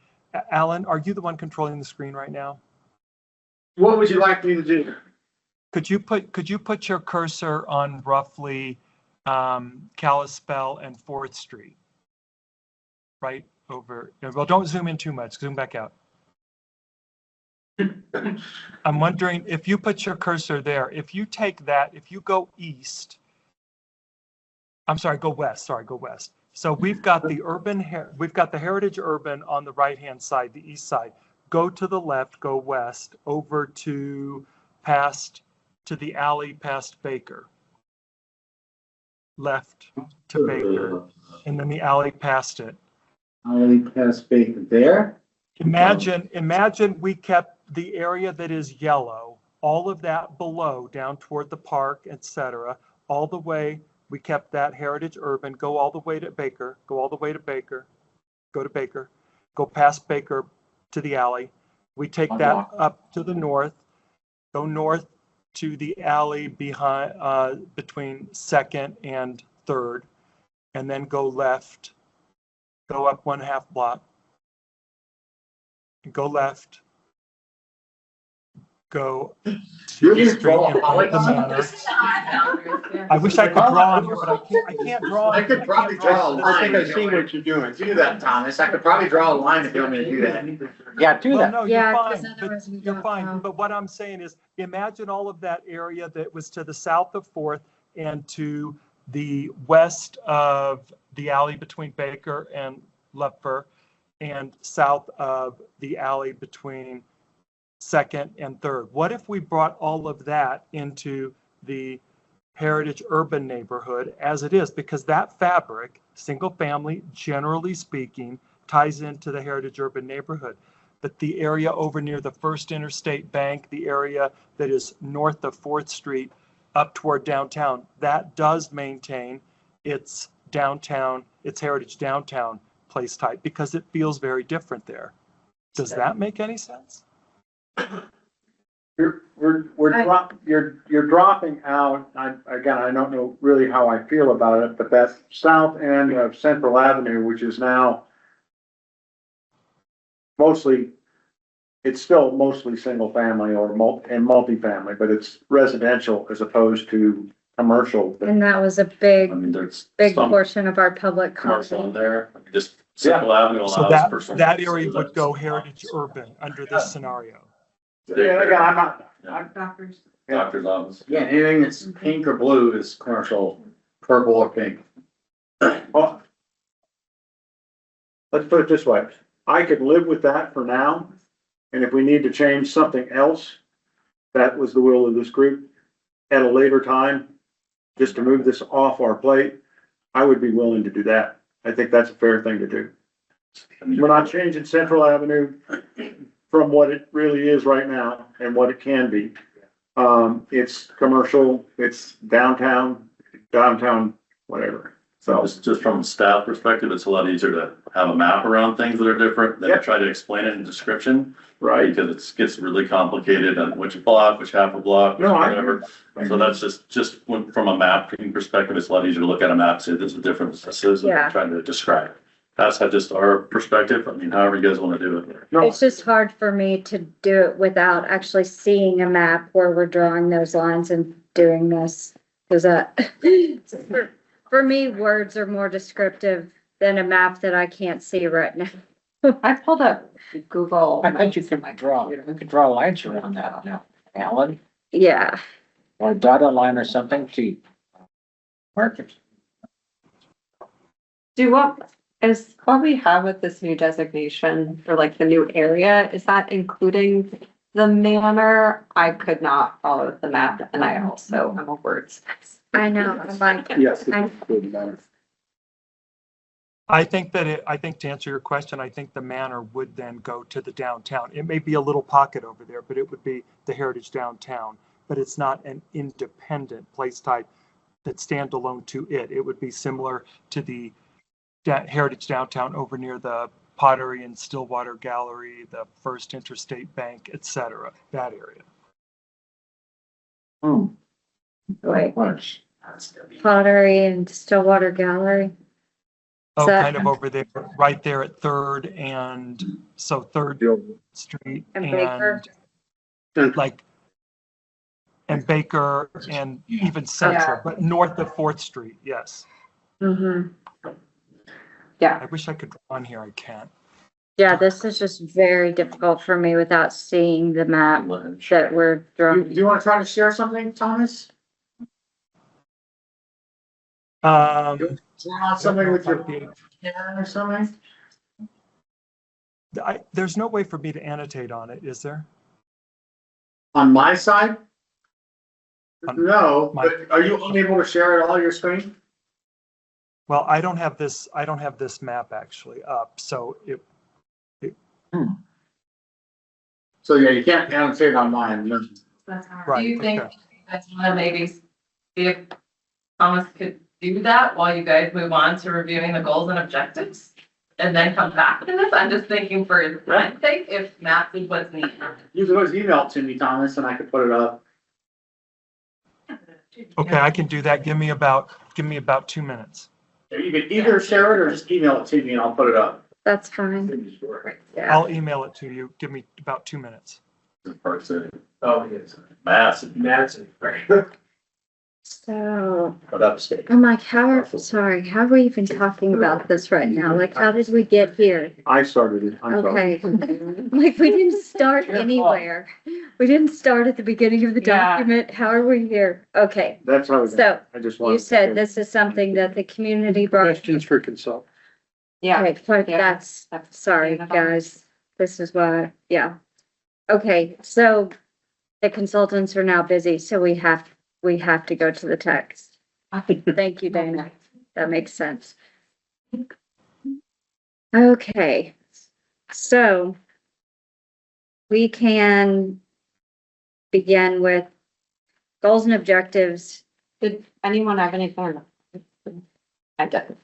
Alan, are you the one controlling the screen right now? What would you like me to do? Could you put your cursor on roughly Kalispell and 4th Street? Right over, well, don't zoom in too much, zoom back out. I'm wondering if you put your cursor there, if you take that, if you go east, I'm sorry, go west, go west. So we've got the Heritage Urban on the right-hand side, the east side. Go to the left, go west, over to the alley past Baker. Left to Baker, and then the alley past it. Alley past Baker there. Imagine we kept the area that is yellow, all of that below, down toward the park, etc. All the way, we kept that Heritage Urban, go all the way to Baker, go to Baker, go past Baker to the alley. We take that up to the north, go north to the alley behind, between 2nd and 3rd, and then go left, go up 1/2 block, go left, go to the street in front of the manor. I wish I could draw on here, but I can't draw. I could probably draw a line. I think I see what you're doing. Do that, Thomas. I could probably draw a line if you want me to do that. Yeah, do Well, that. no, Yeah, you're 'cause fine, otherwise we but you're don't fine. know. But what I'm saying is, imagine all of that area that was to the south of 4th and to the west of the alley between Baker and Lupfer, and south of the alley between 2nd and 3rd. What if we brought all of that into the Heritage Urban neighborhood as it is? Because that fabric, single family, generally speaking, ties into the Heritage Urban neighborhood. But the area over near the First Interstate Bank, the area that is north of 4th Street up toward downtown, that does maintain its downtown, its Heritage downtown place type, because it feels very different there. Does that make any sense? You're dropping out. I don't know really how I feel about it, but that south end of Central Avenue, which is now mostly, it's still mostly single family or multifamily, but it's residential as opposed to commercial. And that was a I mean, there's big some portion of our public commercial in comment. there, just Central Avenue So allows for some. that area would go Heritage Urban under this scenario. Yeah, again, I'm not, Doctors. Doctor's office. Yeah, anything that's pink or blue is commercial, purple or pink. well, let's put it this way. I could live with that for now. And if we need to change something else, that was the will of this group at a later time, just to move this off our plate, I would be willing to do that. I think that's a fair thing to do. We're not changing Central Avenue from what it really is right now and what it can be. It's commercial, it's downtown, downtown, whatever. So, Just from a staff perspective, it's a lot easier to have a map around things that are different than to try to explain it in description. right. Because it gets really complicated on which block, which half a block, No, I- whatever. So that's from a mapping perspective, it's a lot easier to look at a map, and say this is different, this is, Yeah. and trying to describe. That's just our perspective. I mean, however you guys want to do it. It's just hard for me to do it without actually seeing a map where we're drawing those lines and doing this. Cause for me, words are more descriptive than a map that I can't see right now. I pulled up Google. I bet you could draw, you could draw lines around that now, Alan, Yeah, or a dotted line or something to mark it. Do what is what we have with this new designation for like the new area, is that including the manor? I could not follow the map and I also am a wordsmith. I know, I'm like, Yes. I- it would matter. I think to answer your question, I think the manor would then go to the downtown. It may be a little pocket over there, but it would be the Heritage Downtown. But it's not an independent place type that's standalone to it. It would be similar to the Heritage Downtown over near the Pottery and Stillwater Gallery, the First Interstate Bank, etc. That area. wait, Pottery and Stillwater Gallery. Oh, that- kind of over there, right there at Third and so Third Street And Baker. and like and Baker and even Central, but north of Fourth Street. Yes. Mm-hmm. I wish I could draw on here. I can't. Yeah, this is just very difficult for me without seeing the map that we're Do drawing. you want to try to share something, Thomas? Draw something with your pen or something? There's no way for me to annotate on it, is there? On my side? On No, my- but are you unable to share it all your screen? Well, I don't have this map actually up, so it So yeah, you can't annotate on mine. right. Do you think okay. that's wanna maybe see if Thomas could do that while you guys move on to reviewing the goals and objectives? And then come back to this? I'm just thinking for his time's sake, if math is what's needed. You can always email it to me, Thomas, and I can put it up. Okay, I can do that. Give me about 2 minutes. You can either share it or just email it to me and I'll put it up. That's fine. Yeah. I'll email it to you. Give me about 2 minutes. Park City, Oh, yes. massive. Massive. So, But upstate. I'm like, how are we even talking about this right now? Like, how did we get here? I started it. I'm sorry. Okay. Like, we didn't start anywhere. We didn't start at the beginning of the Yeah. document. How are we here? Okay, That's how. so I just wanted. you said this is something that the community brought. Questions for consult. Yeah. Okay, but Yeah. that's, sorry, guys, this is why, yeah. Okay, so the consultants are now busy, so we have to go to the text. Thank you, Dana. That makes sense. Okay, so we can begin with goals and objectives. Did anyone have anything? I did.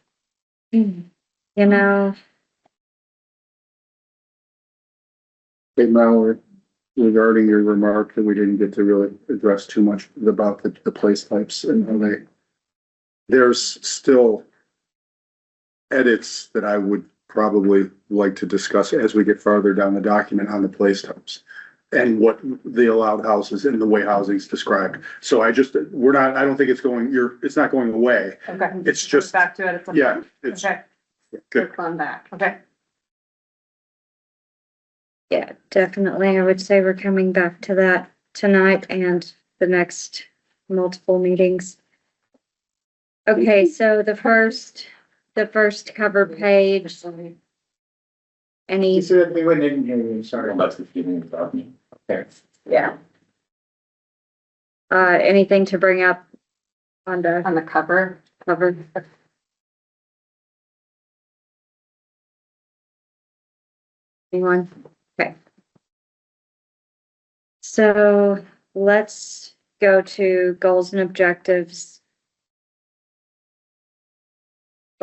You know, Hey, Mallory, regarding your remark that we didn't get to really address too much about the place types and how there's still edits that I would probably like to discuss as we get farther down the document on the place types and what the allowed houses and the way housing's described. So I don't think it's not going away. Okay. It's just, Back to it. at some yeah, point? it's Okay. good. Circling back. Okay. yeah, definitely. I would say we're coming back to that tonight and the next multiple meetings. Okay, so the first cover page. Any, You said we didn't hear you, sorry. That's the feeling about me. Okay. yeah. Anything to bring up on the On the cover. cover? Anyone? Okay. So let's go to goals and objectives.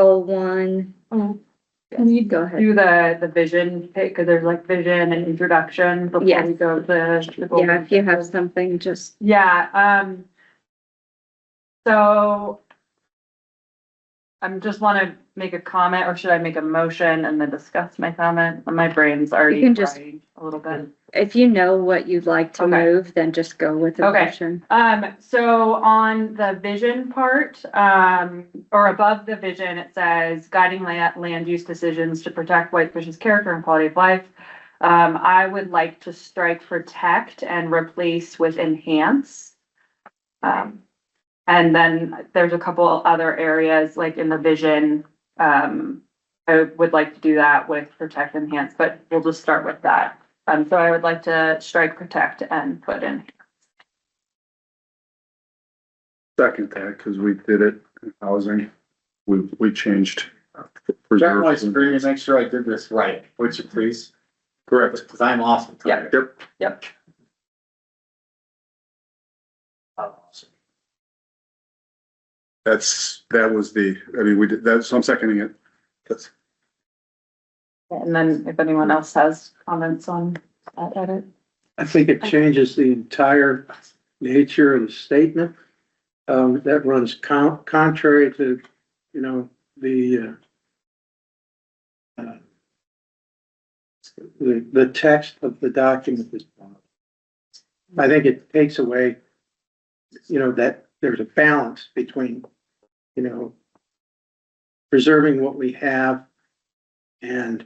01. Can you Go ahead. do the vision pick, cause there's like vision and introduction before Yes. we go to the goal. Yeah, if you have something, just, Yeah, so I'm just wanna make a comment, or should I make a motion and then discuss my comment? My brain's already can just- fried a little bit. if you know what you'd like to Okay. move, then just go with the Okay. motion. So on the vision part, or above the vision, it says guiding land use decisions to protect Whitefish's character and quality of life. I would like to strike protect and replace with enhance. And then there's a couple other areas like in the vision, I would like to do that with protect enhance, but we'll just start with that. So I would like to strike protect and put in. Second that, because we did it in housing. We changed. Check my screen and make sure I did this right, would you please? Correct. Because I'm awesome. Yeah. Yep. That was we did that, so I'm seconding it. That's, And then if anyone else has comments on that edit. I think it changes the entire nature of the statement. That runs contrary to, the text of the document. I think it takes away, that there's a balance between, preserving what we have and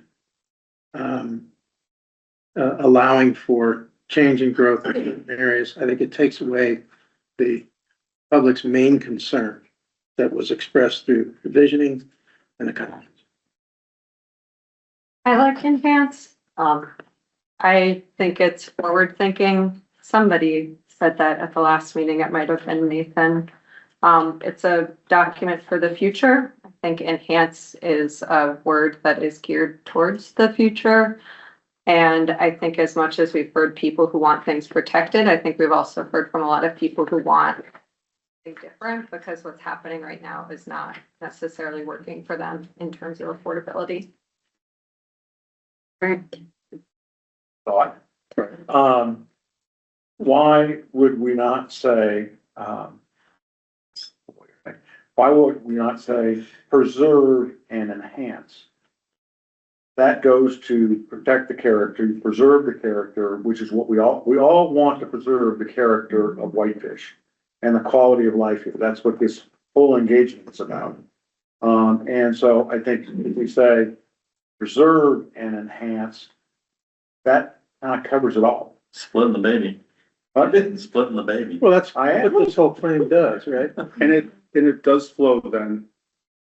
allowing for changing growth in areas. I think it takes away the public's main concern that was expressed through the visioning and the comments. I like enhance. I think it's forward thinking. Somebody said that at the last meeting. It might have been Nathan. It's a document for the future. I think enhance is a word that is geared towards the future. And I think as much as we've heard people who want things protected, I think we've also heard from a lot of people who want something different, because what's happening right now is not necessarily working for them in terms of affordability. Thought. Why would we not say, why would we not say preserve and enhance? That goes to protect the character, preserve the character, which is what we all want to preserve the character of Whitefish and the quality of life here. That's what this whole engagement is about. And so I think if we say preserve and enhance, that kind of covers it all. Splitting the baby. Splitting the baby. Well, that's what this whole claim does, right? and it does flow then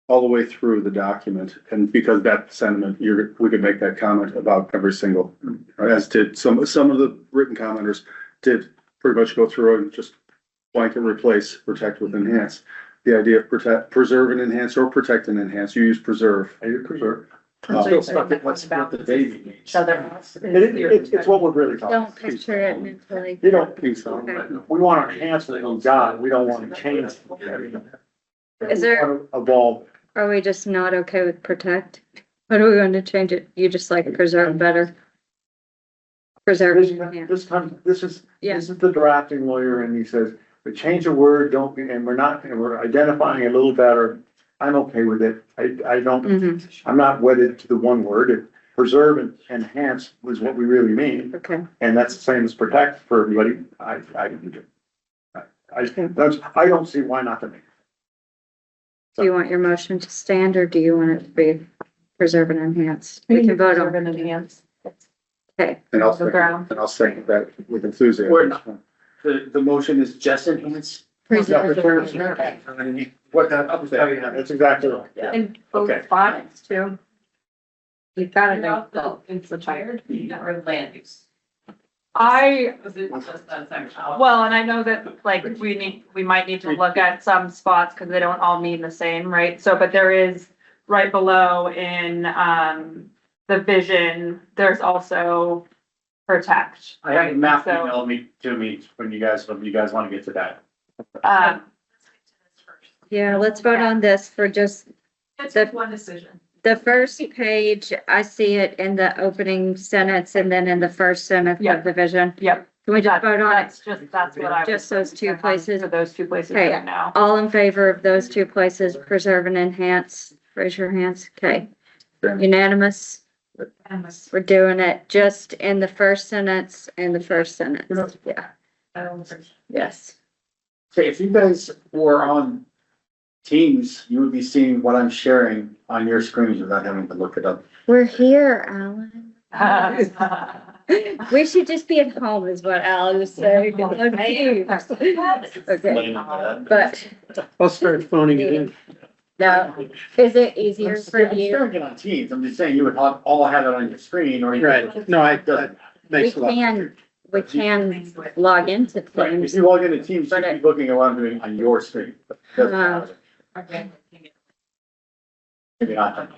all the way through the document. And because that sentiment, we could make that comment about every single, as did some of the written commenters did pretty much go through and just blanket replace protect with enhance. The idea of preserve and enhance, or protect and enhance. You use preserve. I use preserve. Still stuck at what's what the baby needs. It's what we're really talking Don't about. picture it mentally. You don't, Okay. we want to enhance what we got. We don't want to change. Is there- We want to evolve. Are we just not okay with protect? What are we going to change it? You just like preserve better? Preserve, yeah. This is the drafting lawyer, and he says, we change a word, we're identifying a little better. I'm okay with it. I don't, Mhm. I'm not wedded to the one word. Preserve and enhance is what we really mean. Okay. And that's the same as protect for everybody. I don't see why not to make. Do you want your motion to stand, or do you want it to be preserve and enhance? We can vote on. Enhance. Okay. And I'll The ground. second that with enthusiasm. We're not. The motion is just enhance. Preserve. What that, I'll tell you, that's exactly right. And both Okay. spots too. You've got to know. Inspired or land use? Was it just that section? Well, and I know that like we might need to look at some spots because they don't all mean the same, right? So, but there is right below in the vision, there's also protect. I have a map So, emailed to me when you guys want to get to that. Yeah, let's vote on this for just It's just one decision. The first page, I see it in the opening sentence and then in the first sentence of the vision. Yep. Can we just vote on it? That's what I. Just those two places? For those two places Okay. right now. All in favor of those two places, preserve and enhance, raise your hands. Okay. Unanimous. We're doing it just in the first sentence and the first sentence. Yeah. Yes. Okay, if you guys were on Teams, you would be seeing what I'm sharing on your screens without having to look it up. We're here, Alan. We should just be at home is what Alan was saying. Okay, but I'll start phoning it in. no, is it easier for I'm you? sharing it on Teams. I'm just saying you would all have it on your screen or you. Right, no, We can log into Right, if Teams. you log into Teams, you should be looking at what I'm doing on your screen. But it doesn't matter. Maybe not.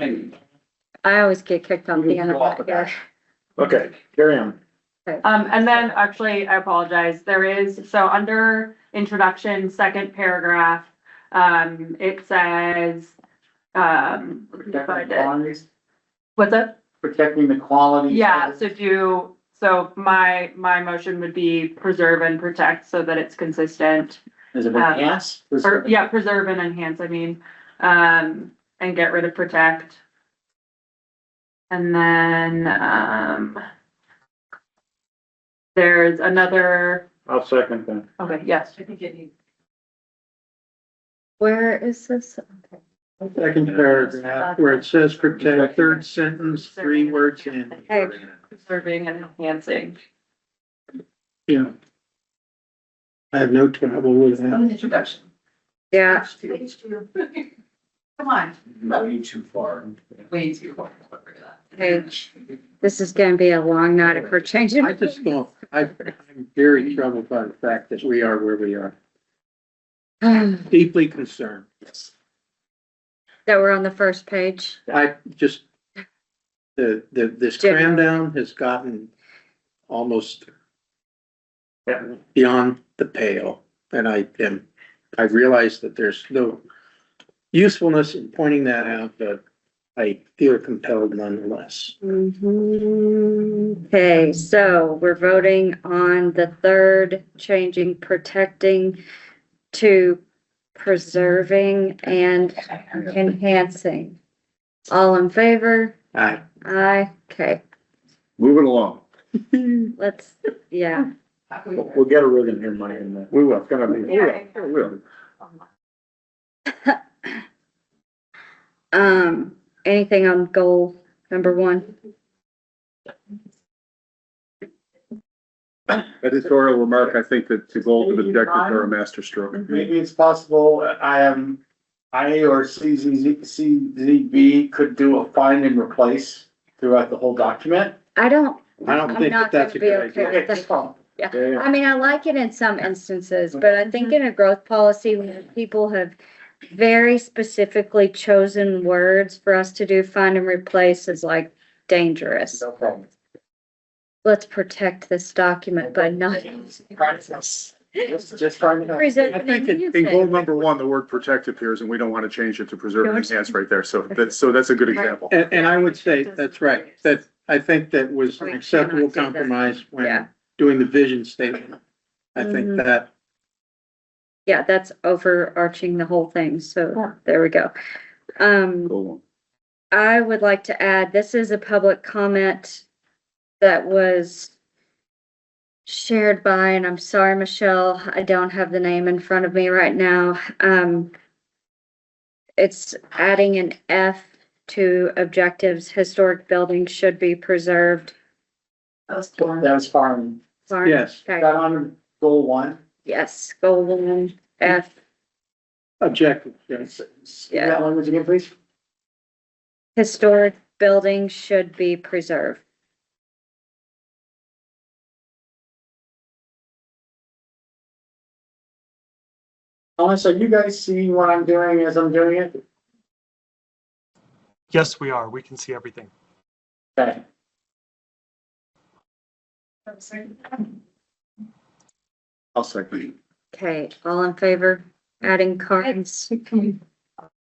I always get kicked off the internet here. Okay, carry on. And then actually, I apologize, there is, so under introduction, second paragraph, it says, Protecting the qualities. what's that? Protecting the quality. Yeah, so my motion would be preserve and protect so that it's consistent. Is it enhance? Yeah, preserve and enhance, I mean, and get rid of protect. And then, there's another, I'll second that. okay, yes. Where is this? Second paragraph, where it says protect, third sentence, 3 words in. Hey, Preserving and enhancing. Yeah. I have no trouble with that. Introduction. yeah, Come on, Way too far. way too far. page. This is gonna be a long night if we're changing. I just don't, I'm very troubled by the fact that we are where we are. Deeply concerned. That we're on the first page. I just, this cram down has gotten almost beyond the pale. And I realize that there's no usefulness in pointing that out, but I feel compelled nonetheless. Okay, so we're voting on the third, changing protecting to preserving and enhancing. All in favor? Aye. Aye, okay, Moving along. let's, yeah. We'll get a rhythm here, Mike, and we will. It's gonna be, we will. Anything on goal number 1? Editorial remark, I think that the goals and objectives are a master stroke. Maybe it's possible, I or CZB could do a find and replace throughout the whole document. I don't I'm think not that that's a gonna be good idea. okay with that. Yeah, I mean, I like it in some instances, but I think in a growth policy, where people have very specifically chosen words for us to do find and replace is like dangerous. No problem. Let's protect this document by not. Practice. Just trying to. Preserve I and think in enhance goal it. number 1, the word protect appears and we don't want to change it to preserve and enhance right there. So that's a good example. And I would say, that's right, that I think that was an acceptable compromise when doing the vision statement. I think that, Yeah, that's overarching the whole thing, so there we go. Goal 1. I would like to add, this is a public comment that was shared by, and I'm sorry, Michelle, I don't have the name in front of me right now. It's adding an F to objectives, historic buildings should be preserved. That was farming. Sorry. yes, Okay, Got on goal 1. yes, goal 1, F, objective, yes. Say that language again, please. historic buildings should be preserved. Thomas, are you guys seeing what I'm doing as I'm doing it? Yes, we are. We can see everything. Okay. I'll second. Okay, all in favor, adding cards?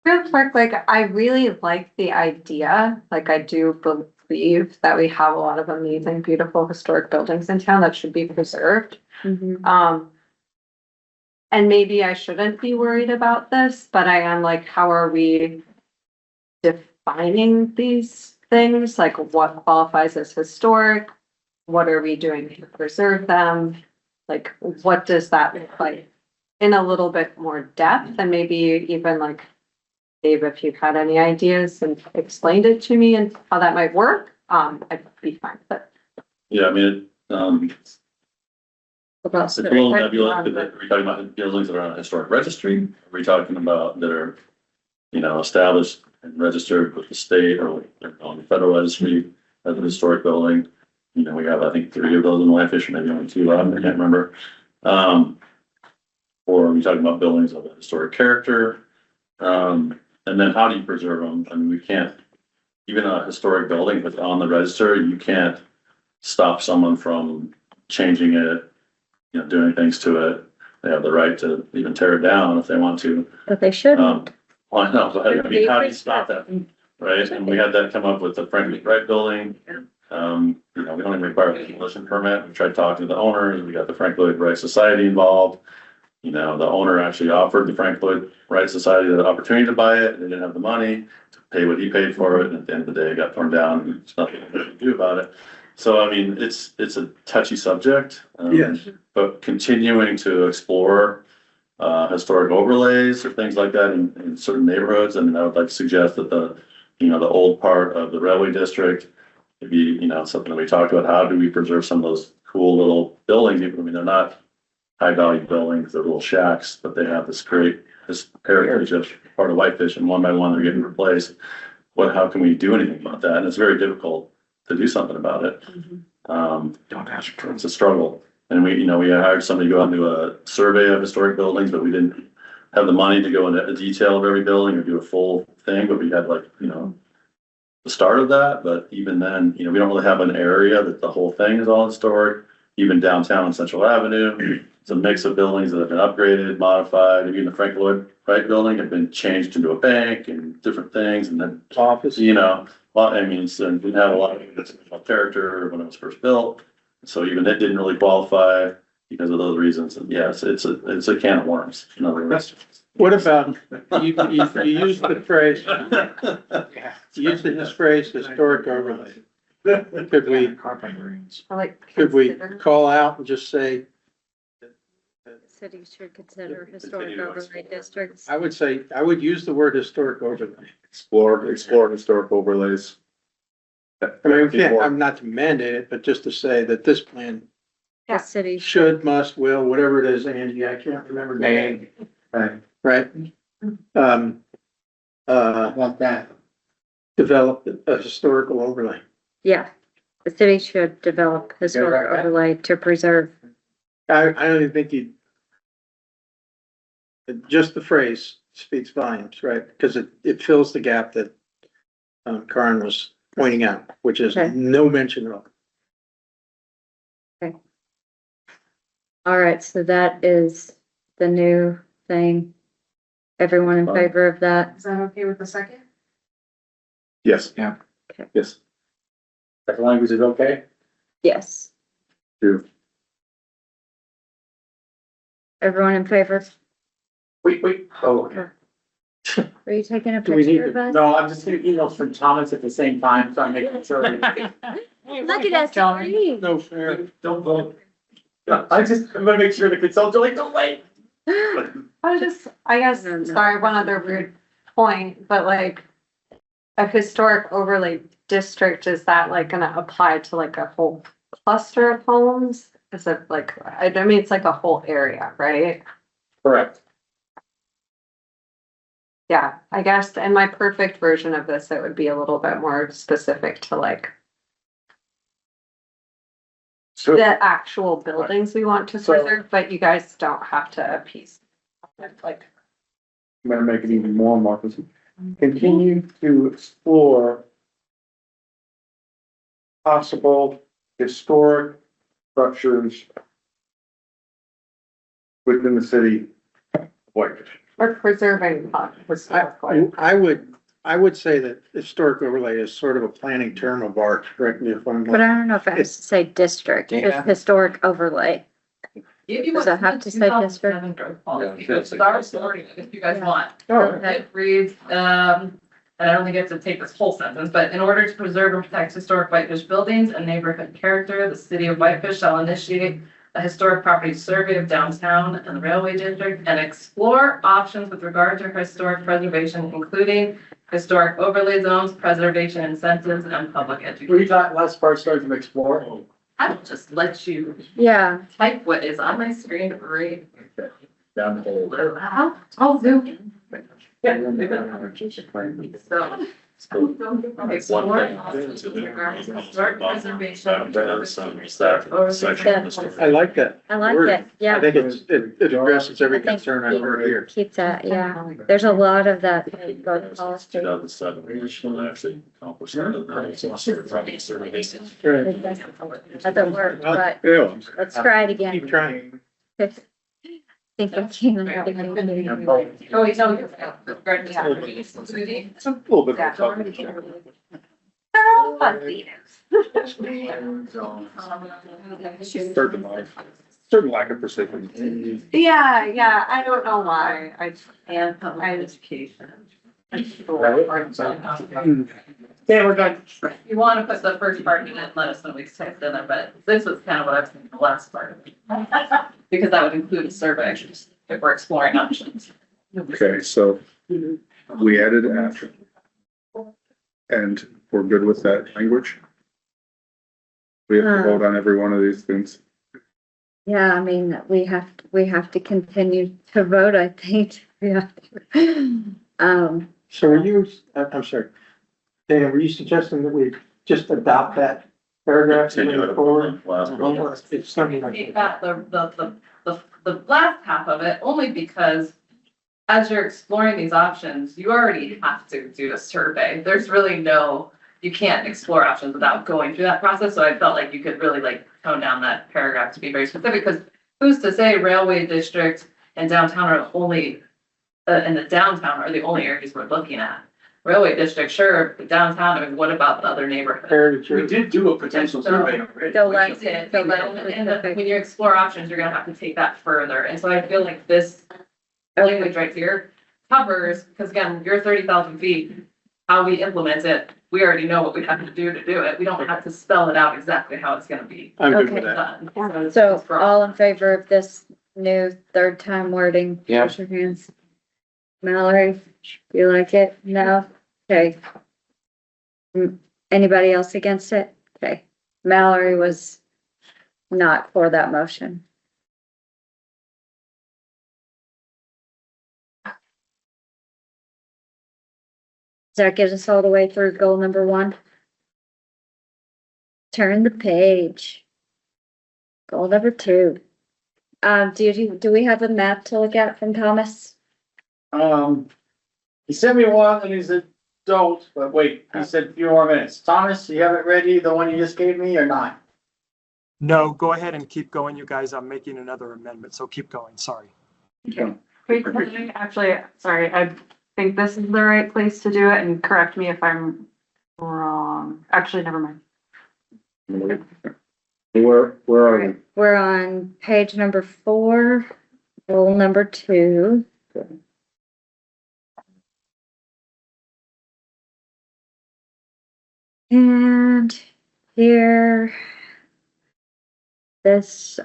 Real quick, like, I really like the idea, like, I do believe that we have a lot of amazing, beautiful historic buildings in town that should be preserved. And maybe I shouldn't be worried about this, but I am like, how are we defining these things? Like, what qualifies as historic? What are we doing to preserve them? Like, what does that look like in a little bit more depth? And maybe even like, Dave, if you had any ideas and explained it to me and how that might work, I'd be fine with it. Yeah, I mean, it's a little nebulous. Are we talking about buildings that are on a historic registry? Are we talking about that are, established and registered with the state or on the federal registry as a historic building? We have, I think, 3 of those in Whitefish, maybe only 2 left, I can't remember. Or are we talking about buildings of a historic character? And then how do you preserve them? I mean, we can't, even a historic building that's on the register, you can't stop someone from changing it, doing things to it. They have the right to even tear it down if they want to. But they shouldn't. Well, I know, but I mean, how do you stop that? Right? And we had that come up with the Franklin Wright building. We don't even require a demolition permit. We tried talking to the owners. We got the Frank Lloyd Wright Society involved. The owner actually offered the Frank Lloyd Wright Society the opportunity to buy it. They didn't have the money to pay what he paid for it. And at the end of the day, it got torn down. And there's nothing they could do about it. So, I mean, it's a touchy subject. Yes. But continuing to explore historic overlays or things like that in certain neighborhoods. I mean, I would like to suggest that the old part of the railway district could be, something that we talked about. How do we preserve some of those cool little buildings? I mean, they're not high value buildings, they're little shacks, but they have this heritage of part of Whitefish, and one by one they're getting replaced. How can we do anything about that? And it's very difficult to do something about it. It's a struggle. And we hired somebody to go out and do a survey of historic buildings, but we didn't have the money to go into the detail of every building or do a full thing, but we had the start of that. But even then, we don't really have an area that the whole thing is all historic. Even downtown on Central Avenue, it's a mix of buildings that have been upgraded, modified. Even the Frank Lloyd Wright building had been changed into a bank and different things, and then Office. well, I mean, so it didn't have a lot of character when it was first built. So even it didn't really qualify because of those reasons. And yes, it's a can of worms. In other words. What about, you used the phrase, you used this phrase historic overlay. Could we call out and just say, Cities should consider historic overlay districts. I would use the word historic overlay. Explore historic overlays. I mean, I'm not to mandate it, but just to say that this plan The city should, must, will, whatever it is, Angie, I can't remember. the name. Right? Want that. Develop a historical overlay. Yeah, the city should develop historic overlay to preserve. I don't even think just the phrase speaks volumes, right? Because it fills the gap that Karin was pointing out, which is no mention at all. Okay. All right, so that is the new thing. Everyone in favor of that? Is that okay with the second? Yes. Yeah. Okay. Yes. That language is okay? Yes. True. Everyone in favor? Wait. Oh, Are you taking a do we need picture of to? us? No, I'm just getting emails from Thomas at the same time, so I'm making sure. Look at us, three. No fair. Don't vote. I'm gonna make sure the consultants are like, don't wait. I guess, sorry, one other weird point, but like a historic overlay district, is that like gonna apply to like a whole cluster of homes? Is it like, I mean, it's like a whole area, right? Correct. Yeah, I guess in my perfect version of this, it would be a little bit more specific to like the actual buildings we want to preserve, but you guys don't have to appease. Like, I'm gonna make it even more, Marcus. Continue to explore possible historic structures within the city of Whitefish. Or preserving historically. I would say that historic overlay is sort of a planning term of art, correct me if I'm But I wrong. don't know if it has to say district, Yeah. just historic overlay. Give you Does what's it have in to the say 2007 growth policy. It's our story, if you guys want. Okay. It reads, and I don't think I have to take this whole sentence, but in order to preserve and protect historic Whitefish buildings and neighborhood character, the city of Whitefish shall initiate a historic property survey of downtown and the railway district and explore options with regard to historic preservation, including historic overlay zones, preservation incentives, and public education. Read that last part, starting from explore. I will just let you Yeah, type what is on my screen to read. Down the hole. I'll zoom in. Yeah. So. One thing. Historic preservation. I like that. I like word. it, yeah. I think it addresses every I think concern I've heard here. Keep that, yeah. There's a lot of that. Both policy. 2007, we actually accomplished It doesn't work, but Yeah. let's try it again. Keep trying. Think we can. Oh, wait, no. Regarding It's a little bit. Yeah. Certain lack of precision. Yeah, I don't know why. And public education. Yeah, we're done. If you want to put the first part in it, let us know, we can text in there, but this was kind of what I was thinking, the last part of it. Because that would include a survey, if we're exploring options. Okay, so we added after. And we're good with that language? We have to vote on every one of these things. Yeah, I mean, we have to continue to vote, I think. Yeah. So are you, I'm sorry, Dan, were you suggesting that we just adopt that paragraph and move forward? It's something like. Take that, the last half of it, only because as you're exploring these options, you already have to do a survey. There's really no, you can't explore options without going through that process. So I felt like you could really like tone down that paragraph to be very specific, because who's to say railway district and downtown are only, and the downtown are the only areas we're looking at. Railway district, sure, but downtown, I mean, what about the other neighborhoods? We did do a potential survey already. The left it, the left And specific. when you explore options, you're gonna have to take that further. And so I feel like this language right here covers, because again, you're 30,000 feet, how we implement it, we already know what we have to do it. We don't have to spell it out exactly how it's gonna be I'm good with Okay. that. done. So all in favor of this new third time wording? Yeah. Raise your hands. Mallory, you like it? No? Okay. Anybody else against it? Okay. Mallory was not for that motion. Does that get us all the way through goal number 1? Turn the page. Goal number 2. Do we have a map to look at from Thomas? He sent me one and he said, don't, but wait, he said a few more minutes. Thomas, you have it ready, the one you just gave me or not? No, go ahead and keep going, you guys. I'm making another amendment, so keep going. Sorry. Actually, sorry, I think this is the right place to do it, and correct me if I'm wrong. Actually, never mind. Where are we? We're on page number 4, goal number 2. And here, this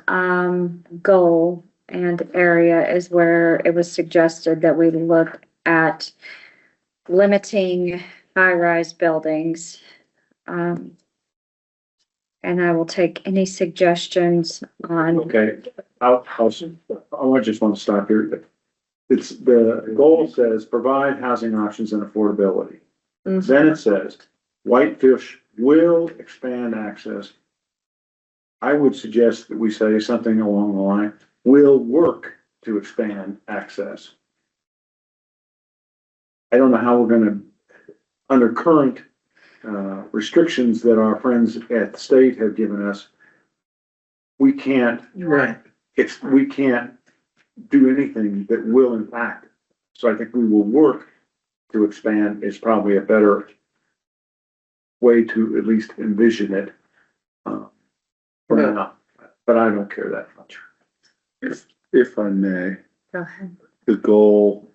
goal and area is where it was suggested that we look at limiting high-rise buildings. And I will take any suggestions on. Okay, I just want to stop here. It's, the goal says provide housing options and affordability. Then it says Whitefish will expand access. I would suggest that we say something along the line, will work to expand access. I don't know how we're gonna, under current restrictions that our friends at the state have given us, we can't, Right. we can't do anything that will impact So I think we will work to expand is probably a better way to at least envision it. For now, but I don't care that much. If I may, Go ahead. the goal,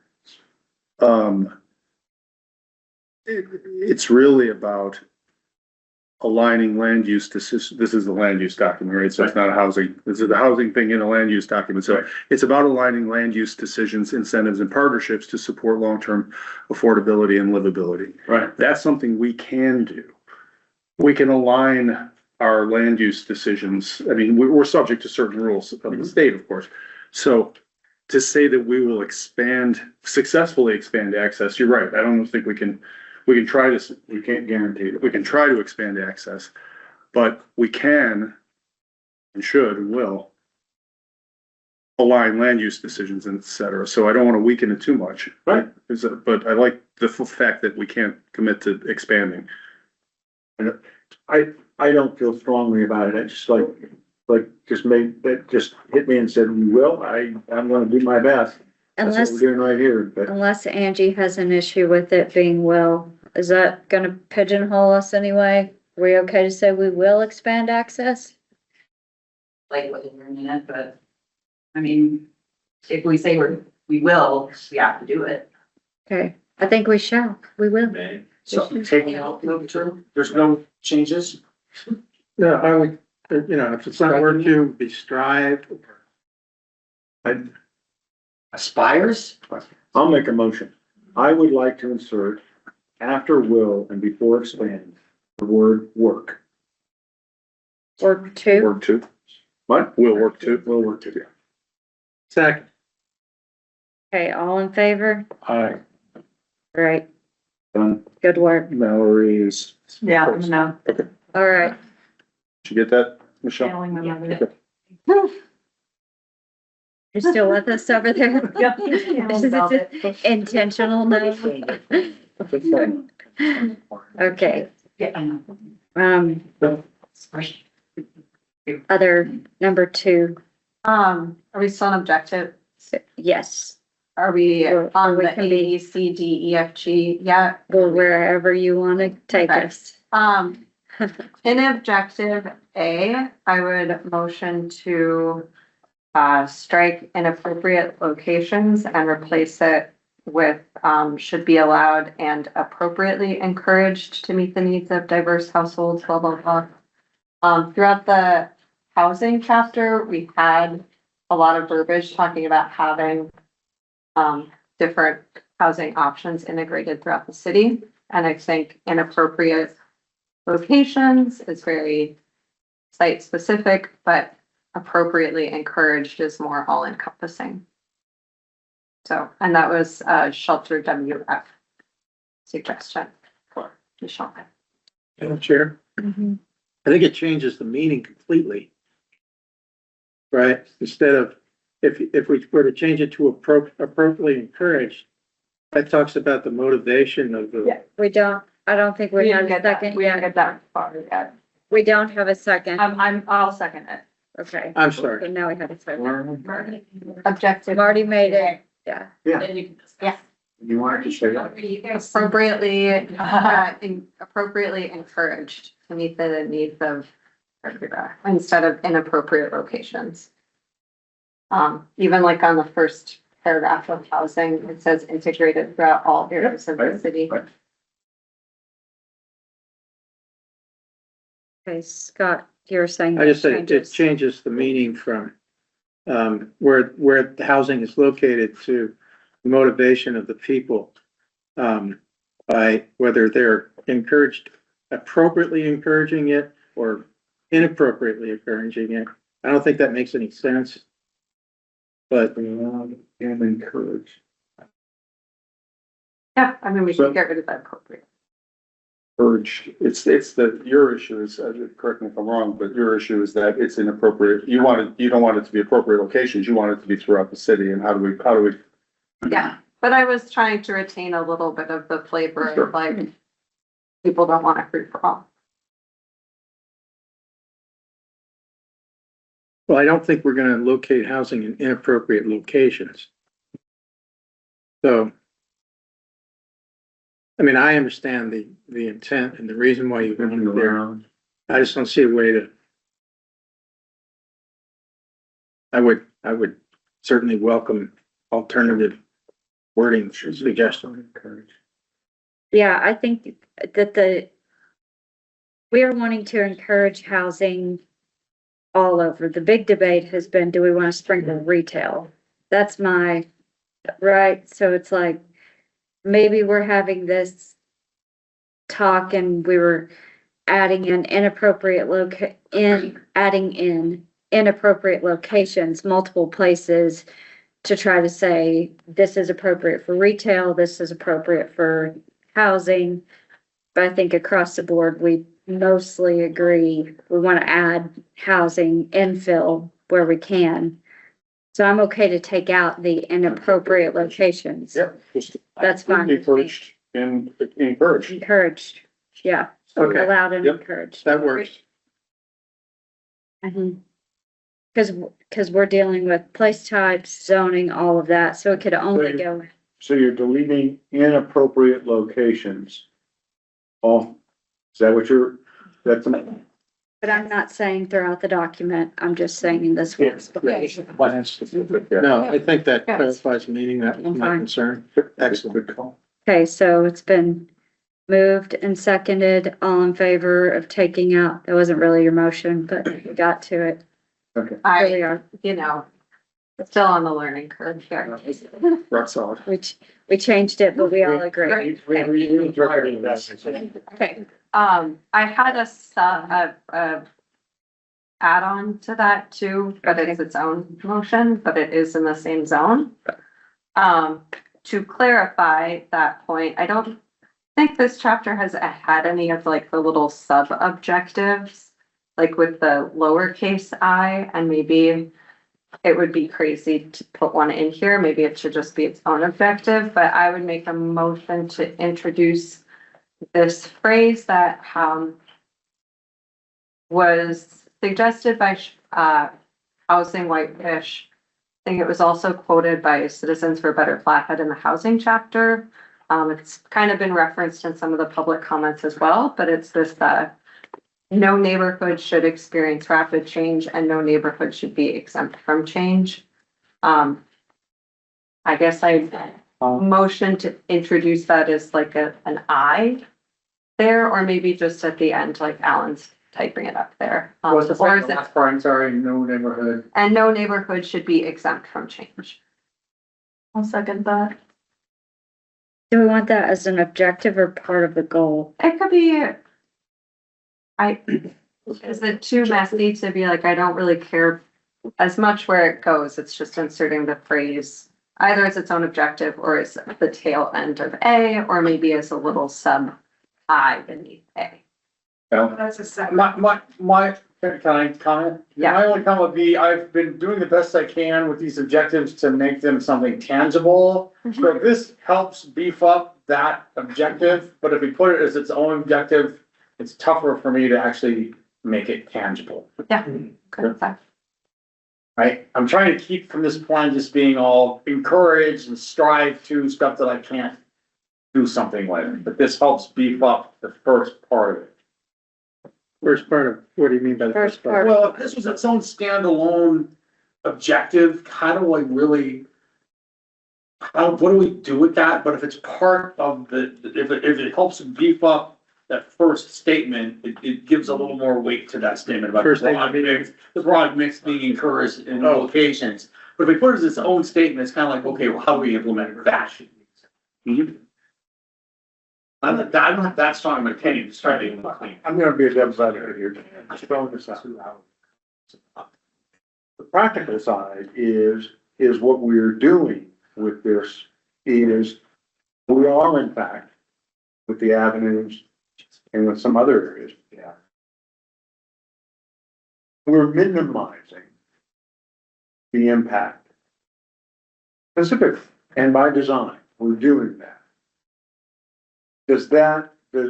it's really about aligning land use to, this is the land use document, right? So it's not a housing, this is the housing thing in a land use document. So it's about aligning land use decisions, incentives, and partnerships to support long-term affordability and livability. Right. That's something we can do. We can align our land use decisions. I mean, we're subject to certain rules of the state, of course. So to say that we will successfully expand access, you're right. I don't think we can try to, we can't guarantee it. We can try to expand access, but we can and should and will align land use decisions and et cetera. So I don't want to weaken it too much. Right. But I like the fact that we can't commit to expanding. I don't feel strongly about it. I just just hit me and said, we will. I'm gonna do my best. That's what Unless, we're doing right here, but unless Angie has an issue with it being will, is that gonna pigeonhole us anyway? Are we okay to say we will expand access? Like what you're in it, but I mean, if we say we will, we have to do it. Okay, I think we shall, we will. so taking out, there's no changes. No, I would, if it's not word to be strived. Aspires? I'll make a motion. I would like to insert after will and before expand, the word work. Or two, Work too. What? Will work too. Will work too. Second. okay, all in favor? Aye. Right, Done. good work. Mallory is. Yeah, no. All right, Did you get that, Michelle? Failing my mother. Okay. you're still with us over there? Yep. Intentional, no? Okay, Yeah, I know. other number two, Are we still on objective? yes, Are we Or on we the can be- A, C, D, E, F, G yet? go wherever you wanna take Okay. us. In objective A, I would motion to strike inappropriate locations and replace it with should be allowed and appropriately encouraged to meet the needs of diverse households, blah, blah, blah. Throughout the housing chapter, we had a lot of verbiage talking about having different housing options integrated throughout the city. And I think inappropriate locations is very site specific, but appropriately encouraged is more all encompassing. So, and that was shelter WF suggestion for Michelle. Madam Chair, Mhm. I think it changes the meaning completely. Right? Instead of, if we were to change it to appropriately encouraged, that talks about the motivation of the. Yeah, we don't, I don't think we We have didn't a get that, second we didn't yet. get that far yet. We don't have a second, I'll second it. okay. I'm So sorry. now we have a second. Objective. Marty made it, yeah. Then you can discuss. You want to say that? Appropriately encouraged to meet the needs of instead of inappropriate locations. Even like on the first paragraph of housing, it says integrated throughout all areas of the city. Right. Okay, Scott, you're saying. I just that said it changes. changes the meaning from where the housing is located to the motivation of the people. By whether they're appropriately encouraging it or inappropriately encouraging it. I don't think that makes any sense. But And encourage. Yeah, I mean, we So- should get rid of that appropriate. Urged, your issue is, correct me if I'm wrong, but your issue is that it's inappropriate. You don't want it to be appropriate locations, you want it to be throughout the city, and how do we? Yeah, but I was trying to retain a little bit of the flavor Sure. of like, people don't want a free for all. well, I don't think we're gonna locate housing in inappropriate locations. So, I mean, I understand the intent and the reason why you want it there. I just don't see a way to. I would certainly welcome alternative wording suggestion. Yeah, I think that we are wanting to encourage housing all over. The big debate has been, do we want to sprinkle retail? That's right. So it's like, maybe we're having this talk and we were adding in inappropriate locations, multiple places to try to say, this is appropriate for retail, this is appropriate for housing. But I think across the board, we mostly agree, we want to add housing infill where we can. So I'm okay to take out the inappropriate locations. Yep. That's fine. Encouraged and encouraged. Encouraged, yeah. Okay. Allowed and Yep. encouraged. That works. Because we're dealing with place types, zoning, all of that, so it could only go. So you're deleting inappropriate locations. Oh, is that what that's? But I'm not saying throughout the document, I'm just saying in this one. No, I think that clarifies the meaning. That was my Fine. concern. Excellent. Good call. Okay, so it's been moved and seconded, all in favor of taking out, that wasn't really your motion, but we got to it. Okay. Here we are. Still on the learning curve here. Rock solid. We changed it, but we all agree. Okay, I had a add-on to that too, but it is its own motion, but it is in the same zone. To clarify that point, I don't think this chapter has had any of like the little sub-objectives, like with the lowercase I, and maybe it would be crazy to put one in here. Maybe it should just be its own objective, but I would make a motion to introduce this phrase that was suggested by Housing Whitefish. I think it was also quoted by Citizens for Better Flathead in the housing chapter. It's kind of been referenced in some of the public comments as well, but it's this, no neighborhood should experience rapid change and no neighborhood should be exempt from change. I guess I motion to introduce that as like an I there, or maybe just at the end, like Alan's typing it up there. What's the Or is it- last part? I'm sorry, no neighborhood. And no neighborhood should be exempt from change. I'll second that. Do we want that as an objective or part of the goal? It could be. Is it too messy to be like, I don't really care as much where it goes, it's just inserting the phrase, either as its own objective or as the tail end of A, or maybe as a little sub I beneath A. That's a second. Can I comment? Yeah. My only comment would be, I've been doing the best I can with these objectives to make them something tangible. So this helps beef up that objective, but if we put it as its own objective, it's tougher for me to actually make it tangible. Yeah. Good. Right? I'm trying to keep from this point just being all encouraged and strive to stuff that I can't do something with, but this helps beef up the first part of it. First part of, what do you mean by the first part? Well, if this was its own standalone objective, how do I really, what do we do with that? But if it's part of if it helps beef up that first statement, it gives a little more weight to that statement about the broad mix being encouraged in locations. But if we put it as its own statement, it's kind of like, okay, well, how do we implement that? I'm not that strong of an opinion, just trying to be clean. I'm gonna be a devil's advocate here. Just throwing this out. The practical side is what we're doing with this is we are in fact with the avenues and with some other areas. Yeah. We're minimizing the impact. Specifically, and by design, we're doing that. Does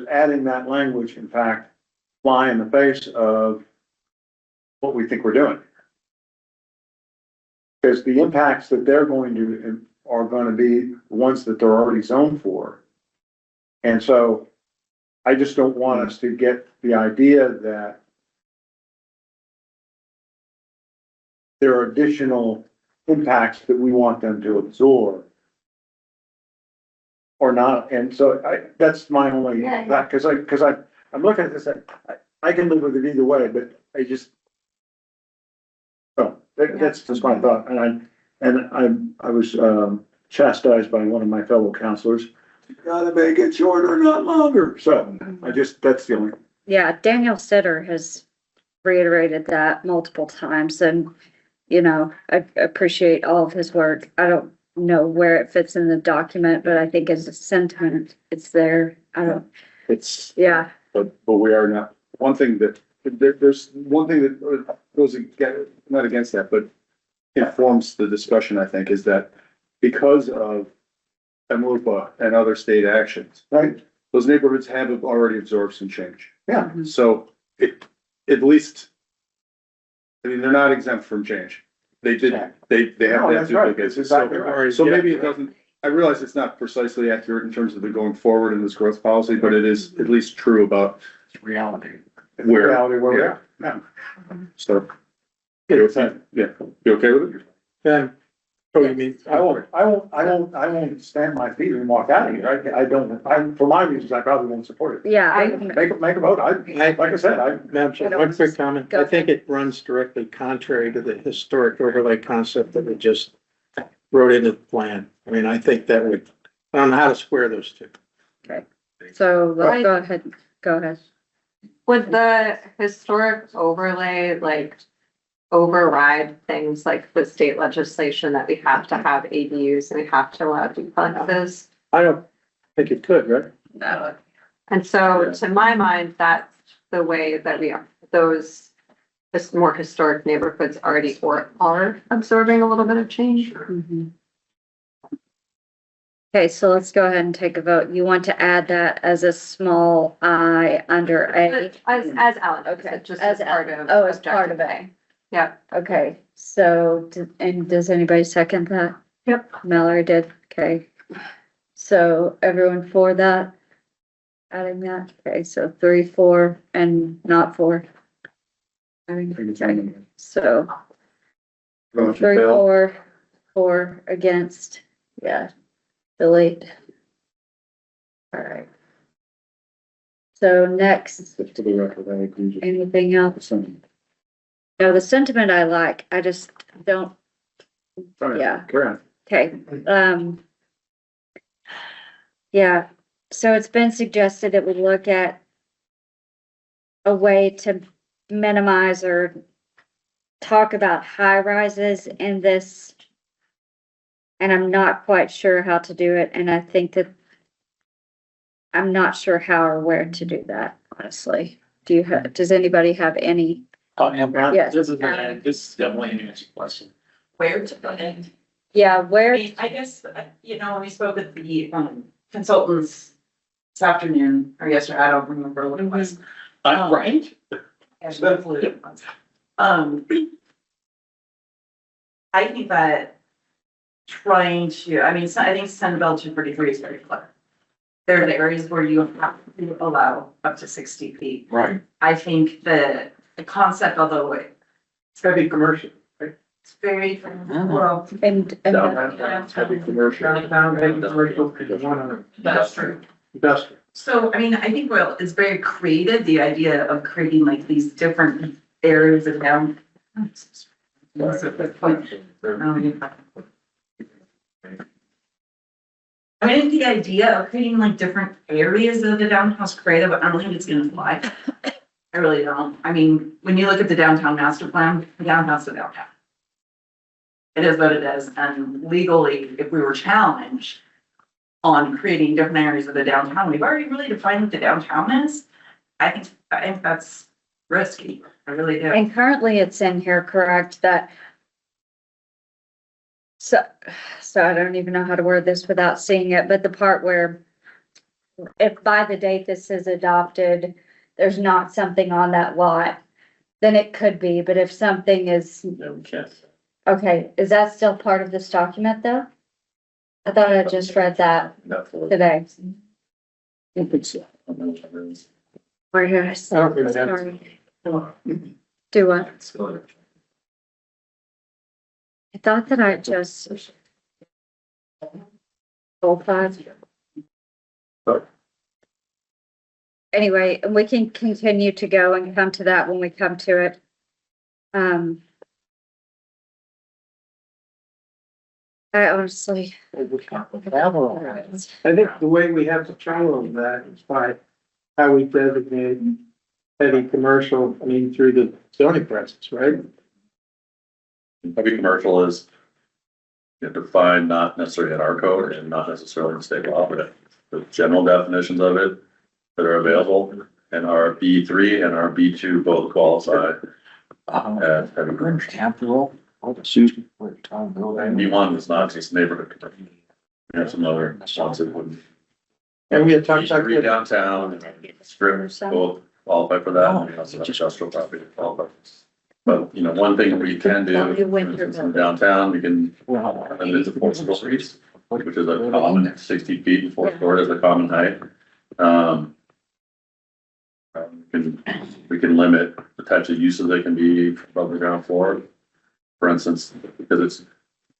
adding that language, in fact, fly in the face of what we think we're doing? Because the impacts that they're going to are gonna be ones that they're already zoned for. And so I just don't want us to get the idea that there are additional impacts that we want them to absorb. Or not, and so that's my only, that, cause I'm looking at this, I can live with it either way, but I just. Oh, that's just my thought, and I was chastised by one of my fellow counselors. You gotta make it shorter, not longer, so that's the only. Yeah, Daniel Sitter has reiterated that multiple times and, you know, I appreciate all of his work. I don't know where it fits in the document, but I think as a sentiment, it's there. It's. Yeah. But we are not, one thing that, there's one thing that goes against, not against that, but informs the discussion, I think, is that because of MUPA and other state actions, right? Those neighborhoods have already absorbed some change. Yeah. So at least, I mean, they're not exempt from change. They did, they have to duplicate. So maybe it doesn't, I realize it's not precisely accurate in terms of the going forward in this growth policy, but it is at least true about reality. Reality where we're at. Yeah. So. Yeah, you okay with it? Then, oh, you mean? I won't stand my feet and walk out of here. I don't, for my reasons, I probably won't support it. Yeah. Make a vote. Like I said, Madam Chair, one quick comment. I think it runs directly contrary to the historic overlay concept that we just wrote into the plan. I mean, I think that would, I don't know how to square those two. Okay. So let's go ahead. Would the historic overlay like override things like the state legislation that we have to have ADUs and we have to allow duplexes? I don't think it could, right? No. And so to my mind, that's the way that we are, those more historic neighborhoods already are absorbing a little bit of change. Okay, so let's go ahead and take a vote. You want to add that as a small I under A? As Alan, okay, just as part of. Oh, as part of A. Yeah. Okay, so, and does anybody second that? Yep. Mallory did, okay. So everyone for that? Adding that, okay, so 3, 4, and not 4. Okay, so 3, 4 against, yeah, delete. All right. So next, to the record, I agree. anything else? No, the sentiment I like, I just don't, yeah. Correct. Okay, yeah, so it's been suggested that we look at a way to minimize or talk about high rises in this. And I'm not quite sure how to do it, and I think that I'm not sure how or where to do that, honestly. Does anybody have any? Yes. This is definitely an answer question. Where to put it? Yeah, where? I guess, you know, when we spoke with the consultants this afternoon or yesterday, I don't remember what it was. Right? I think that trying to, I think Senate Bill 243 is very clear. There are the areas where you have to allow up to 60 feet. Right. I think the concept, although It's gotta be commercial, right? it's very, well, And Heavy commercial. that's true. Industrial. So, I think, well, it's very creative, the idea of creating like these different areas of town. That's a good point. I think the idea of creating like different areas of the downtown is creative, but I don't think it's gonna fly. I really don't. When you look at the downtown master plan, the downtown's the downtown. It is what it is, and legally, if we were challenged on creating different areas of the downtown, we've already really defined what the downtown is. I think that's risky. I really do. And currently it's in here, correct, that so I don't even know how to word this without seeing it, but the part where if by the date this is adopted, there's not something on that lot, then it could be, but if something is, okay, is that still part of this document though? I thought I just read that today. Where is? I don't think that's- Sorry. Do what? I thought that I just. Goal 5. Anyway, and we can continue to go and come to that when we come to it. I honestly. I think the way we have to follow that is by how we designate heavy commercial, I mean, through the zoning process, right? Heavy commercial is defined not necessarily in our code and not necessarily in state law, but the general definitions of it that are available, and our B3 and our B2 both qualify as heavy commercial. And B1 is not just neighborhood. We have some other ones that wouldn't. And we had talked about. Street downtown and strip both qualify for that, and we also have industrial property that qualify. But, one thing we can do, for instance, in downtown, we can limit it to 4 stories, which is a common 60 feet and 4 stories is a common height. We can limit the types of uses they can be above the ground floor. For instance, because it's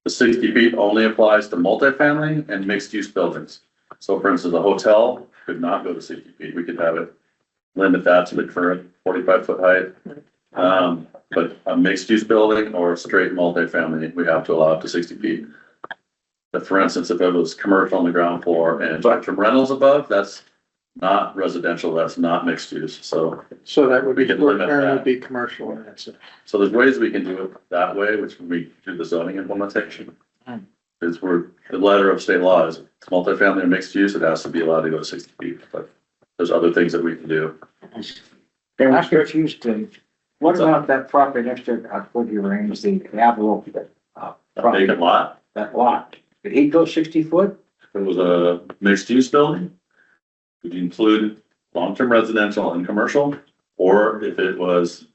the 60 feet only applies to multifamily and mixed use buildings. So for instance, a hotel could not go to 60 feet. We could have it limit that to the current 45-foot height. But a mixed use building or a straight multifamily, we have to allow up to 60 feet. But for instance, if it was commercial on the ground floor and short-term rentals above, that's not residential, that's not mixed use. So that would be, we can limit would that. be commercial, and that's it. So there's ways we can do it that way, which we do the zoning implementation. Is where the letter of state law is it's multifamily or mixed use, it has to be allowed to go to 60 feet, but there's other things that we can do. I'm confused to, what about that property next to, what you arranged, the Avalo, Vacant lot, that lot? Did he go 60 foot? if it was a mixed use building, would you include long-term residential and commercial? Or if it was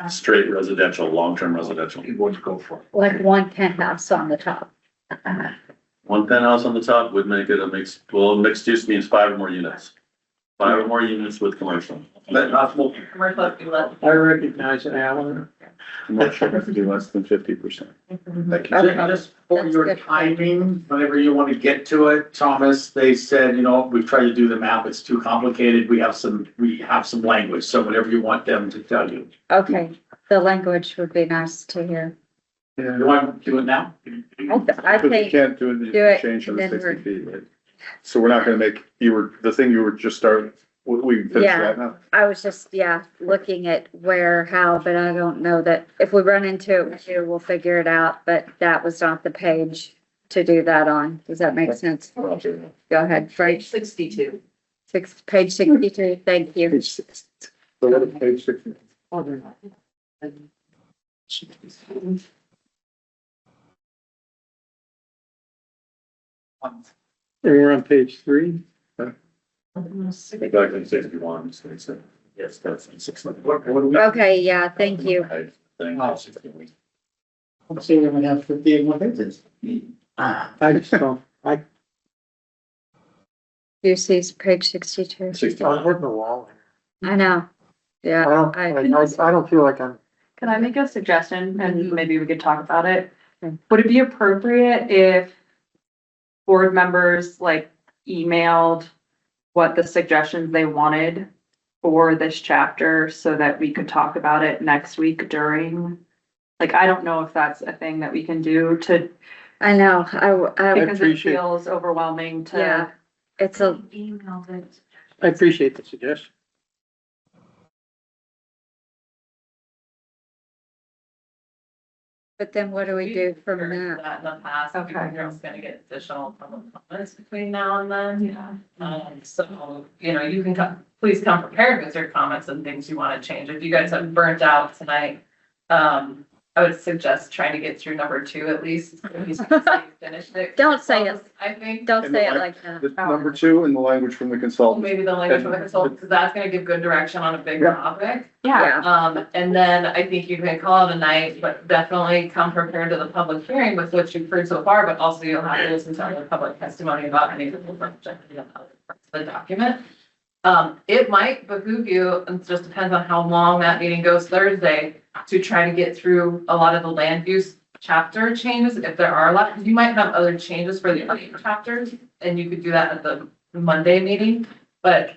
straight residential, long-term residential? He wouldn't go for it. Like one penthouse on the top. One penthouse on the top would make it a mixed, mixed use means 5 or more units. 5 or more units with commercial. But not full. Commercial has to be less. I recognize it, Alan. Commercial has to be less than 50%. Just for your timing, whenever you want to get to it, Thomas, they said, we've tried to do the map, it's too complicated, we have some language, so whenever you want them to tell you. Okay, the language would be nice to hear. You want to do it now? I But you think, can't do it, do it, change from and then 60 feet, right? So we're not gonna make, the thing you were just starting, we can finish Yeah. that now? I was just, looking at where, how, but I don't know that if we run into it with you, we'll figure it out, but that was not the page to do that on. Does that make sense? Go ahead, Frank. Page 62. Page 62, thank you. Page 60. So what is page 60? And we're on page 3. Back in 61, so it's yes, that's in 61. Okay, yeah, thank you. I'm saying we're gonna have 58 more pages. I just don't, Do you see page 62? I'm hitting the wall. I know, I yeah. don't, I don't feel like I'm. Can I make a suggestion and maybe we could talk about it? Would it be appropriate if board members emailed what the suggestions they wanted for this chapter so that we could talk about it next week during? I don't know if that's a thing that we can do to, I know, because it appreciate- feels overwhelming to. yeah, it's a, Email that. I appreciate the suggestion. but then what do we do from that? In the past, Okay. you're gonna get additional public comments between now and then. So, you can please come prepared with your comments and things you want to change. If you guys have burnt out tonight, I would suggest trying to get through number 2 at least. He's finished it. Don't say it. I think. Don't And say the it lang- like that. The number 2 and the language from the consultant. Maybe the language from the consultant, because that's gonna give good direction on a big Yeah. topic. Yeah. And then I think you can call it a night, but definitely come prepared to the public hearing with what you've heard so far, but also you'll have to listen to other public testimony about any of the parts of the document. It might behoove you, and it just depends on how long that meeting goes Thursday, to try to get through a lot of the land use chapter changes, if there are a lot, you might have other changes for the other chapters, and you could do that at the Monday meeting, but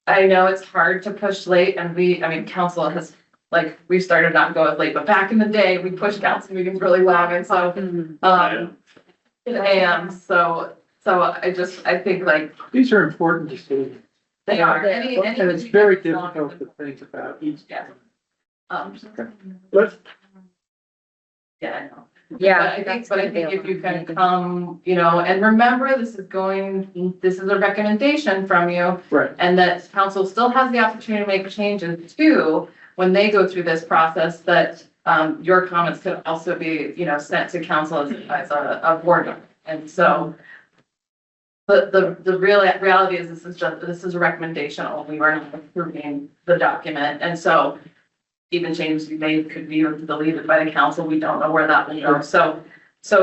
I know it's hard to push late, and council has, like, we started not going late, but back in the day, we pushed council meetings really long, and so, 10 a.m., so I think like, These are important decisions. they are, And it's very difficult to think about each. Yeah. Let's, Yeah, I know. Yeah. But I think if you can come, and remember, this is a recommendation from you. right. And that council still has the opportunity to make changes too, when they go through this process, that, your comments could also be, sent to council as a board member. And so the real reality is this is a recommendation only, we're not approving the document. And so even changes you made could be deleted by the council. We don't know where that will go. So,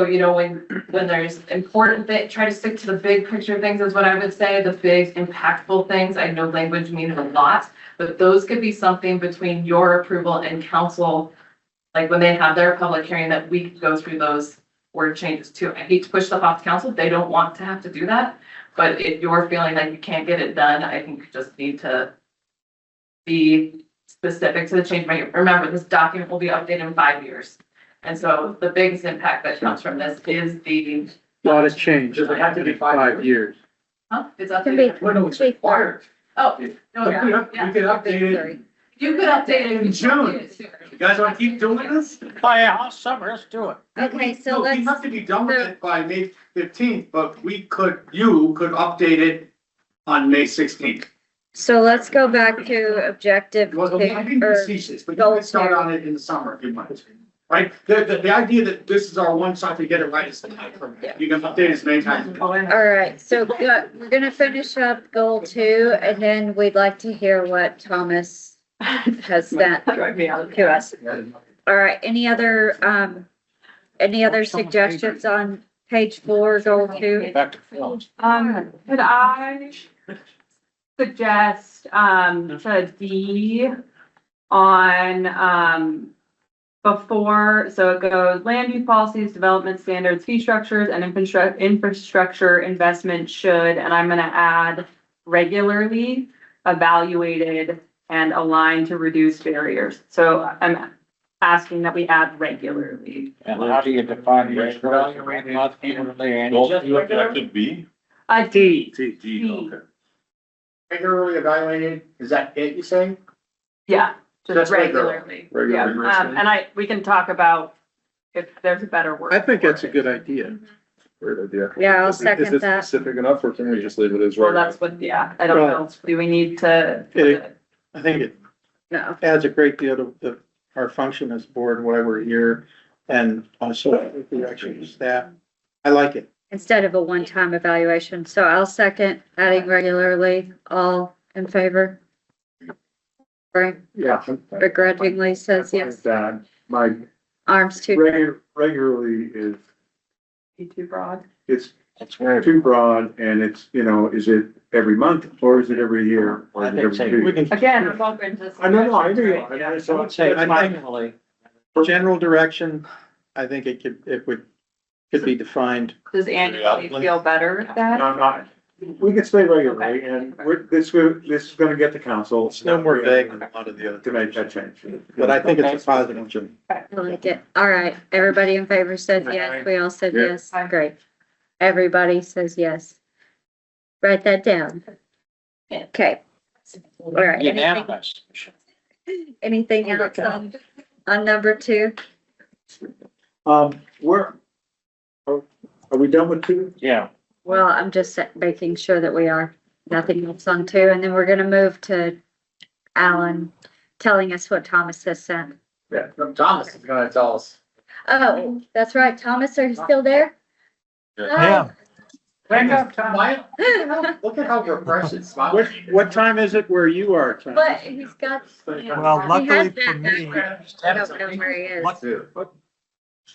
when there's important things, try to stick to the big picture things is what I would say, the big impactful things. I know language means a lot, but those could be something between your approval and council. Like when they have their public hearing, that we could go through those word changes too. I hate to push stuff off to council. They don't want to have to do that. But if you're feeling like you can't get it done, I think you just need to be specific to the change. Remember, this document will be updated in 5 years. And so the biggest impact that comes from this is the. Lot of change. Does it have to be 5 years? Huh? It's Can be- updated. Well, no, it's required. Oh, no, yeah. We could update it You could update it in June. You guys wanna keep doing this? Oh, yeah, all summer, let's do it. Okay, so No, we let's, have to be done with it by May 15th, but you could update it on May 16th. so let's go back to objective Well, I'm being or facetious, but you goal can start two. on it in the summer if you want, right? The idea that this is our one shot to get it right is not from, you can update it as many times. All right, so we're gonna finish up goal 2, and then we'd like to hear what Thomas has sent to us. All right, any other suggestions on page 4, goal 2? Back to Phil. Could I suggest, to D on, before, so it goes land use policies, development standards, fee structures, and infrastructure investment should, and I'm gonna add regularly evaluated and aligned to reduce barriers. So I'm asking that we add regularly. And how do you define regularly, not annually, annually? Objective B? D. D, okay. Regularly evaluated, is that it, you say? Yeah, just Just regular. regularly. Regular. Yeah, and we can talk about if there's a better word. I think for that's a it. good idea. Great idea. Yeah, I'll Is second it that. specific enough, or can we just leave it as Well, regular? that's what, yeah, I don't know. Do we need to? I think it No. adds a great deal to our function as board, why we're here, and also the direction of staff. I like it. Instead of a one-time evaluation. So I'll second adding regularly. All in favor? Frank Yeah. begrudgingly says yes. That, my Arms too. regularly is, Be too broad. it's That's very. too broad, and it's, is it every month, or is it every year? Or I is it think every so. 2 We years? can, Again, I'm open to. I know, I agree. suggestions, right? I- Yeah. so- I would say I think- annually. general direction, I think it could be defined. Does annually feel better with that? No, not, we can say regularly, and this is gonna get to council. It's no more vague than a lot of the other. To make that change. But I think it's a positive, Jim. I like it. All right. Everybody in favor said yes. We all said Yeah. yes. Great. Everybody says yes. Write that down. Okay. All right. Unanimous. Anything else on number 2? Where, are we done with 2? Yeah. Well, I'm just making sure that we are. Nothing else on 2, and then we're gonna move to Alan telling us what Thomas has sent. Yeah, Thomas is gonna tell us. Oh, that's right. Thomas, are you still there? Yeah. Wake up, Tom. Look at how refreshed and What, smiling. what time is it where you are, Tom? But he's got. Well, he luckily has for that me, background. I don't know where he is.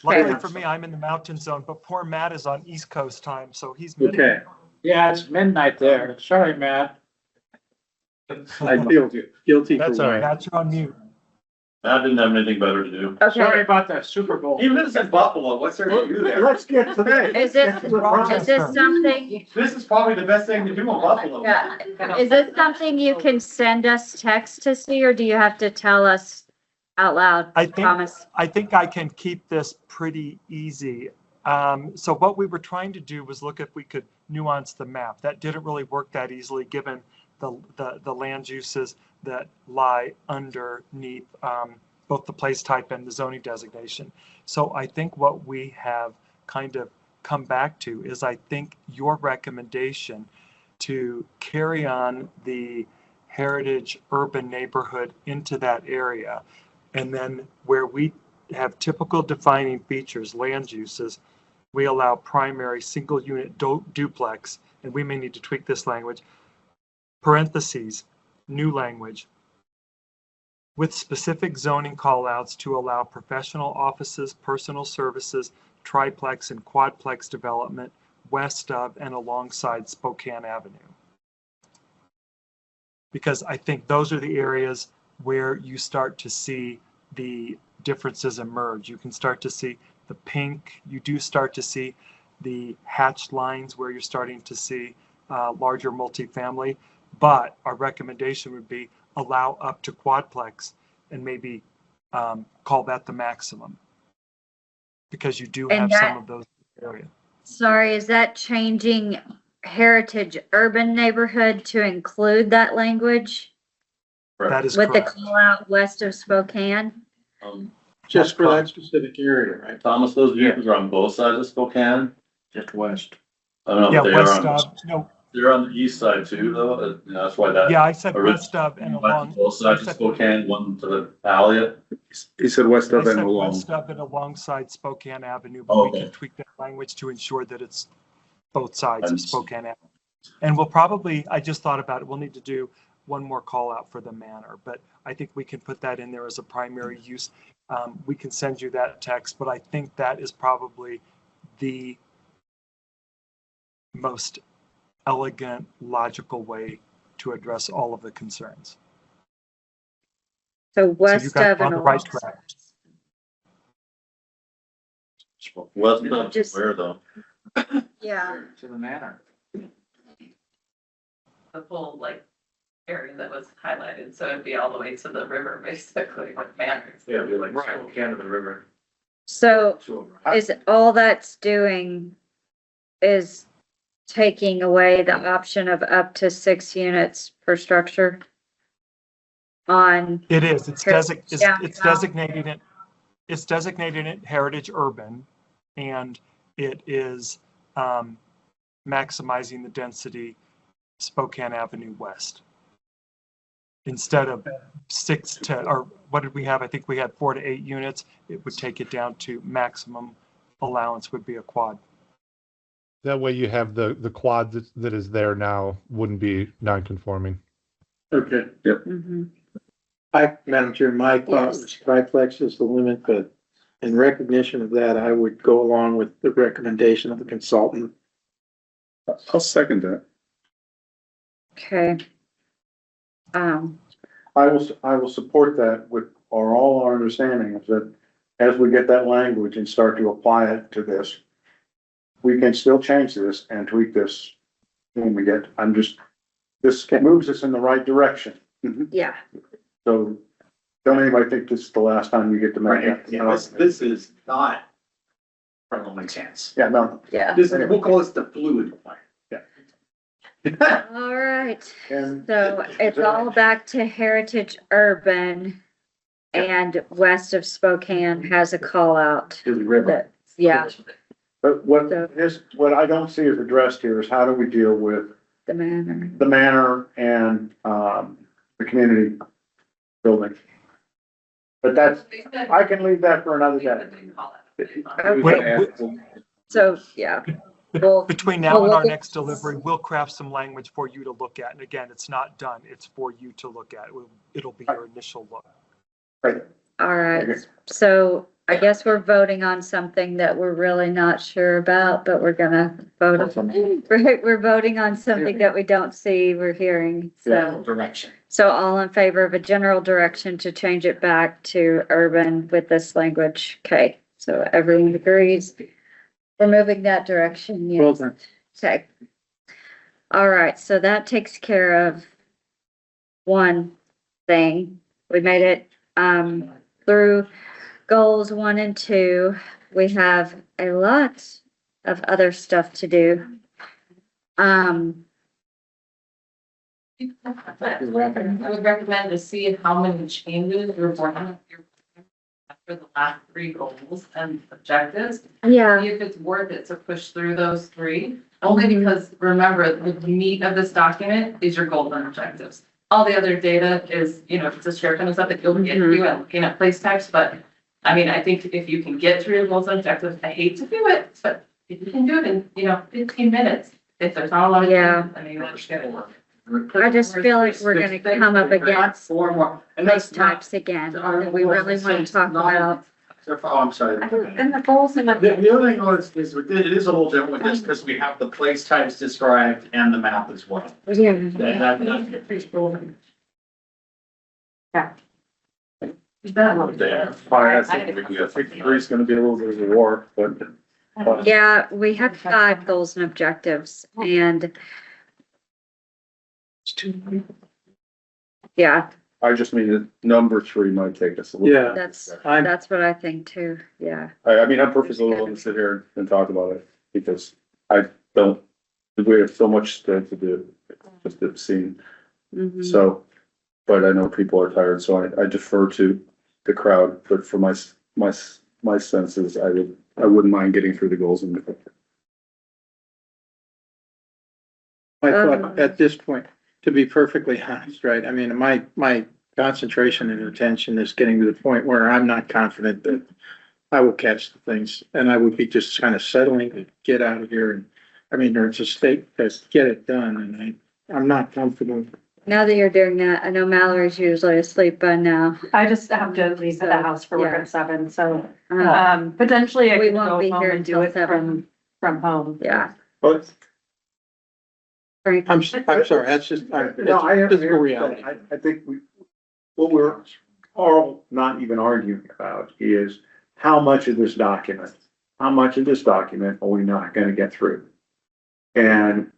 luckily for me, I'm in the mountain zone, but poor Matt is on East Coast time, so he's midnight. Okay, Yeah, it's midnight there. Sorry, Matt. I feel guilty for That's all right. why. Matt, you're on mute. I didn't have anything better to do. Okay, Sorry about that Super Bowl. He lives in Buffalo. What's there to do there? Let's get to that. is this something, This is probably the best thing to do in Buffalo. yeah, is this something you can send us text to see, or do you have to tell us out loud? I think, Thomas? I think I can keep this pretty easy. So what we were trying to do was look if we could nuance the map. That didn't really work that easily, given the land uses that lie underneath both the place type and the zoning designation. So I think what we have kind of come back to is, I think your recommendation to carry on the heritage urban neighborhood into that area, and then where we have typical defining features, land uses, we allow primary single unit duplex, and we may need to tweak this language, parentheses, new language, with specific zoning callouts to allow professional offices, personal services, triplex and quadplex development west of and alongside Spokane Avenue. Because I think those are the areas where you start to see the differences emerge. You can start to see the pink, you do start to see the hatched lines where you're starting to see larger multifamily, but our recommendation would be allow up to quadplex and maybe call that the maximum, because you do have some of those areas. Sorry, is that changing heritage urban neighborhood to include that language That is with the correct. call out west of Spokane? Just for that specific area, right? Thomas, those vehicles are on both sides of Spokane. Just west. I don't know Yeah, if they are west on, of, no, they're on the east side too, though. That's why that. yeah, I said original- west of and went along. Both sides I of said- Spokane, one to the alley. He said west I of and said along. west of and alongside Spokane Avenue, but we Okay. can tweak that language to ensure that it's both sides of Understood. Spokane Avenue. And we'll probably, I just thought about it, we'll need to do one more call out for the manor, but I think we can put that in there as a primary use. We can send you that text, but I think that is probably the most elegant, logical way to address all of the concerns. So So you west guys of are and on the right along. track. West No, of just- where though? Yeah. To the manor. The full like area that was highlighted, so it'd be all the way to the river, basically, with manners. Yeah, be like Spokane to the river. So is all that's doing is taking away the option of up to 6 units per structure on, It is, it's Heritage designating it, it's designating it heritage urban, and it is maximizing the density Spokane Avenue West. Instead of 6 to, or what did we have? I think we had 4 to 8 units. It would take it down to maximum allowance would be a quad. That way you have the quad that is there now wouldn't be non-conforming. Okay. Yep. Madam Chair, my thought was triplex is the limit, but in recognition of that, I would go along with the recommendation of the consultant. I'll second that. okay. I will support that with all our understanding is that as we get that language and start to apply it to this, we can still change this and tweak this when we get, this moves us in the right direction. Yeah. So don't anybody think this is the last time you get to make Right, that. yeah, this is not friendly chance. Yeah, no. Yeah. This is, we'll call this the fluid plan. All right. And So it's all back to heritage urban, and west of Spokane has a call out. to the river. Yeah, But what I don't see is addressed here is how do we deal with the manor. the manor and, the community building? But that's, I can leave that for another day. So, yeah. We'll- Between now we'll and our look at- next delivery, we'll craft some language for you to look at. And again, it's not done. It's for you to look at. It'll be your initial look. All right, so I guess we're voting on something that we're really not sure about, but we're gonna vote. We're voting on something that we don't see, we're hearing, so. Direction. So all in favor of a general direction to change it back to urban with this language? Okay, so everyone agrees. We're moving that direction, Well yes. done. Okay. All right, so that takes care of one thing. We made it, through goals 1 and 2. We have a lot of other stuff to do. I would recommend to see how many changes you're working for the last 3 goals and objectives. Yeah. See if it's worth it to push through those 3, only because remember, the meat of this document is your goals and objectives. All the other data is, description and stuff that you'll get to and looking at place types, but I mean, I think if you can get through your goals and objectives, I hate to do it, but if you can do it in, 15 minutes, if there's not a lot of. Yeah. I mean, that's good. I just feel like we're gonna come up against Four more. And place that's not, types again, that we really want to talk about. oh, I'm sorry. And the goals and The other thing is it is a little different with this because we have the place types described and the map as well. Yeah. Yeah, I think 3 is gonna be a little bit of a war, but. Yeah, we have 5 goals and objectives and. Yeah, I just mean that number 3 might take us a little. Yeah. that's what I think too, yeah. I mean, I'm perfectly willing to sit here and talk about it because we have so much to do, just obscene. Mhm. So, but I know people are tired, so I defer to the crowd, but for my senses, I wouldn't mind getting through the goals and. I thought at this point, to be perfectly honest, right, I mean, my concentration and attention is getting to the point where I'm not confident that I will catch the things, and I would be just kind of settling to get out of here, and, I mean, there's a state test, get it done, and I'm not comfortable. Now that you're doing that, I know Mallory's usually asleep by now. I just have to leave the house for work Yeah. at 7, so, Uh, potentially I We could won't go be home here and do until it 7. from home. Yeah. But Frank? I'm sorry, that's just, No, I it's physical reality. I think what we're all not even arguing about is how much of this document are we not gonna get through? And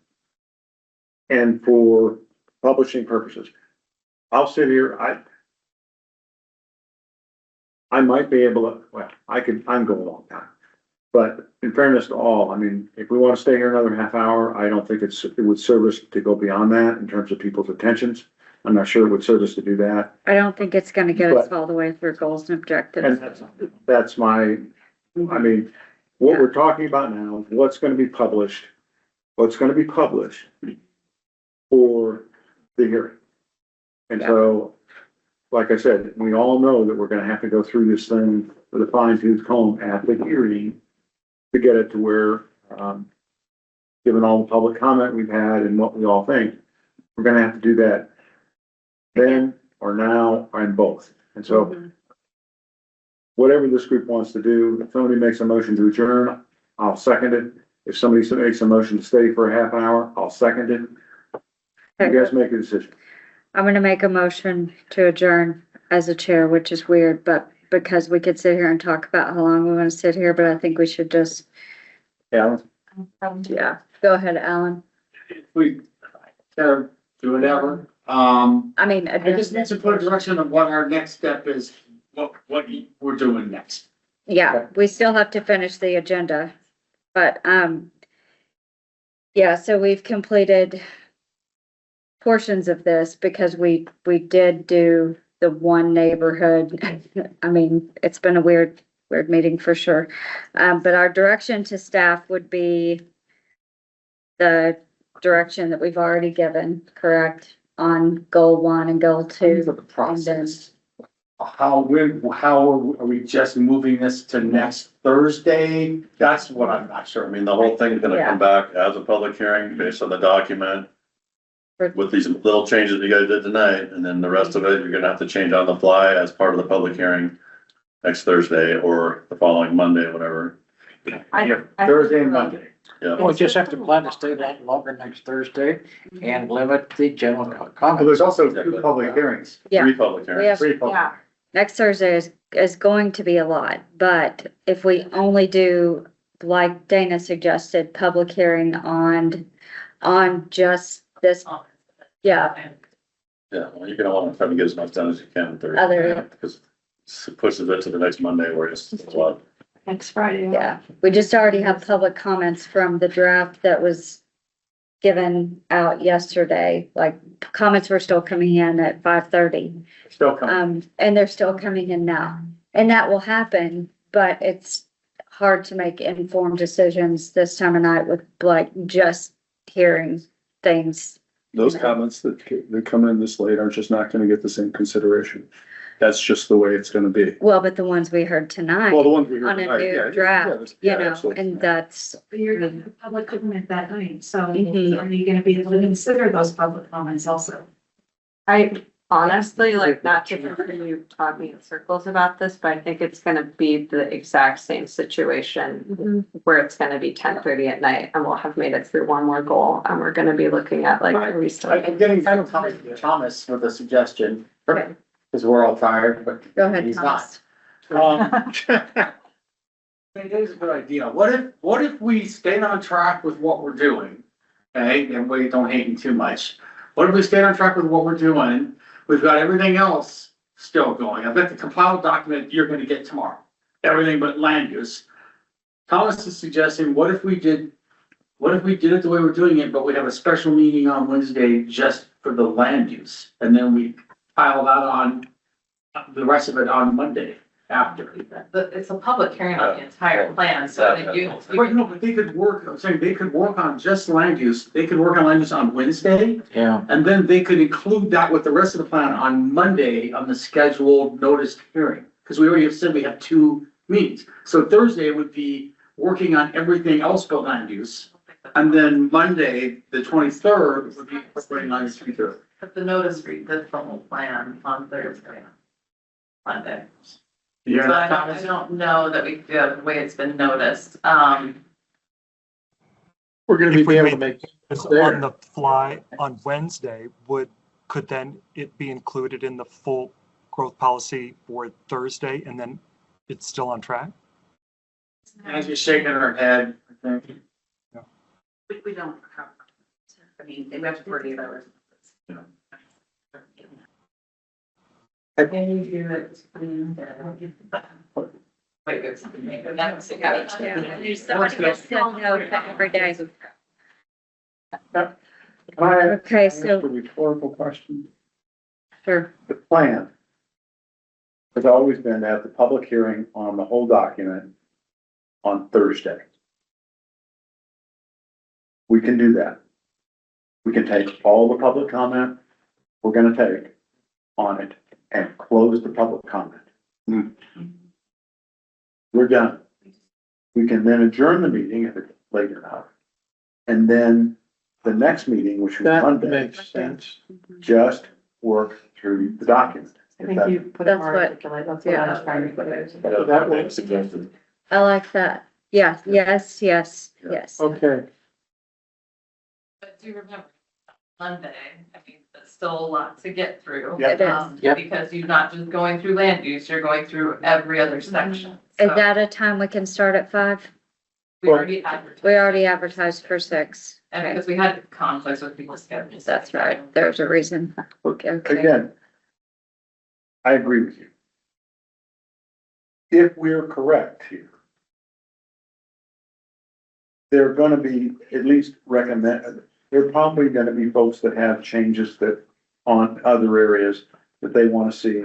for publishing purposes, I'll sit here, I might be able to, I'm going a long time. But in fairness to all, I mean, if we want to stay here another half hour, I don't think it would serve us to go beyond that in terms of people's attentions. I'm not sure it would serve us to do that. I don't think it's gonna get us But- all the way through goals and objectives. And that's my, I mean, what we're talking about now, is what's gonna be published for the hearing. And so, like I said, we all know that we're gonna have to go through this thing with a fine tooth comb at the hearing to get it to where, given all the public comment we've had and what we all think, we're gonna have to do that then or now or in both. And so whatever this group wants to do, if somebody makes a motion to adjourn, I'll second it. If somebody makes a motion to stay for a half hour, I'll second it. You guys make a decision. I'm gonna make a motion to adjourn as a chair, which is weird, but because we could sit here and talk about how long we wanna sit here, but I think we should just, Yeah. yeah, go ahead, Alan. We, do whatever, I mean, I just need to put a direction of what our next step is, what we're doing next. yeah, we still have to finish the agenda, but, yeah, so we've completed portions of this because we did do the one neighborhood. I mean, it's been a weird meeting for sure. But our direction to staff would be the direction that we've already given, correct? On goal 1 and goal 2. The process. how are we just moving this to next Thursday? That's what I'm not Sure, sure. I mean, the whole thing's gonna Yeah. come back as a public hearing based on the document. With these little changes you guys did tonight, and then the rest of it, you're gonna have to change on the fly as part of the public hearing next Thursday or the following Monday, whatever. Thursday and Monday. Yeah. We just have to plan to stay that longer next Thursday and limit the general Well, comment. there's also two public hearings. Yeah. Three public We hearings. have, Three public. Yeah. next Thursday is going to be a lot, but if we only do, like Dana suggested, public hearing on just this, yeah, Yeah, well, you're gonna wanna try to get as much done as you can Thursday. Other- Because it pushes it to the next Monday where it's a lot. Next Friday. yeah. We just already have public comments from the draft that was given out yesterday. Like, comments were still coming in at 5:30. Still coming. And they're still coming in now. And that will happen, but it's hard to make informed decisions this time of night with like just hearing things. Those comments that come in this late are just not gonna get the same consideration. That's just the way it's gonna be. Well, but the ones we heard tonight Well, the ones we heard on a tonight, yeah, new draft, you yeah, know, absolutely. and that's, But you're getting the public comment that night, so Mhm. are you gonna be able to consider those public comments also? I honestly, like, not to continue talking in circles about this, but I think it's gonna be the exact same situation where it's gonna be 10:30 at night and we'll have made it through one more goal and we're gonna be looking at like, are we still? I'm getting from Thomas with a suggestion, because we're all tired, but go ahead, he's not. Thomas. It is a good idea. What if we stayed on track with what we're doing? Okay, and we don't hate me too much. What if we stayed on track with what we're doing? We've got everything else still going. I bet the compiled document you're gonna get tomorrow. Everything but land use. Thomas is suggesting, what if we did it the way we're doing it, but we have a special meeting on Wednesday just for the land use? And then we pile that on, the rest of it on Monday after. It's a public hearing on the entire plan, so that you. Well, no, but they could work, I'm saying they could work on just land use. They could work on land use on Wednesday. Yeah. And then they could include that with the rest of the plan on Monday on the scheduled noticed hearing. Because we already have said we have two meetings. So Thursday would be working on everything else but land use. And then Monday, the 23rd, would be working on the 23rd. But the notice read the formal plan on Thursday. Monday. Yeah. So I don't know that we, the way it's been noticed, We're gonna If we be able made to make. this there. on the fly on Wednesday, could then it be included in the full growth policy for Thursday and then it's still on track? As you're shaking her head, I think. We don't have, I mean, they have 48 hours. can you do it? Wait, it's. There's somebody that said no to every day. Okay, so- A rhetorical question. Sure. The plan has always been to have the public hearing on the whole document on Thursday. We can do that. We can take all the public comment we're gonna take on it and close the public comment. We're done. We can then adjourn the meeting if it's late enough. And then the next meeting, which is That Monday, makes sense. just work through the document. I think you put it That's more what- articulate, that's what I was trying to put it. That way was suggested. I like that. Yeah, yes. okay. But do remember, Monday, I mean, there's still a lot to get through. Yep. It is. Yep. Because you're not just going through land use, you're going through every other section. Is So that a time we can start at 5? we already advertised. We already advertised for 6. And because we had conflicts with people's schedules. That's right. There's a reason. Okay. Again, I agree with you. If we're correct here, there are gonna be at least there are probably gonna be folks that have changes that on other areas that they wanna see.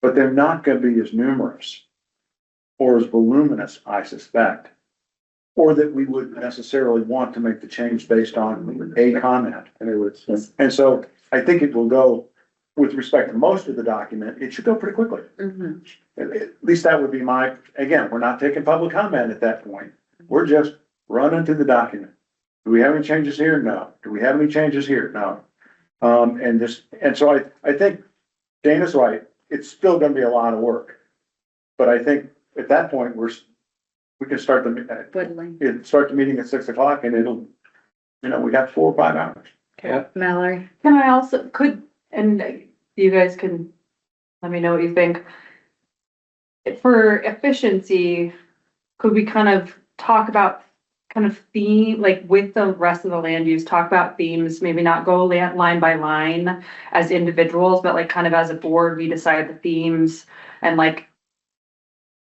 But they're not gonna be as numerous or as voluminous, I suspect. Or that we would necessarily want to make the change based on a comment. And so I think it will go with respect to most of the document, it should go pretty quickly. Mhm. At least that would be my, again, we're not taking public comment at that point. We're just running through the document. Do we have any changes here? No. Do we have any changes here? No. And so I think Dana's right. It's still gonna be a lot of work. But I think at that point, we can start the meeting at 6 o'clock and it'll, we got 4 or 5 hours. Okay. Mallory, Can I also, and you guys can let me know what you think. For efficiency, could we kind of talk about kind of theme, like with the rest of the land use, talk about themes, maybe not go line by line as individuals, but like kind of as a board, we decide the themes and like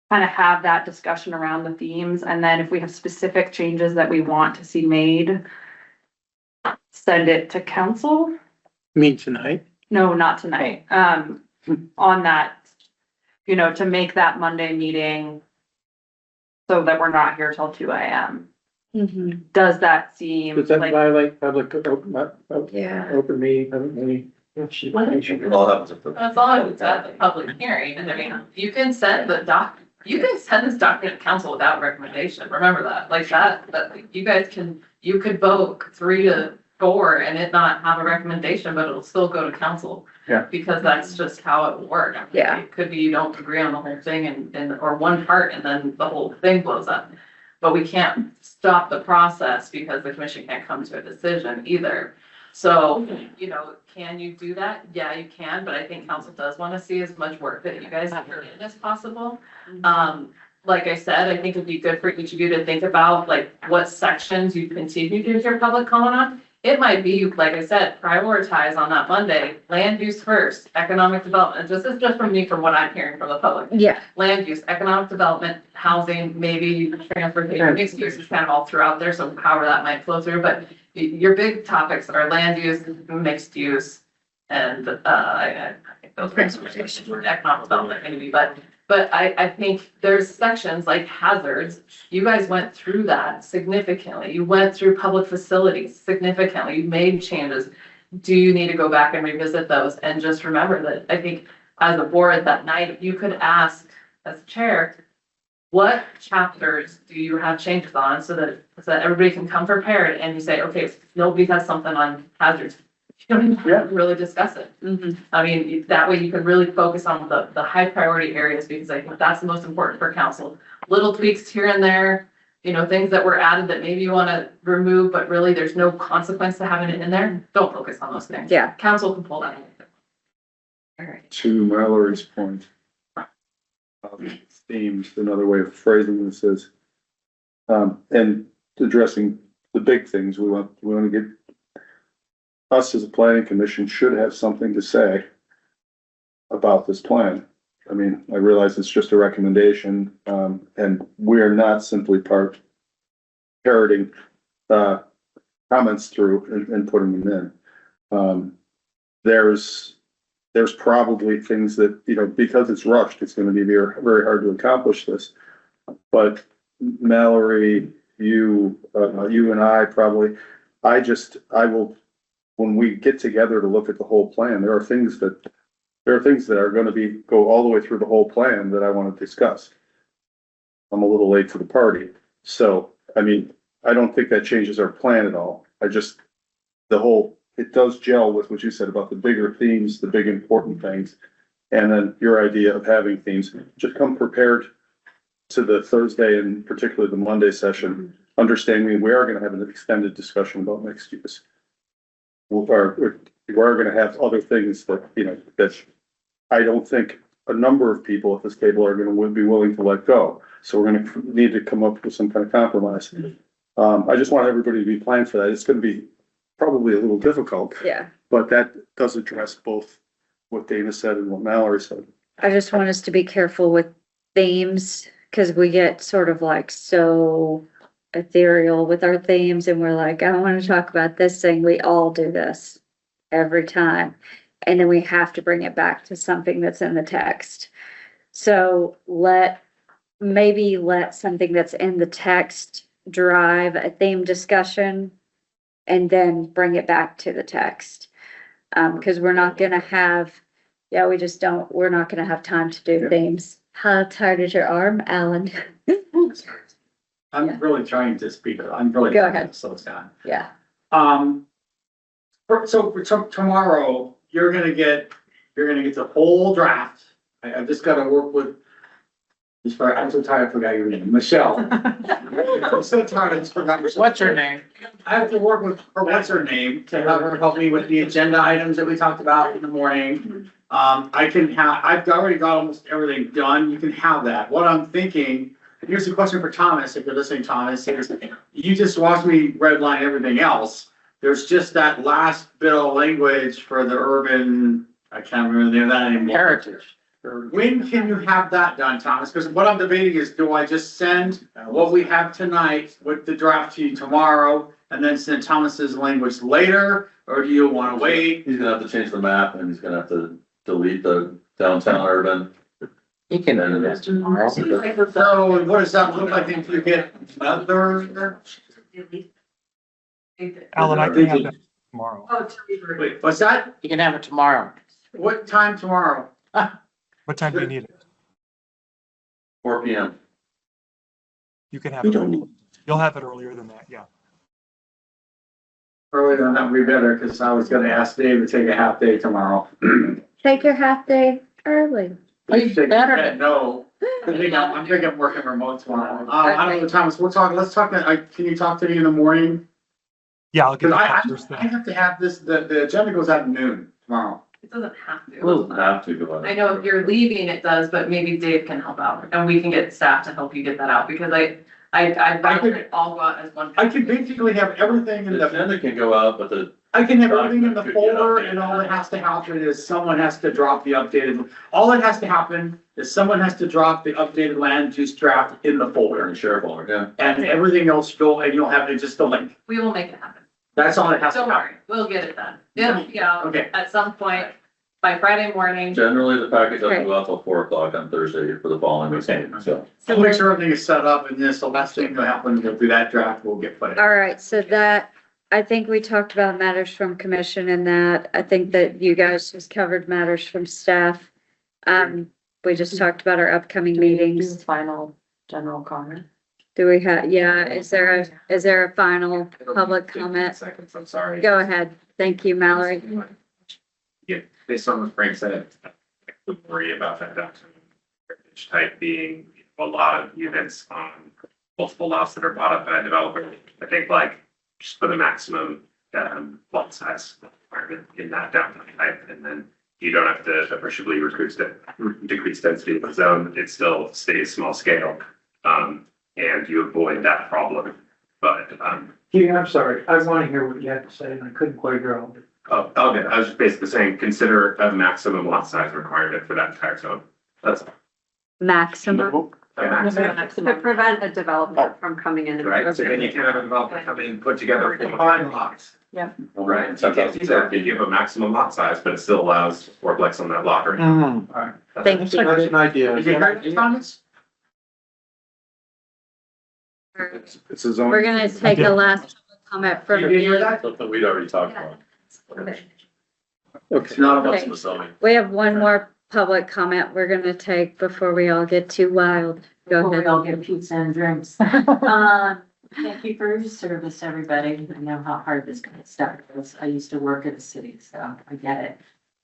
kind of have that discussion around the themes. And then if we have specific changes that we want to see made, send it to council. Mean tonight? No, not tonight. On that, to make that Monday meeting so that we're not here till 2 AM. Mhm. Does that seem Does that like, violate public, open meeting? It all happens at the. As long as it's at the public hearing, and I mean, you can send you can send this document to council without recommendation, remember that, like that you could vote 3 to 4 and it not have a recommendation, but it'll still go to council. Yeah. Because that's just how it will work. I mean, Yeah. It could be you don't agree on the whole thing or one part and then the whole thing blows up. But we can't stop the process because the commission can't come to a decision either. So, can you do that? Yeah, you can, but I think council does want to see as much work that you guys have in as possible. Like I said, I think it'd be good for each of you to think about like what sections you continue to hear public comment on. It might be, like I said, prioritize on that Monday, land use first, economic development. This is just from me, from what I'm hearing from the public. Yeah. Land use, economic development, housing, maybe transportation, mixed use is kind of all throughout there, so however that might flow through, but your big topics are land use, mixed use, and, I think those transportation, economic development maybe, but I think there's sections like hazards, you guys went through that significantly. You went through public facilities significantly, you made changes. Do you need to go back and revisit those? And just remember that I think as a board that night, you could ask as chair, what chapters do you have changes on so that everybody can come prepared and you say, okay, nobody has something on hazards. You don't even have to really discuss it. I mean, that way you can really focus on the high priority areas because I think that's the most important for council. Little tweaks here and there, things that were added that maybe you want to remove, but really there's no consequence to having it in there. Don't focus on those things. Yeah. Council can pull that in. All right. To Mallory's point, themes, another way of phrasing this is, and addressing the big things, we want to get us as a planning commission should have something to say about this plan. I mean, I realize it's just a recommendation, and we are not simply parroting, comments through and putting them in. There's probably things that, because it's rushed, it's gonna be very, very hard to accomplish this. But Mallory, you and I probably, I will, when we get together to look at the whole plan, there are things that are gonna go all the way through the whole plan that I wanna discuss. I'm a little late to the party, so, I mean, I don't think that changes our plan at all. It does gel with what you said about the bigger themes, the big important things. And then your idea of having themes, just come prepared to the Thursday and particularly the Monday session, understanding we are gonna have an extended discussion about mixed use. We are gonna have other things that, that I don't think a number of people at this table are gonna be willing to let go. So we're gonna need to come up with some kind of compromise. I just want everybody to be planning for that. It's gonna be probably a little difficult. Yeah. But that does address both what Dana said and what Mallory said. I just want us to be careful with themes because we get sort of like so ethereal with our themes and we're like, I want to talk about this thing. We all do this every time. And then we have to bring it back to something that's in the text. So maybe let something that's in the text drive a theme discussion and then bring it back to the text. Because we're not gonna have, yeah, we're not gonna have time to do themes. How tired is your arm, Alan? I'm really trying to speak, I'm really Go trying ahead. to slow down. Yeah. So tomorrow, you're gonna get the whole draft. I've just gotta work with. I'm so tired, I forgot your name, Michelle. I'm so tired, I just forgot. What's her name? I have to work with her, what's her name, to have her help me with the agenda items that we talked about in the morning. I've already got almost everything done. You can have that. What I'm thinking, here's a question for Thomas, if you're listening, Thomas, is you just watched me redline everything else. There's just that last bit of language for the urban, I can't remember the name of that anymore. Heritage. When can you have that done, Thomas? Because what I'm debating is, do I just send what we have tonight with the draft to you tomorrow and then send Thomas's language later? Or do you want to wait? He's gonna have to change the map and he's gonna have to delete the downtown urban. He can do that tomorrow. So what does that look like if you get another? Alan, I can have that tomorrow. Wait, what's that? You can have it tomorrow. What time tomorrow? What time do you need it? 4 PM. You can have it. You'll have it earlier than that, yeah. Earlier than that would be better, because I was gonna ask Dave to take a half day tomorrow. Take your half day early. No, I'm thinking working remote tomorrow. I don't know, Thomas, let's talk, can you talk to me in the morning? Yeah, I'll get Because it first I thing. have to have this, the agenda goes out at noon tomorrow. It doesn't have to. Doesn't have to go on. I know if you're leaving, it does, but maybe Dave can help out and we can get staff to help you get that out because I'd rather it all go out as one. I can basically have everything in The the, agenda can go out, but the I can have everything in the folder, and all that has to happen is someone has to drop the updated, all that has to happen is someone has to drop the updated land use draft in the folder. and share folder, yeah. And everything else and you'll have it just the link. We will make it happen. That's all it has to Don't happen. worry, we'll get it done. It'll be out Okay. at some point by Friday morning. Generally, the package doesn't Okay. go out till 4 o'clock on Thursday for the following week, so. So make sure everything is set up, and then the last thing that happens, will be that draft will get put in. All right, so that, I think we talked about matters from commission and that, I think that you guys just covered matters from staff. We just talked about our upcoming meetings. Final general comment. Do we have, yeah, is there a final public comment? Seconds, I'm sorry. Go ahead. Thank you, Mallory. Yeah, based on what Frank said, I would worry about that downtown heritage type being a lot of units on multiple lots that are bought up by a developer. I think like just put a maximum lot size requirement in that downtown type, and then you don't have to appreciably decrease density of the zone. It still stays small scale, and you avoid that problem. But Yeah, I'm sorry. I want to hear what you have to say and I couldn't quite hear all of it. oh, okay, I was just basically saying, consider a maximum lot size requirement for that entire zone. That's Maximum. a maximum. To prevent a developer from coming in. and- Right, so then you can have a developer come in and put together Combined lots. right, so you have a maximum lot size, but it still allows fourplex on that lot. Alright. Thank you. That's an idea. Did you hear this, Thomas? It's a zone. We're gonna take a last comment from You did hear you. that? Something we'd already talked about. It's not about Okay. The zoning. We have one more public comment we're gonna take before we all get too wild. Go Before we ahead. all get pizza and drinks. Thank you for your service, everybody. I know how hard this kind of stuff is. I used to work at a city, so I get it.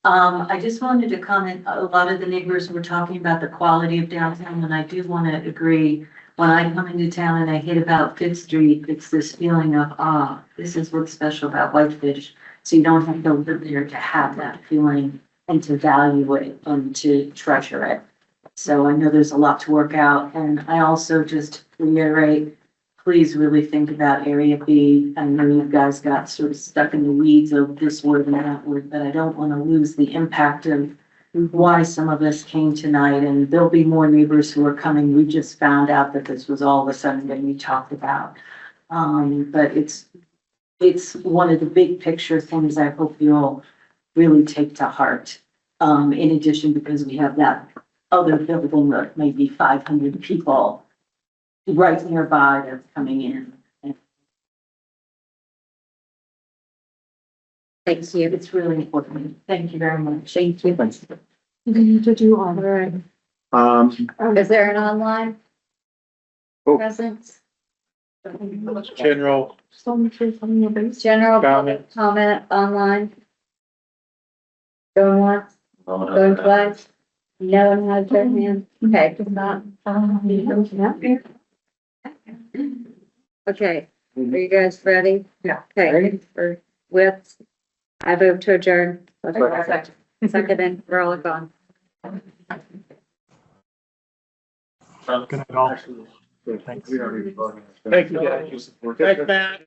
I just wanted to comment, a lot of the neighbors were talking about the quality of downtown, and I do want to agree. When I come into town and I hit about Fifth Street, it's this feeling of, this is what's special about Whitefish. So you don't have to live there to have that feeling and to value it and to treasure it. So I know there's a lot to work out, and I also just reiterate, please really think about Area B. I know you guys got sort of stuck in the weeds of this word and that word, but I don't want to lose the impact of why some of us came tonight, and there'll be more neighbors who are coming. We just found out that this was all of a sudden going to be talked about. But it's one of the big picture things I hope you'll really take to heart. In addition, because we have that other building that maybe 500 people right nearby that's coming in. Thank you. It's really important. Thank you very much. Thank you. To do All right. Is there an online Oh. presence? General General Comment. comment online? Going once, going twice? No one has their hand? Okay, if not. Okay, are you guys ready? Yeah. Okay, for with, I vote to adjourn. Second, we're all gone. Good night, all. Thanks. Thank you, guys. Thanks, Matt.